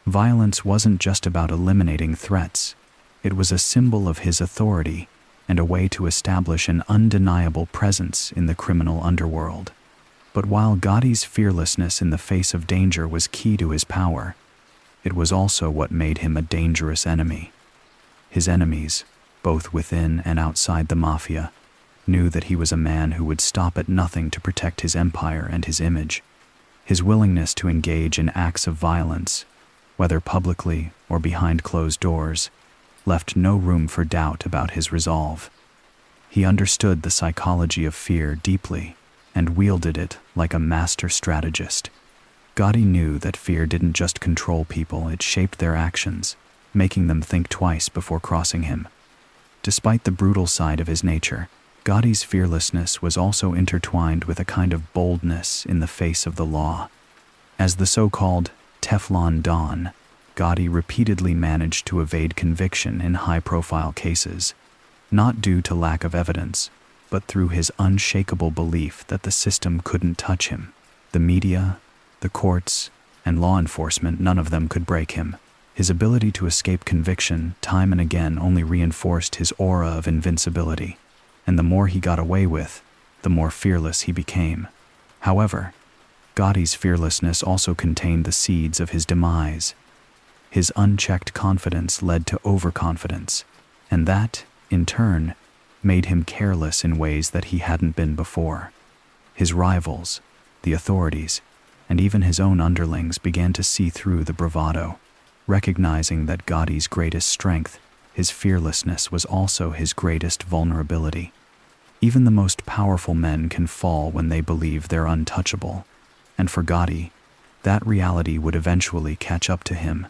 violence wasn't just about eliminating threats, it was a symbol of his authority and a way to establish an undeniable presence in the criminal underworld. But while Gotti's fearlessness in the face of danger was key to his power, it was also what made him a dangerous enemy. His enemies, both within and outside the mafia, knew that he was a man who would stop at nothing to protect his empire and his image. His willingness to engage in acts of violence, whether publicly or behind closed doors, left no room for doubt about his resolve. He understood the psychology of fear deeply and wielded it like a master strategist. Gotti knew that fear didn't just control people, it shaped their actions, making them think twice before crossing him. Despite the brutal side of his nature, Gotti's fearlessness was also intertwined with a kind of boldness in the face of the law. As the so-called Teflon Don, Gotti repeatedly managed to evade conviction in high-profile cases, not due to lack of evidence, but through his unshakable belief that the system couldn't touch him. The media, the courts, and law enforcement, none of them could break him. His ability to escape conviction time and again only reinforced his aura of invincibility, and the more he got away with, the more fearless he became. However, Gotti's fearlessness also contained the seeds of his demise. His unchecked confidence led to overconfidence, and that, in turn, made him careless in ways that he hadn't been before. His rivals, the authorities, and even his own underlings began to see through the bravado, recognizing that Gotti's greatest strength, his fearlessness, was also his greatest vulnerability. Even the most powerful men can fall when they believe they're untouchable, and for Gotti, that reality would eventually catch up to him.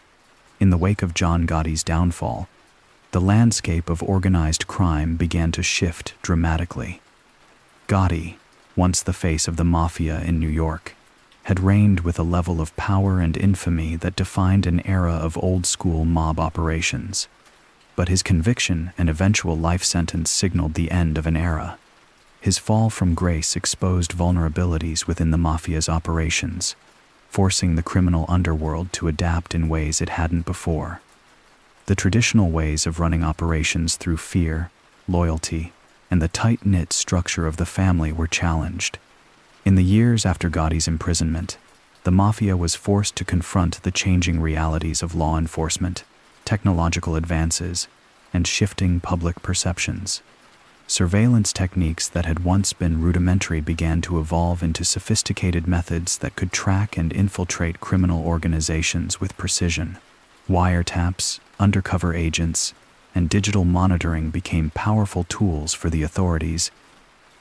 In the wake of John Gotti's downfall, the landscape of organized crime began to shift dramatically. Gotti, once the face of the mafia in New York, had reigned with a level of power and infamy that defined an era of old-school mob operations. But his conviction and eventual life sentence signaled the end of an era. His fall from grace exposed vulnerabilities within the mafia's operations, forcing the criminal underworld to adapt in ways it hadn't before. The traditional ways of running operations through fear, loyalty, and the tight-knit structure of the family were challenged. In the years after Gotti's imprisonment, the mafia was forced to confront the changing realities of law enforcement, technological advances, and shifting public perceptions. Surveillance techniques that had once been rudimentary began to evolve into sophisticated methods that could track and infiltrate criminal organizations with precision. Wiretaps, undercover agents, and digital monitoring became powerful tools for the authorities,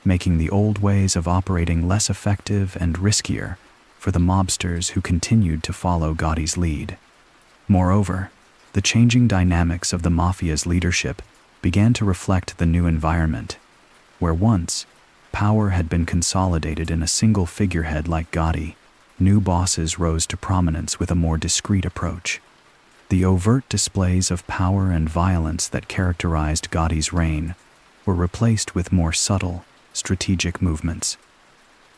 making the old ways of operating less effective and riskier for the mobsters who continued to follow Gotti's lead. Moreover, the changing dynamics of the mafia's leadership began to reflect the new environment, where once power had been consolidated in a single figurehead like Gotti. New bosses rose to prominence with a more discreet approach. The overt displays of power and violence that characterized Gotti's reign were replaced with more subtle, strategic movements.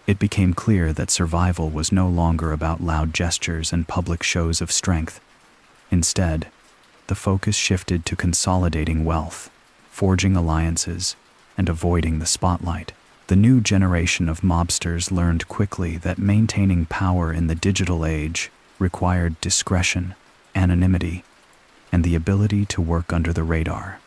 It became clear that survival was no longer about loud gestures and public shows of strength. Instead, the focus shifted to consolidating wealth, forging alliances, and avoiding the spotlight. The new generation of mobsters learned quickly that maintaining power in the digital age required discretion, anonymity, and the ability to work under the radar.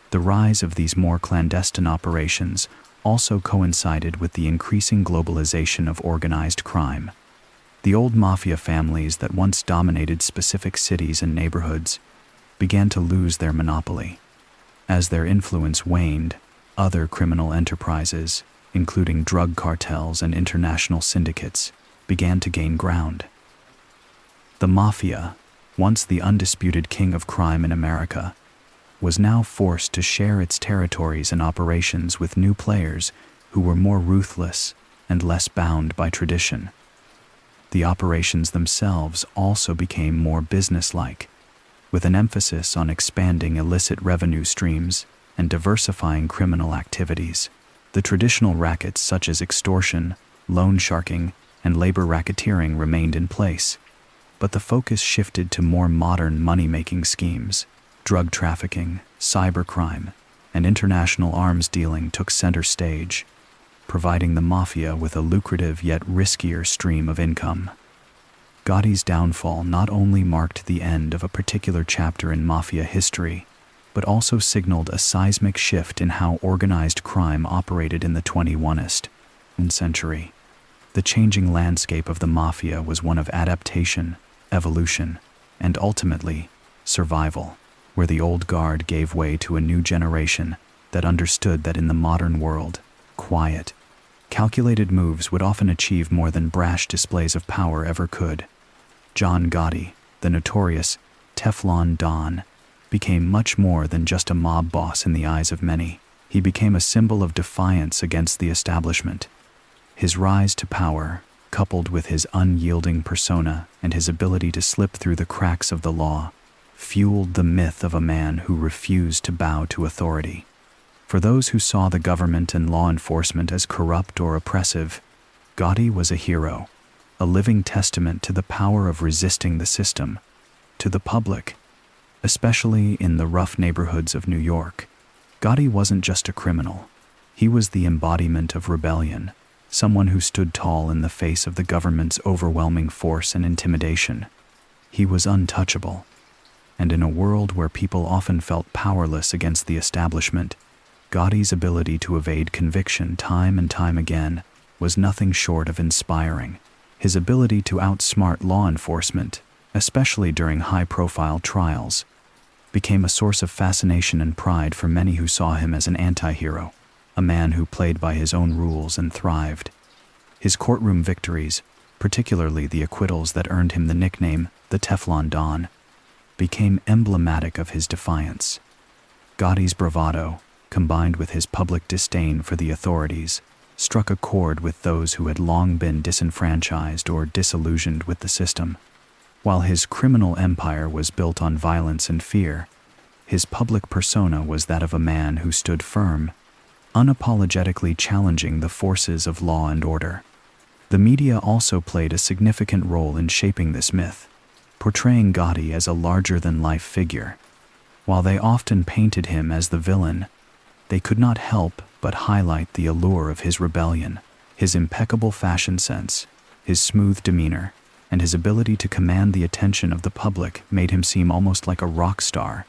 The rise of these more clandestine operations also coincided with the increasing globalization of organized crime. The old mafia families that once dominated specific cities and neighborhoods began to lose their monopoly. As their influence waned, other criminal enterprises, including drug cartels and international syndicates, began to gain ground. The mafia, once the undisputed king of crime in America, was now forced to share its territories and operations with new players who were more ruthless and less bound by tradition. The operations themselves also became more businesslike, with an emphasis on expanding illicit revenue streams and diversifying criminal activities. The traditional rackets such as extortion, loan sharking, and labor racketeering remained in place, but the focus shifted to more modern money-making schemes. Drug trafficking, cybercrime, and international arms dealing took center stage, providing the mafia with a lucrative yet riskier stream of income. Gotti's downfall not only marked the end of a particular chapter in mafia history, but also signaled a seismic shift in how organized crime operated in the 21st century. The changing landscape of the mafia was one of adaptation, evolution, and ultimately, survival, where the old guard gave way to a new generation that understood that in the modern world, quiet, calculated moves would often achieve more than brash displays of power ever could. John Gotti, the notorious Teflon Don, became much more than just a mob boss in the eyes of many. He became a symbol of defiance against the establishment. His rise to power, coupled with his unyielding persona and his ability to slip through the cracks of the law, fueled the myth of a man who refused to bow to authority. For those who saw the government and law enforcement as corrupt or oppressive, Gotti was a hero, a living testament to the power of resisting the system. To the public, especially in the rough neighborhoods of New York, Gotti wasn't just a criminal. He was the embodiment of rebellion, someone who stood tall in the face of the government's overwhelming force and intimidation. He was untouchable. And in a world where people often felt powerless against the establishment, Gotti's ability to evade conviction time and time again was nothing short of inspiring. His ability to outsmart law enforcement, especially during high-profile trials, became a source of fascination and pride for many who saw him as an anti-hero, a man who played by his own rules and thrived. His courtroom victories, particularly the acquittals that earned him the nickname the Teflon Don, became emblematic of his defiance. Gotti's bravado, combined with his public disdain for the authorities, struck a chord with those who had long been disenfranchised or disillusioned with the system. While his criminal empire was built on violence and fear, his public persona was that of a man who stood firm, unapologetically challenging the forces of law and order. The media also played a significant role in shaping this myth, portraying Gotti as a larger-than-life figure. While they often painted him as the villain, they could not help but highlight the allure of his rebellion. His impeccable fashion sense, his smooth demeanor, and his ability to command the attention of the public made him seem almost like a rock star,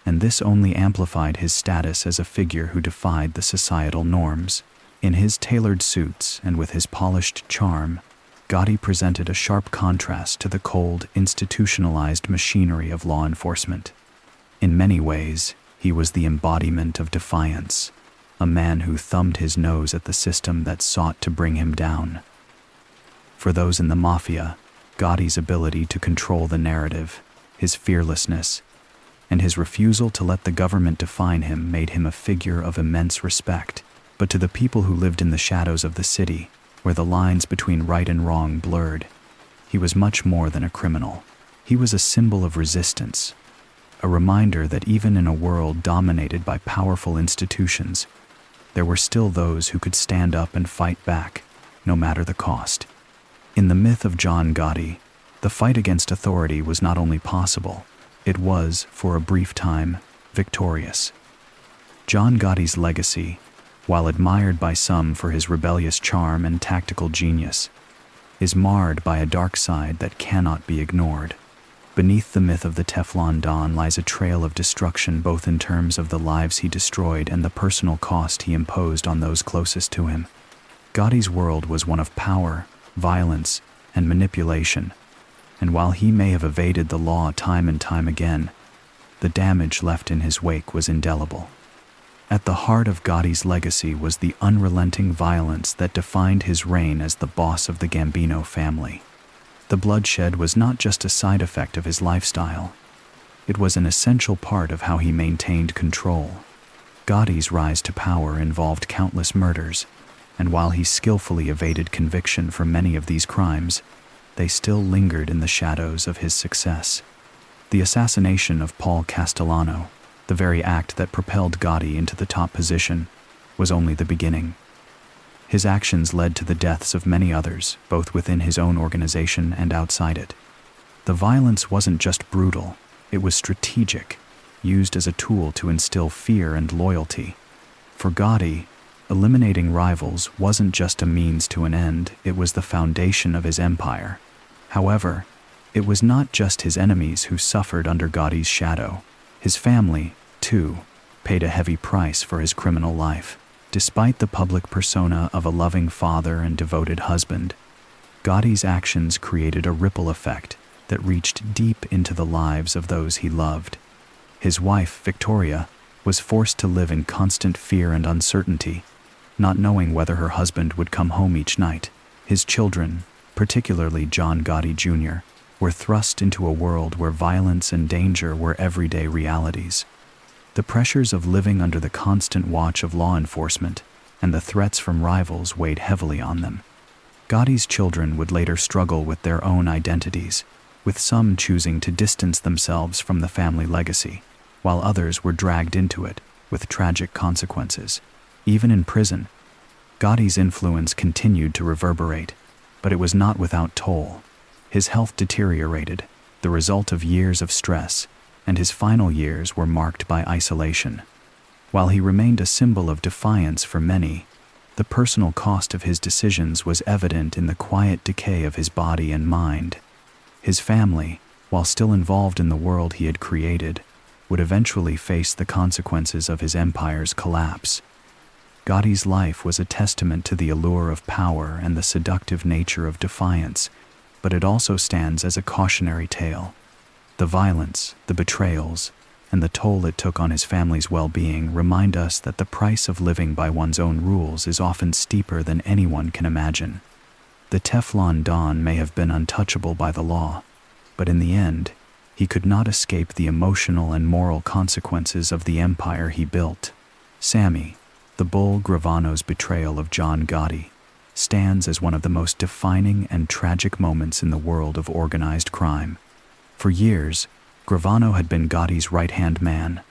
and this only amplified his status as a figure who defied the societal norms. In his tailored suits and with his polished charm, Gotti presented a sharp contrast to the cold, institutionalized machinery of law enforcement. In many ways, He was the embodiment of defiance, a man who thumbed his nose at the system that sought to bring him down. For those in the mafia, Gotti's ability to control the narrative, his fearlessness, and his refusal to let the government define him made him a figure of immense respect. But to the people who lived in the shadows of the city, where the lines between right and wrong blurred, he was much more than a criminal. He was a symbol of resistance, a reminder that even in a world dominated by powerful institutions, there were still those who could stand up and fight back, no matter the cost. In the myth of John Gotti, the fight against authority was not only possible, it was, for a brief time, victorious. John Gotti's legacy, while admired by some for his rebellious charm and tactical genius, is marred by a dark side that cannot be ignored. Beneath the myth of the Teflon Don lies a trail of destruction, both in terms of the lives he destroyed and the personal cost he imposed on those closest to him. Gotti's world was one of power, violence, and manipulation, and while he may have evaded the law time and time again, the damage left in his wake was indelible. At the heart of Gotti's legacy was the unrelenting violence that defined his reign as the boss of the Gambino family. The bloodshed was not just a side effect of his lifestyle. It was an essential part of how he maintained control. Gotti's rise to power involved countless murders, and while he skillfully evaded conviction for many of these crimes, they still lingered in the shadows of his success. The assassination of Paul Castellano, the very act that propelled Gotti into the top position, was only the beginning. His actions led to the deaths of many others, both within his own organization and outside it. The violence wasn't just brutal, it was strategic, used as a tool to instill fear and loyalty. For Gotti, eliminating rivals wasn't just a means to an end, it was the foundation of his empire. However, it was not just his enemies who suffered under Gotti's shadow. His family, too, paid a heavy price for his criminal life. Despite the public persona of a loving father and devoted husband, Gotti's actions created a ripple effect that reached deep into the lives of those he loved. His wife, Victoria, was forced to live in constant fear and uncertainty, not knowing whether her husband would come home each night. His children, particularly John Gotti Jr., were thrust into a world where violence and danger were everyday realities. The pressures of living under the constant watch of law enforcement and the threats from rivals weighed heavily on them. Gotti's children would later struggle with their own identities, with some choosing to distance themselves from the family legacy, while others were dragged into it, with tragic consequences. Even in prison, Gotti's influence continued to reverberate, but it was not without toll. His health deteriorated, the result of years of stress, and his final years were marked by isolation. While he remained a symbol of defiance for many, the personal cost of his decisions was evident in the quiet decay of his body and mind. His family, while still involved in the world he had created, would eventually face the consequences of his empire's collapse. Gotti's life was a testament to the allure of power and the seductive nature of defiance, but it also stands as a cautionary tale. The violence, the betrayals, and the toll it took on his family's well-being remind us that the price of living by one's own rules is often steeper than anyone can imagine. The Teflon Don may have been untouchable by the law, but in the end, he could not escape the emotional and moral consequences of the empire he built. Sammy, the Bull Gravano's betrayal of John Gotti, stands as one of the most defining and tragic moments in the world of organized crime. For years, Gravano had been Gotti's right-hand man,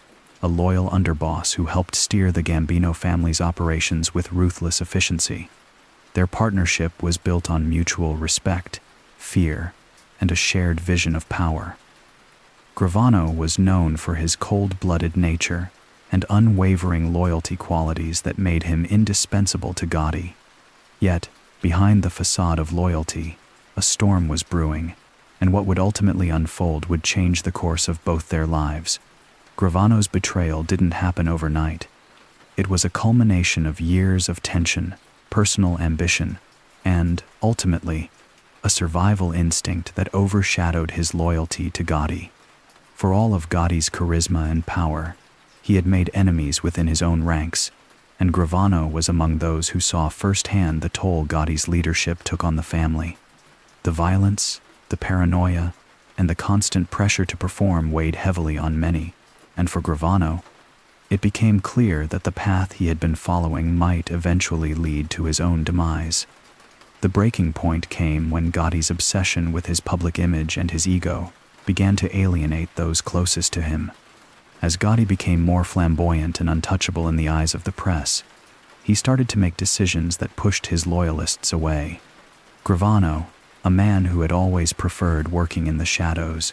a loyal underboss who helped steer the Gambino family's operations with ruthless efficiency. Their partnership was built on mutual respect, fear, and a shared vision of power. Gravano was known for his cold-blooded nature and unwavering loyalty qualities that made him indispensable to Gotti. Yet, behind the facade of loyalty, a storm was brewing, and what would ultimately unfold would change the course of both their lives. Gravano's betrayal didn't happen overnight. It was a culmination of years of tension, personal ambition, and, ultimately, a survival instinct that overshadowed his loyalty to Gotti. For all of Gotti's charisma and power, He had made enemies within his own ranks, and Gravano was among those who saw firsthand the toll Gotti's leadership took on the family. The violence, the paranoia, and the constant pressure to perform weighed heavily on many, and for Gravano, it became clear that the path he had been following might eventually lead to his own demise. The breaking point came when Gotti's obsession with his public image and his ego began to alienate those closest to him. As Gotti became more flamboyant and untouchable in the eyes of the press, he started to make decisions that pushed his loyalists away. Gravano, a man who had always preferred working in the shadows,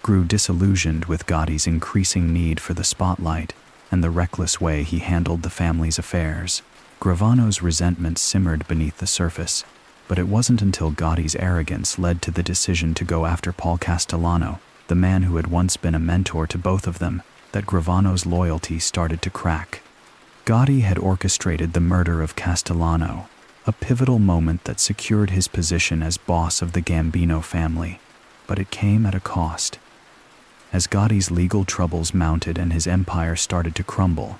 grew disillusioned with Gotti's increasing need for the spotlight and the reckless way he handled the family's affairs. Gravano's resentment simmered beneath the surface, but it wasn't until Gotti's arrogance led to the decision to go after Paul Castellano, the man who had once been a mentor to both of them, that Gravano's loyalty started to crack. Gotti had orchestrated the murder of Castellano, a pivotal moment that secured his position as boss of the Gambino family, but it came at a cost. As Gotti's legal troubles mounted and his empire started to crumble,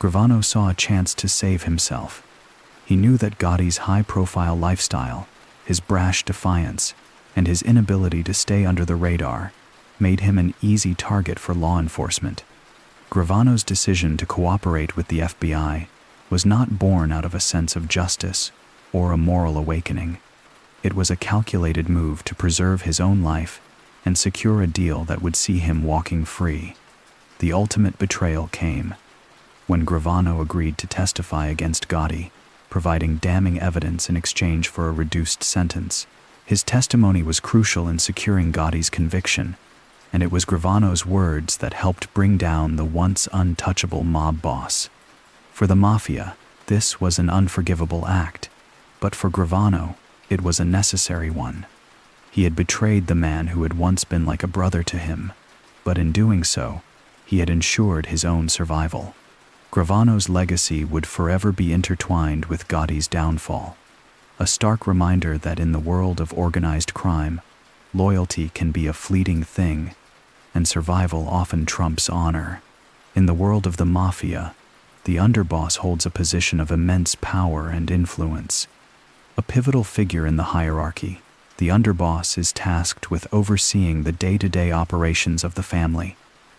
Gravano saw a chance to save himself. He knew that Gotti's high-profile lifestyle, his brash defiance, and his inability to stay under the radar made him an easy target for law enforcement. Gravano's decision to cooperate with the FBI was not born out of a sense of justice or a moral awakening. It was a calculated move to preserve his own life and secure a deal that would see him walking free. The ultimate betrayal came when Gravano agreed to testify against Gotti, providing damning evidence in exchange for a reduced sentence. His testimony was crucial in securing Gotti's conviction, and it was Gravano's words that helped bring down the once untouchable mob boss. For the mafia, this was an unforgivable act, but for Gravano, it was a necessary one. He had betrayed the man who had once been like a brother to him, but in doing so, he had ensured his own survival. Gravano's legacy would forever be intertwined with Gotti's downfall, a stark reminder that in the world of organized crime, loyalty can be a fleeting thing, and survival often trumps honor. In the world of the mafia, the underboss holds a position of immense power and influence. A pivotal figure in the hierarchy, the underboss is tasked with overseeing the day-to-day operations of the family,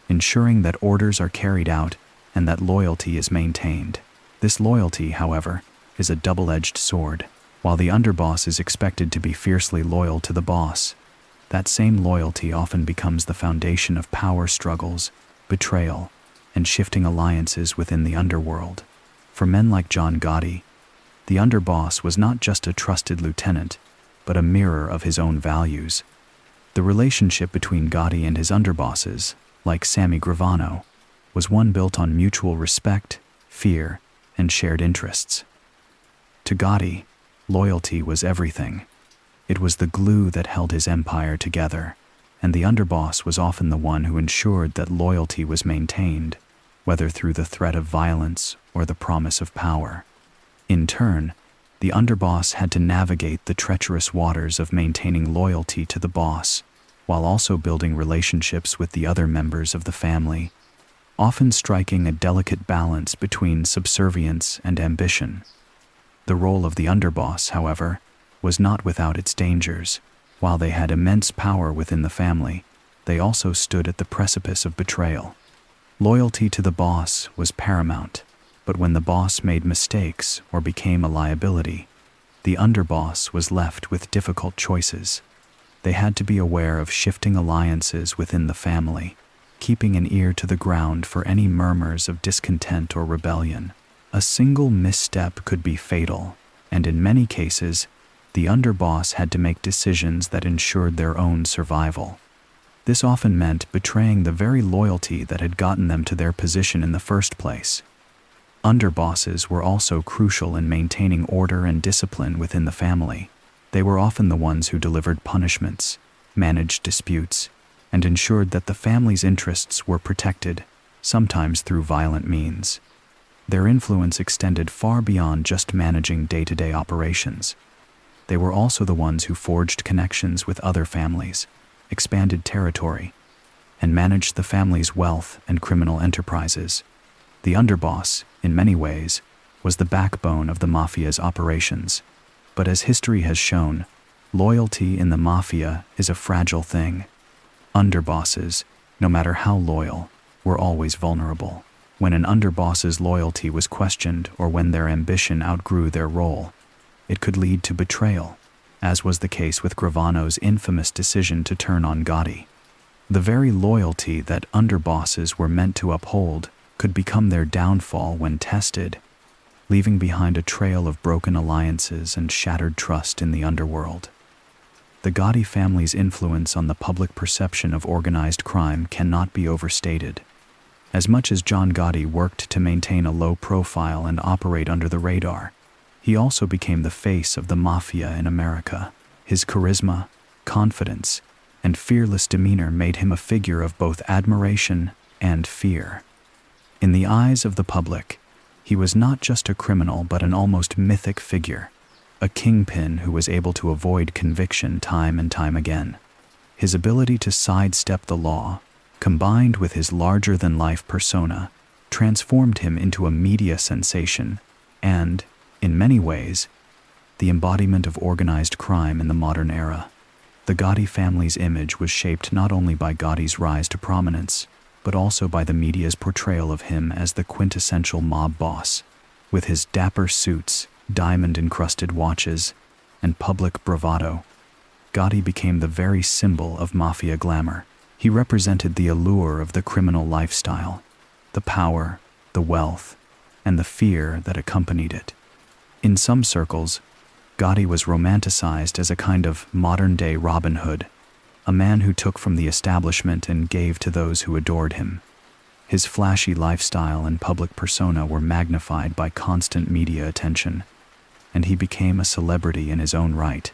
ensuring that orders are carried out and that loyalty is maintained. This loyalty, however, is a double-edged sword. While the underboss is expected to be fiercely loyal to the boss, that same loyalty often becomes the foundation of power struggles, betrayal, and shifting alliances within the underworld. For men like John Gotti, the underboss was not just a trusted lieutenant, but a mirror of his own values. The relationship between Gotti and his underbosses, like Sammy Gravano, was one built on mutual respect, fear, and shared interests. To Gotti, loyalty was everything. It was the glue that held his empire together, and the underboss was often the one who ensured that loyalty was maintained, whether through the threat of violence or the promise of power. In turn, the underboss had to navigate the treacherous waters of maintaining loyalty to the boss, while also building relationships with the other members of the family, often striking a delicate balance between subservience and ambition. The role of the underboss, however, was not without its dangers. While they had immense power within the family, they also stood at the precipice of betrayal. Loyalty to the boss was paramount, but when the boss made mistakes or became a liability, the underboss was left with difficult choices. They had to be aware of shifting alliances within the family, keeping an ear to the ground for any murmurs of discontent or rebellion. A single misstep could be fatal, and in many cases, the underboss had to make decisions that ensured their own survival. This often meant betraying the very loyalty that had gotten them to their position in the first place. Underbosses were also crucial in maintaining order and discipline within the family. They were often the ones who delivered punishments, managed disputes, and ensured that the family's interests were protected, sometimes through violent means. Their influence extended far beyond just managing day-to-day operations. They were also the ones who forged connections with other families, expanded territory, and managed the family's wealth and criminal enterprises. The underboss, in many ways, was the backbone of the mafia's operations. But as history has shown, loyalty in the mafia is a fragile thing. Underbosses, no matter how loyal, were always vulnerable. When an underboss's loyalty was questioned or when their ambition outgrew their role, it could lead to betrayal, as was the case with Gravano's infamous decision to turn on Gotti. The very loyalty that underbosses were meant to uphold could become their downfall when tested, leaving behind a trail of broken alliances and shattered trust in the underworld. The Gotti family's influence on the public perception of organized crime cannot be overstated. As much as John Gotti worked to maintain a low profile and operate under the radar, he also became the face of the mafia in America. His charisma, confidence, and fearless demeanor made him a figure of both admiration and fear. In the eyes of the public, he was not just a criminal but an almost mythic figure, a kingpin who was able to avoid conviction time and time again. His ability to sidestep the law, combined with his larger-than-life persona, transformed him into a media sensation and, in many ways, the embodiment of organized crime in the modern era. The Gotti family's image was shaped not only by Gotti's rise to prominence, but also by the media's portrayal of him as the quintessential mob boss. With his dapper suits, diamond-encrusted watches, and public bravado, Gotti became the very symbol of mafia glamour. He represented the allure of the criminal lifestyle, the power, the wealth, and the fear that accompanied it. In some circles, Gotti was romanticized as a kind of modern-day Robin Hood, a man who took from the establishment and gave to those who adored him. His flashy lifestyle and public persona were magnified by constant media attention, and he became a celebrity in his own right.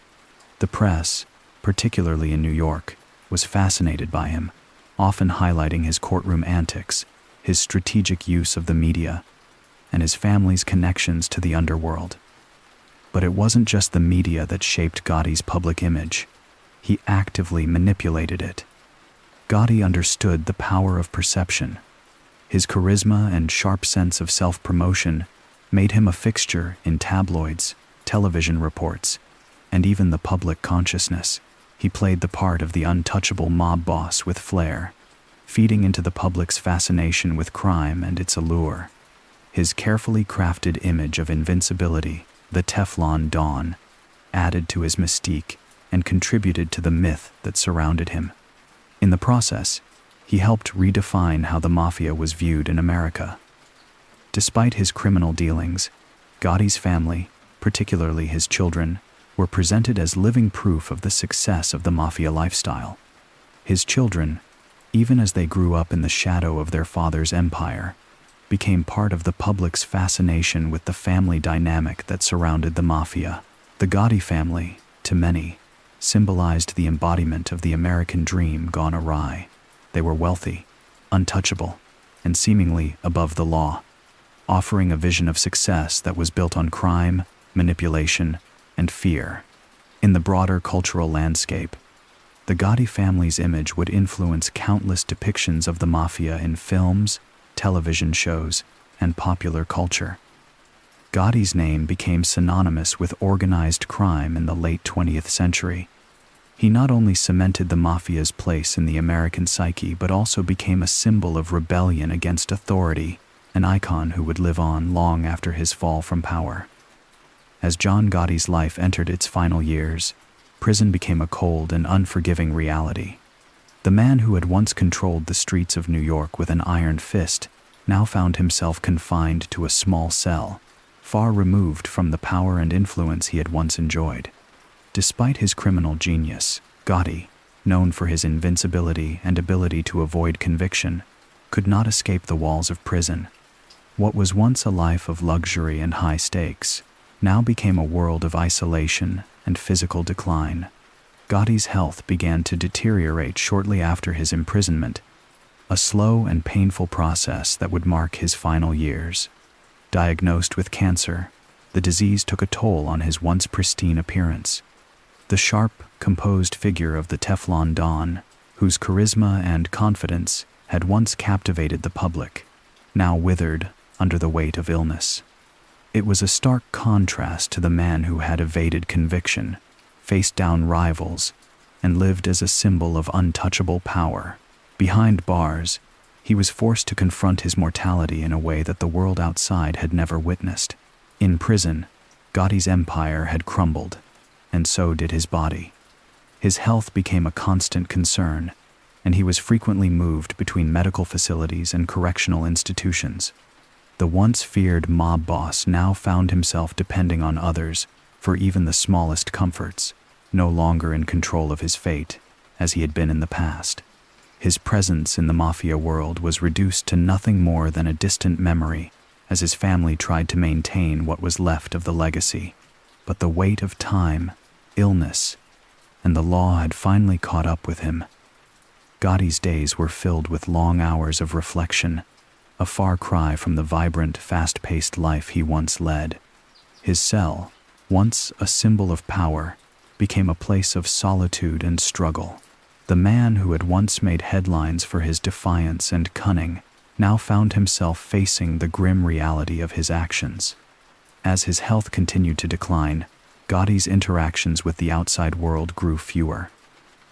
The press, particularly in New York, was fascinated by him, often highlighting his courtroom antics, his strategic use of the media, and his family's connections to the underworld. But it wasn't just the media that shaped Gotti's public image. He actively manipulated it. Gotti understood the power of perception. His charisma and sharp sense of self-promotion made him a fixture in tabloids, television reports, and even the public consciousness. He played the part of the untouchable mob boss with flair, feeding into the public's fascination with crime and its allure. His carefully crafted image of invincibility, the Teflon Don, added to his mystique and contributed to the myth that surrounded him. In the process, he helped redefine how the mafia was viewed in America. Despite his criminal dealings, Gotti's family, particularly his children, were presented as living proof of the success of the mafia lifestyle. His children, even as they grew up in the shadow of their father's empire, became part of the public's fascination with the family dynamic that surrounded the mafia. The Gotti family, to many, symbolized the embodiment of the American dream gone awry. They were wealthy, untouchable, and seemingly above the law, offering a vision of success that was built on crime, manipulation, and fear. In the broader cultural landscape, the Gotti family's image would influence countless depictions of the mafia in films, television shows, and popular culture. Gotti's name became synonymous with organized crime in the late 20th century. He not only cemented the mafia's place in the American psyche but also became a symbol of rebellion against authority, an icon who would live on long after his fall from power. As John Gotti's life entered its final years, prison became a cold and unforgiving reality. The man who had once controlled the streets of New York with an iron fist now found himself confined to a small cell, far removed from the power and influence he had once enjoyed. Despite his criminal genius, Gotti, known for his invincibility and ability to avoid conviction, could not escape the walls of prison. What was once a life of luxury and high stakes now became a world of isolation and physical decline. Gotti's health began to deteriorate shortly after his imprisonment, a slow and painful process that would mark his final years. Diagnosed with cancer, the disease took a toll on his once pristine appearance. The sharp, composed figure of the Teflon Don, whose charisma and confidence had once captivated the public, now withered under the weight of illness. It was a stark contrast to the man who had evaded conviction, faced down rivals, and lived as a symbol of untouchable power. Behind bars, he was forced to confront his mortality in a way that the world outside had never witnessed. In prison, Gotti's empire had crumbled, and so did his body. His health became a constant concern, and he was frequently moved between medical facilities and correctional institutions. The once feared mob boss now found himself depending on others for even the smallest comforts, no longer in control of his fate, as he had been in the past. His presence in the mafia world was reduced to nothing more than a distant memory, as his family tried to maintain what was left of the legacy. But the weight of time, illness, and the law had finally caught up with him. Gotti's days were filled with long hours of reflection, a far cry from the vibrant, fast-paced life he once led. His cell, once a symbol of power, became a place of solitude and struggle. The man who had once made headlines for his defiance and cunning now found himself facing the grim reality of his actions. As his health continued to decline, Gotti's interactions with the outside world grew fewer.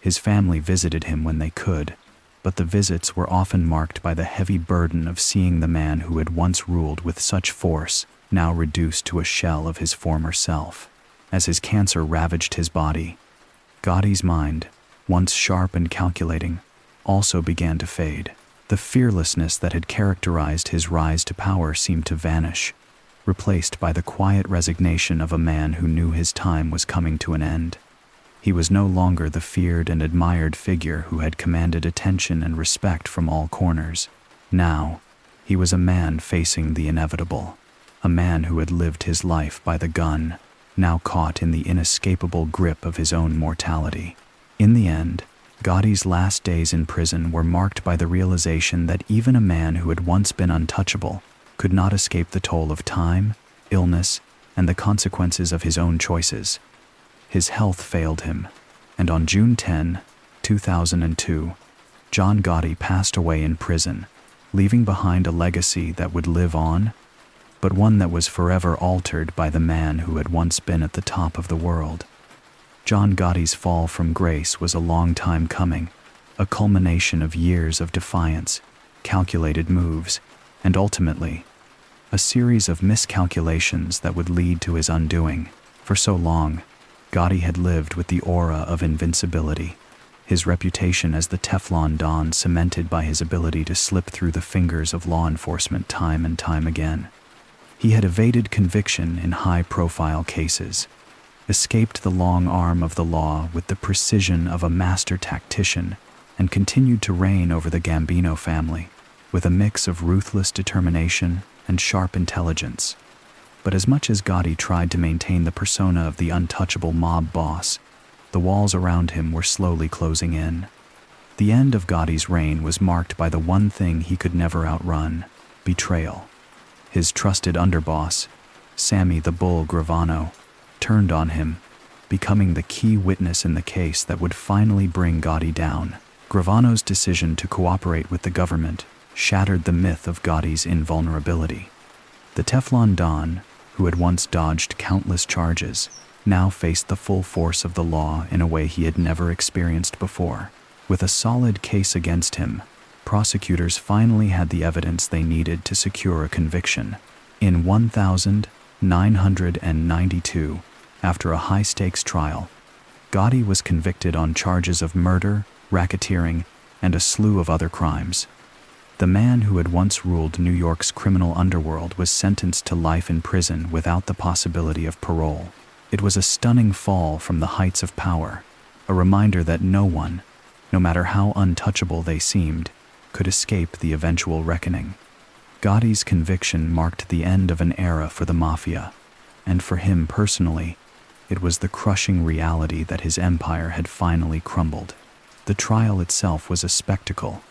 His family visited him when they could, but the visits were often marked by the heavy burden of seeing the man who had once ruled with such force now reduced to a shell of his former self. As his cancer ravaged his body, Gotti's mind, once sharp and calculating, also began to fade. The fearlessness that had characterized his rise to power seemed to vanish, replaced by the quiet resignation of a man who knew his time was coming to an end. He was no longer the feared and admired figure who had commanded attention and respect from all corners. Now, he was a man facing the inevitable, a man who had lived his life by the gun, now caught in the inescapable grip of his own mortality. In the end, Gotti's last days in prison were marked by the realization that even a man who had once been untouchable could not escape the toll of time, illness, and the consequences of his own choices. His health failed him, and on June 10, 2002, John Gotti passed away in prison, leaving behind a legacy that would live on, but one that was forever altered by the man who had once been at the top of the world. John Gotti's fall from grace was a long time coming, a culmination of years of defiance, calculated moves, and ultimately, a series of miscalculations that would lead to his undoing. For so long, Gotti had lived with the aura of invincibility, his reputation as the Teflon Don cemented by his ability to slip through the fingers of law enforcement time and time again. He had evaded conviction in high-profile cases, escaped the long arm of the law with the precision of a master tactician, and continued to reign over the Gambino family with a mix of ruthless determination and sharp intelligence. But as much as Gotti tried to maintain the persona of the untouchable mob boss, the walls around him were slowly closing in. The end of Gotti's reign was marked by the one thing he could never outrun: betrayal. His trusted underboss, Sammy the Bull Gravano, turned on him, becoming the key witness in the case that would finally bring Gotti down. Gravano's decision to cooperate with the government shattered the myth of Gotti's invulnerability. The Teflon Don, who had once dodged countless charges, now faced the full force of the law in a way he had never experienced before. With a solid case against him, prosecutors finally had the evidence they needed to secure a conviction. In 1992, after a high-stakes trial, Gotti was convicted on charges of murder, racketeering, and a slew of other crimes. The man who had once ruled New York's criminal underworld was sentenced to life in prison without the possibility of parole. It was a stunning fall from the heights of power, a reminder that no one, no matter how untouchable they seemed, could escape the eventual reckoning. Gotti's conviction marked the end of an era for the mafia, and for him personally, it was the crushing reality that his empire had finally crumbled. The trial itself was a spectacle,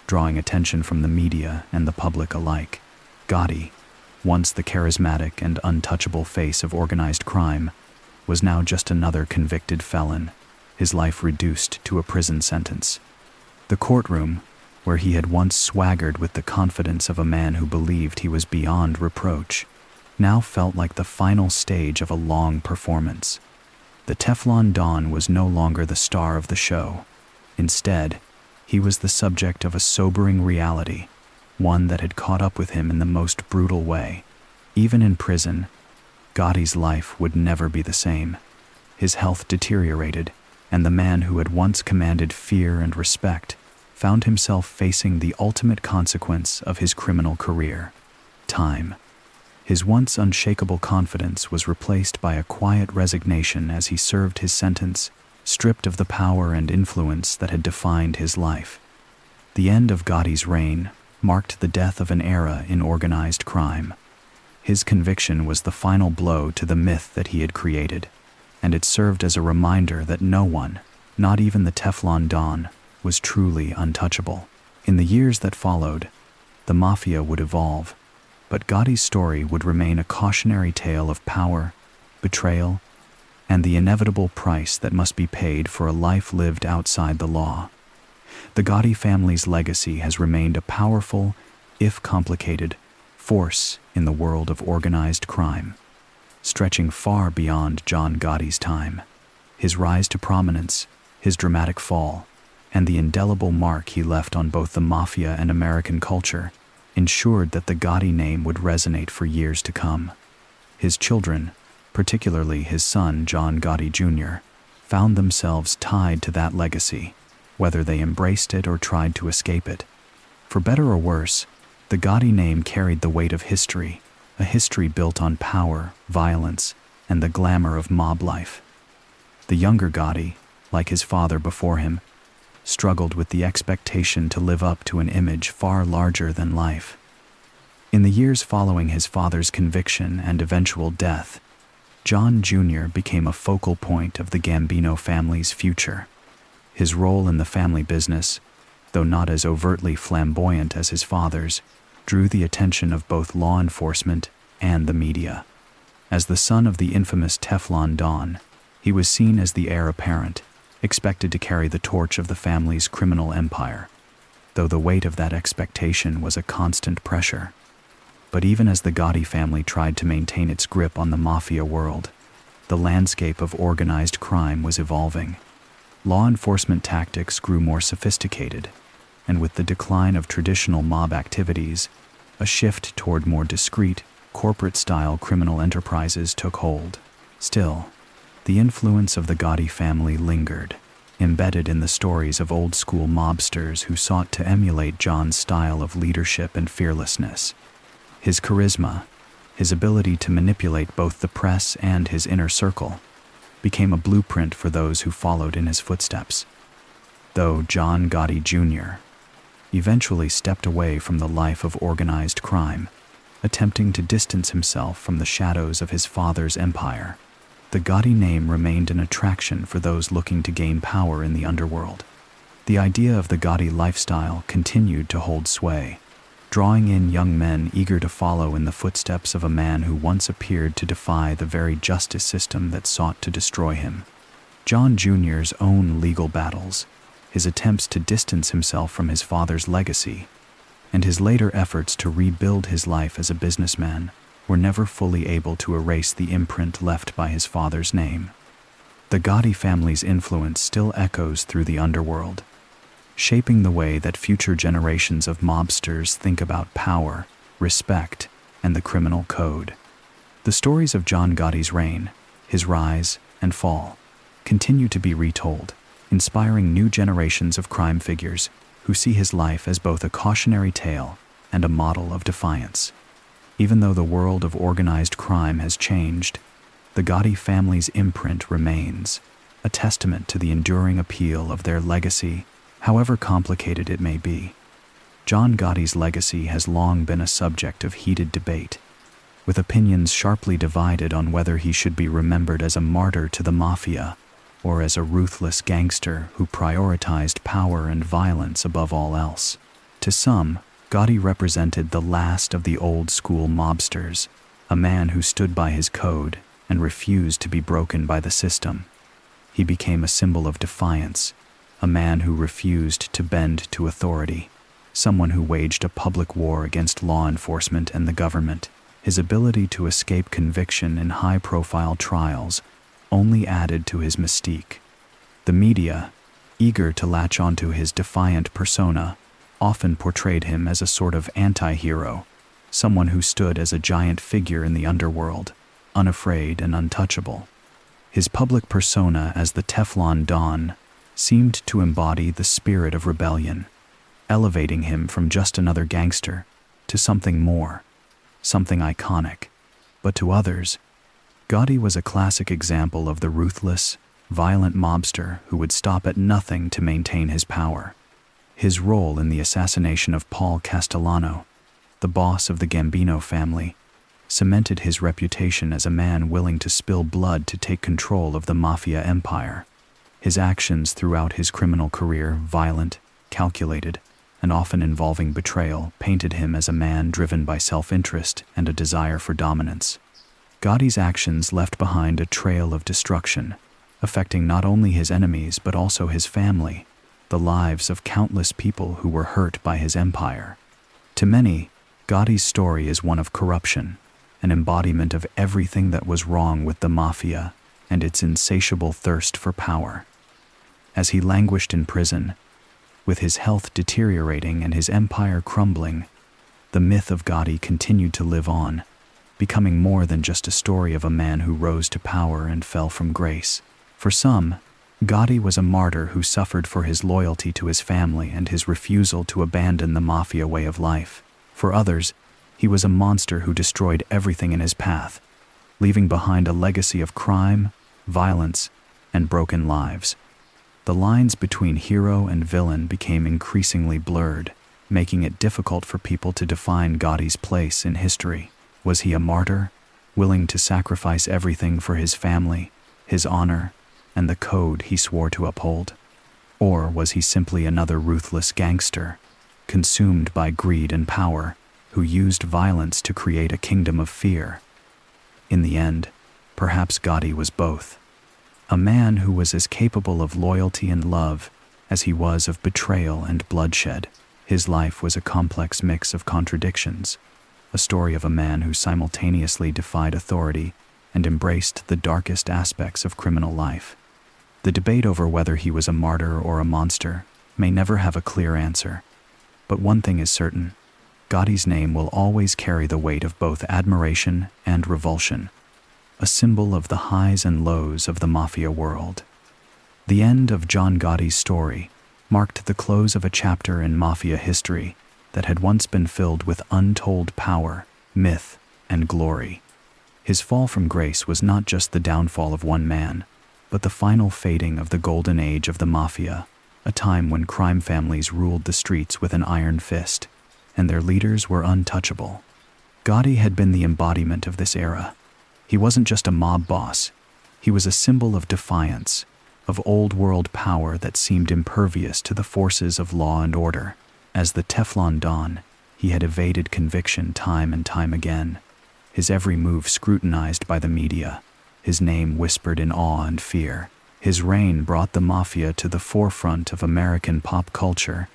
drawing attention from the media and the public alike. Gotti, once the charismatic and untouchable face of organized crime, was now just another convicted felon, his life reduced to a prison sentence. The courtroom, where he had once swaggered with the confidence of a man who believed he was beyond reproach, now felt like the final stage of a long performance. The Teflon Don was no longer the star of the show. Instead, he was the subject of a sobering reality, one that had caught up with him in the most brutal way. Even in prison, Gotti's life would never be the same. His health deteriorated, and the man who had once commanded fear and respect found himself facing the ultimate consequence of his criminal career: time. His once unshakable confidence was replaced by a quiet resignation as he served his sentence, stripped of the power and influence that had defined his life. The end of Gotti's reign marked the death of an era in organized crime. His conviction was the final blow to the myth that he had created, and it served as a reminder that no one, not even the Teflon Don, was truly untouchable. In the years that followed, the mafia would evolve, but Gotti's story would remain a cautionary tale of power, betrayal, and the inevitable price that must be paid for a life lived outside the law. The Gotti family's legacy has remained a powerful, if complicated, force in the world of organized crime, stretching far beyond John Gotti's time. His rise to prominence, his dramatic fall, and the indelible mark he left on both the mafia and American culture ensured that the Gotti name would resonate for years to come. His children, particularly his son John Gotti Jr., found themselves tied to that legacy, whether they embraced it or tried to escape it. For better or worse, the Gotti name carried the weight of history, a history built on power, violence, and the glamour of mob life. The younger Gotti, like his father before him, struggled with the expectation to live up to an image far larger than life. In the years following his father's conviction and eventual death, John Jr. became a focal point of the Gambino family's future. His role in the family business, though not as overtly flamboyant as his father's, drew the attention of both law enforcement and the media. As the son of the infamous Teflon Don, he was seen as the heir apparent, expected to carry the torch of the family's criminal empire, though the weight of that expectation was a constant pressure. But even as the Gotti family tried to maintain its grip on the mafia world, the landscape of organized crime was evolving. Law enforcement tactics grew more sophisticated, and with the decline of traditional mob activities, a shift toward more discreet, corporate-style criminal enterprises took hold. Still, the influence of the Gotti family lingered, embedded in the stories of old-school mobsters who sought to emulate John's style of leadership and fearlessness. His charisma, his ability to manipulate both the press and his inner circle, became a blueprint for those who followed in his footsteps. Though John Gotti Jr. eventually stepped away from the life of organized crime, attempting to distance himself from the shadows of his father's empire, the Gotti name remained an attraction for those looking to gain power in the underworld. The idea of the Gotti lifestyle continued to hold sway, drawing in young men eager to follow in the footsteps of a man who once appeared to defy the very justice system that sought to destroy him. John Jr.'s own legal battles, his attempts to distance himself from his father's legacy, and his later efforts to rebuild his life as a businessman were never fully able to erase the imprint left by his father's name. The Gotti family's influence still echoes through the underworld, shaping the way that future generations of mobsters think about power, respect, and the criminal code. The stories of John Gotti's reign, his rise and fall, continue to be retold, inspiring new generations of crime figures who see his life as both a cautionary tale and a model of defiance. Even though the world of organized crime has changed, the Gotti family's imprint remains, a testament to the enduring appeal of their legacy, however complicated it may be. John Gotti's legacy has long been a subject of heated debate, with opinions sharply divided on whether he should be remembered as a martyr to the mafia or as a ruthless gangster who prioritized power and violence above all else. To some, Gotti represented the last of the old-school mobsters, a man who stood by his code and refused to be broken by the system. He became a symbol of defiance, a man who refused to bend to authority, someone who waged a public war against law enforcement and the government. His ability to escape conviction in high-profile trials only added to his mystique. The media, eager to latch onto his defiant persona, often portrayed him as a sort of anti-hero, someone who stood as a giant figure in the underworld, unafraid and untouchable. His public persona as the Teflon Don seemed to embody the spirit of rebellion, elevating him from just another gangster to something more, something iconic. But to others, Gotti was a classic example of the ruthless, violent mobster who would stop at nothing to maintain his power. His role in the assassination of Paul Castellano, the boss of the Gambino family, cemented his reputation as a man willing to spill blood to take control of the mafia empire. His actions throughout his criminal career, violent, calculated, and often involving betrayal, painted him as a man driven by self-interest and a desire for dominance. Gotti's actions left behind a trail of destruction, affecting not only his enemies but also his family, the lives of countless people who were hurt by his empire. To many, Gotti's story is one of corruption, an embodiment of everything that was wrong with the mafia and its insatiable thirst for power. As he languished in prison, with his health deteriorating and his empire crumbling, the myth of Gotti continued to live on, becoming more than just a story of a man who rose to power and fell from grace. For some, Gotti was a martyr who suffered for his loyalty to his family and his refusal to abandon the mafia way of life. For others, he was a monster who destroyed everything in his path, leaving behind a legacy of crime, violence, and broken lives. The lines between hero and villain became increasingly blurred, making it difficult for people to define Gotti's place in history. Was he a martyr, willing to sacrifice everything for his family, his honor, and the code he swore to uphold? Or was he simply another ruthless gangster, consumed by greed and power, who used violence to create a kingdom of fear? In the end, perhaps Gotti was both. A man who was as capable of loyalty and love as he was of betrayal and bloodshed. His life was a complex mix of contradictions, a story of a man who simultaneously defied authority and embraced the darkest aspects of criminal life. The debate over whether he was a martyr or a monster may never have a clear answer. But one thing is certain: Gotti's name will always carry the weight of both admiration and revulsion, a symbol of the highs and lows of the mafia world. The end of John Gotti's story marked the close of a chapter in mafia history that had once been filled with untold power, myth, and glory. His fall from grace was not just the downfall of one man, but the final fading of the golden age of the mafia, a time when crime families ruled the streets with an iron fist, and their leaders were untouchable. Gotti had been the embodiment of this era. He wasn't just a mob boss. He was a symbol of defiance, of old-world power that seemed impervious to the forces of law and order. As the Teflon Don, he had evaded conviction time and time again, his every move scrutinized by the media, his name whispered in awe and fear. His reign brought the mafia to the forefront of American pop culture,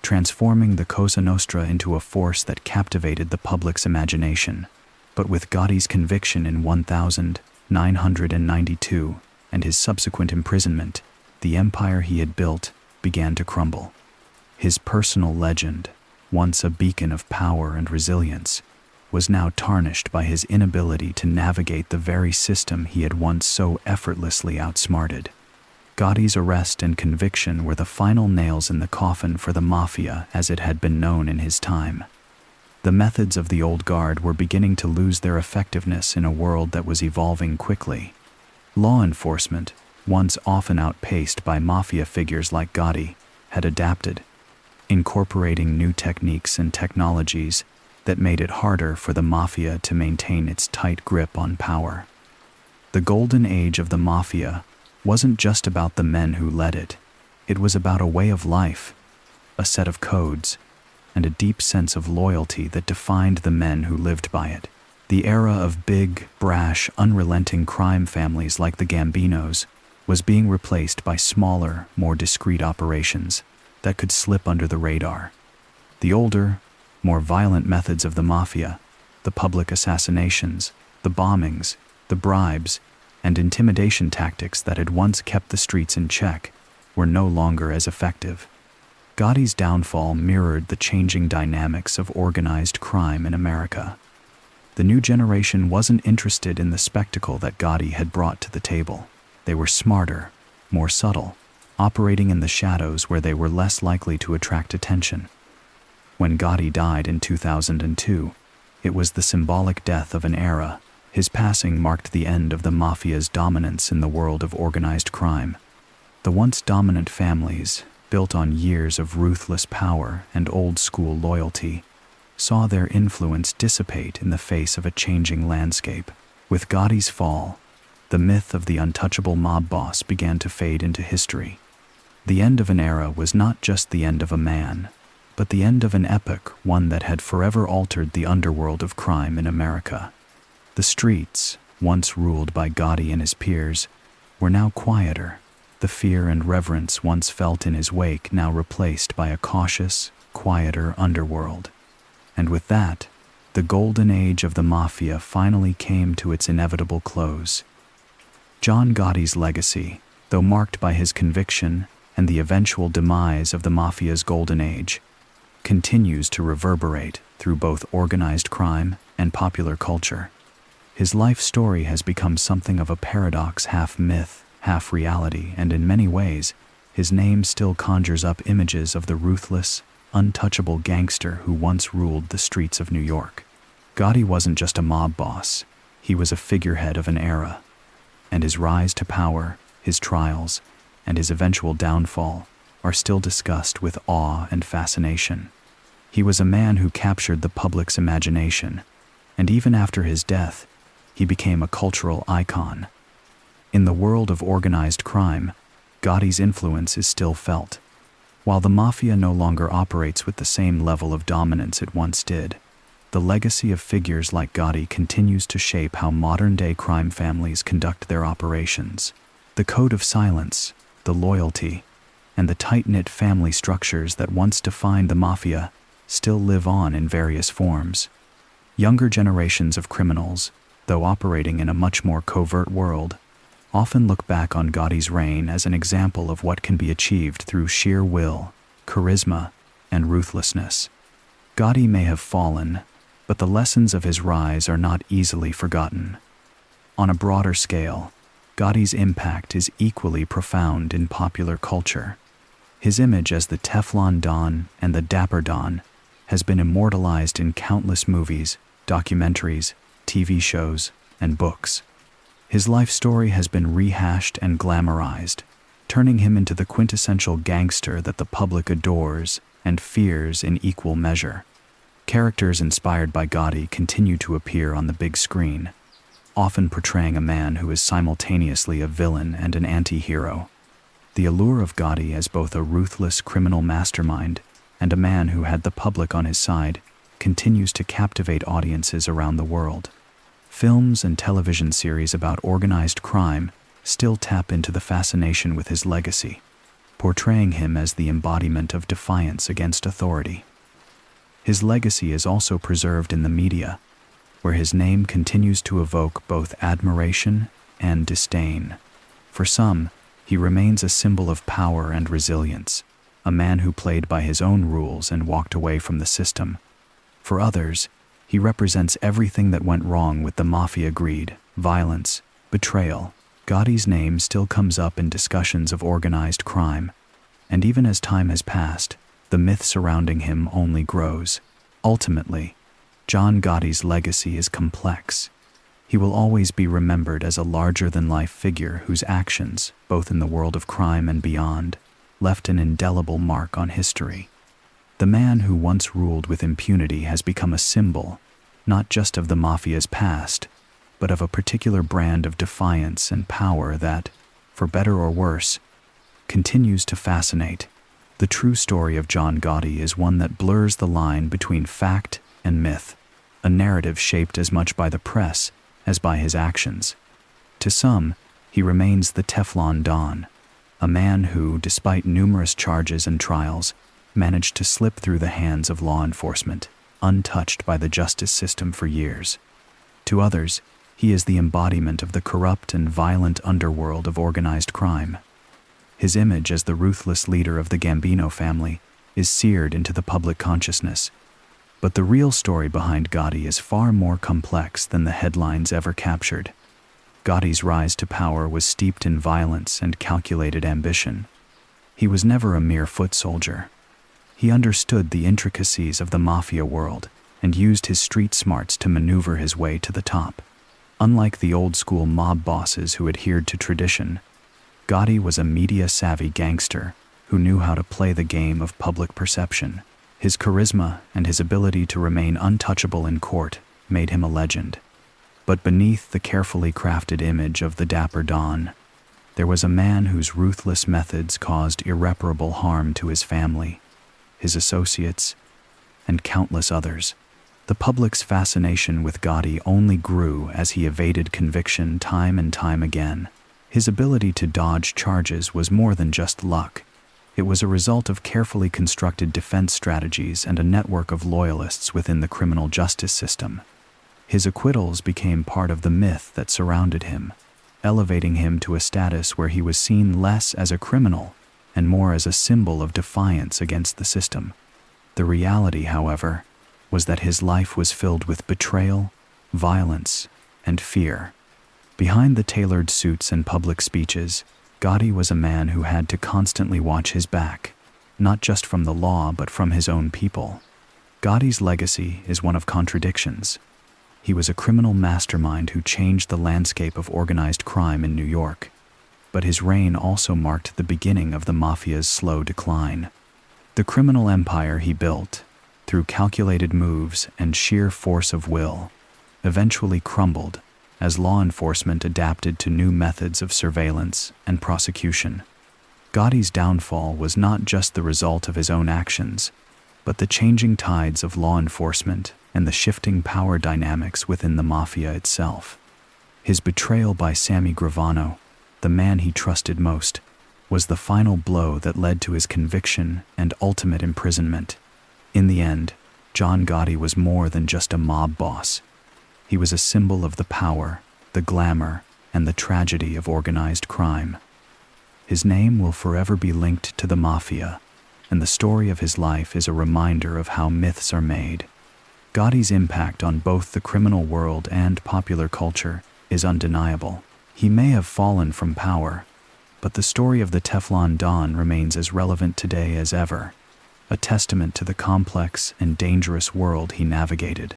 transforming the Cosa Nostra into a force that captivated the public's imagination. But with Gotti's conviction in 1992 and his subsequent imprisonment, the empire he had built began to crumble. His personal legend, once a beacon of power and resilience, was now tarnished by his inability to navigate the very system he had once so effortlessly outsmarted. Gotti's arrest and conviction were the final nails in the coffin for the mafia as it had been known in his time. The methods of the old guard were beginning to lose their effectiveness in a world that was evolving quickly. Law enforcement, once often outpaced by mafia figures like Gotti, had adapted, incorporating new techniques and technologies that made it harder for the mafia to maintain its tight grip on power. The golden age of the mafia wasn't just about the men who led it. It was about a way of life, a set of codes, and a deep sense of loyalty that defined the men who lived by it. The era of big, brash, unrelenting crime families like the Gambinos was being replaced by smaller, more discreet operations that could slip under the radar. The older, more violent methods of the mafia, the public assassinations, the bombings, the bribes, and intimidation tactics that had once kept the streets in check, were no longer as effective. Gotti's downfall mirrored the changing dynamics of organized crime in America. The new generation wasn't interested in the spectacle that Gotti had brought to the table. They were smarter, more subtle, operating in the shadows where they were less likely to attract attention. When Gotti died in 2002, it was the symbolic death of an era. His passing marked the end of the mafia's dominance in the world of organized crime. The once dominant families, built on years of ruthless power and old-school loyalty, saw their influence dissipate in the face of a changing landscape. With Gotti's fall, the myth of the untouchable mob boss began to fade into history. The end of an era was not just the end of a man, but the end of an epoch, one that had forever altered the underworld of crime in America. The streets, once ruled by Gotti and his peers, were now quieter. The fear and reverence once felt in his wake now replaced by a cautious, quieter underworld. And with that, the golden age of the mafia finally came to its inevitable close. John Gotti's legacy, though marked by his conviction and the eventual demise of the mafia's golden age, continues to reverberate through both organized crime and popular culture. His life story has become something of a paradox, half myth, half reality, and in many ways, his name still conjures up images of the ruthless, untouchable gangster who once ruled the streets of New York. Gotti wasn't just a mob boss, he was a figurehead of an era, and his rise to power, his trials, and his eventual downfall are still discussed with awe and fascination. He was a man who captured the public's imagination, and even after his death, he became a cultural icon. In the world of organized crime, Gotti's influence is still felt. While the mafia no longer operates with the same level of dominance it once did, the legacy of figures like Gotti continues to shape how modern-day crime families conduct their operations. The code of silence, the loyalty, and the tight-knit family structures that once defined the mafia still live on in various forms. Younger generations of criminals, though operating in a much more covert world, often look back on Gotti's reign as an example of what can be achieved through sheer will, charisma, and ruthlessness. Gotti may have fallen, but the lessons of his rise are not easily forgotten. On a broader scale, Gotti's impact is equally profound in popular culture. His image as the Teflon Don and the Dapper Don has been immortalized in countless movies, documentaries, TV shows, and books. His life story has been rehashed and glamorized, turning him into the quintessential gangster that the public adores and fears in equal measure. Characters inspired by Gotti continue to appear on the big screen, often portraying a man who is simultaneously a villain and an anti-hero. The allure of Gotti as both a ruthless criminal mastermind and a man who had the public on his side continues to captivate audiences around the world. Films and television series about organized crime still tap into the fascination with his legacy, portraying him as the embodiment of defiance against authority. His legacy is also preserved in the media, where his name continues to evoke both admiration and disdain. For some, he remains a symbol of power and resilience, a man who played by his own rules and walked away from the system. For others, he represents everything that went wrong with the mafia: greed, violence, betrayal. Gotti's name still comes up in discussions of organized crime, and even as time has passed, the myth surrounding him only grows. Ultimately, John Gotti's legacy is complex. He will always be remembered as a larger-than-life figure whose actions, both in the world of crime and beyond, left an indelible mark on history. The man who once ruled with impunity has become a symbol, not just of the mafia's past, but of a particular brand of defiance and power that, for better or worse, continues to fascinate. The true story of John Gotti is one that blurs the line between fact and myth, a narrative shaped as much by the press as by his actions. To some, he remains the Teflon Don, a man who, despite numerous charges and trials, managed to slip through the hands of law enforcement, untouched by the justice system for years. To others, he is the embodiment of the corrupt and violent underworld of organized crime. His image as the ruthless leader of the Gambino family is seared into the public consciousness. But the real story behind Gotti is far more complex than the headlines ever captured. Gotti's rise to power was steeped in violence and calculated ambition. He was never a mere foot soldier. He understood the intricacies of the mafia world and used his street smarts to maneuver his way to the top. Unlike the old-school mob bosses who adhered to tradition, Gotti was a media-savvy gangster who knew how to play the game of public perception. His charisma and his ability to remain untouchable in court made him a legend. But beneath the carefully crafted image of the dapper Don, there was a man whose ruthless methods caused irreparable harm to his family, his associates, and countless others. The public's fascination with Gotti only grew as he evaded conviction time and time again. His ability to dodge charges was more than just luck. It was a result of carefully constructed defense strategies and a network of loyalists within the criminal justice system. His acquittals became part of the myth that surrounded him, elevating him to a status where he was seen less as a criminal and more as a symbol of defiance against the system. The reality, however, was that his life was filled with betrayal, violence, and fear. Behind the tailored suits and public speeches, Gotti was a man who had to constantly watch his back, not just from the law but from his own people. Gotti's legacy is one of contradictions. He was a criminal mastermind who changed the landscape of organized crime in New York, but his reign also marked the beginning of the mafia's slow decline. The criminal empire he built, through calculated moves and sheer force of will, eventually crumbled as law enforcement adapted to new methods of surveillance and prosecution. Gotti's downfall was not just the result of his own actions, but the changing tides of law enforcement and the shifting power dynamics within the mafia itself. His betrayal by Sammy Gravano, the man he trusted most, was the final blow that led to his conviction and ultimate imprisonment. In the end, John Gotti was more than just a mob boss. He was a symbol of the power, the glamour, and the tragedy of organized crime. His name will forever be linked to the mafia, and the story of his life is a reminder of how myths are made. Gotti's impact on both the criminal world and popular culture is undeniable. He may have fallen from power, but the story of the Teflon Don remains as relevant today as ever, a testament to the complex and dangerous world he navigated.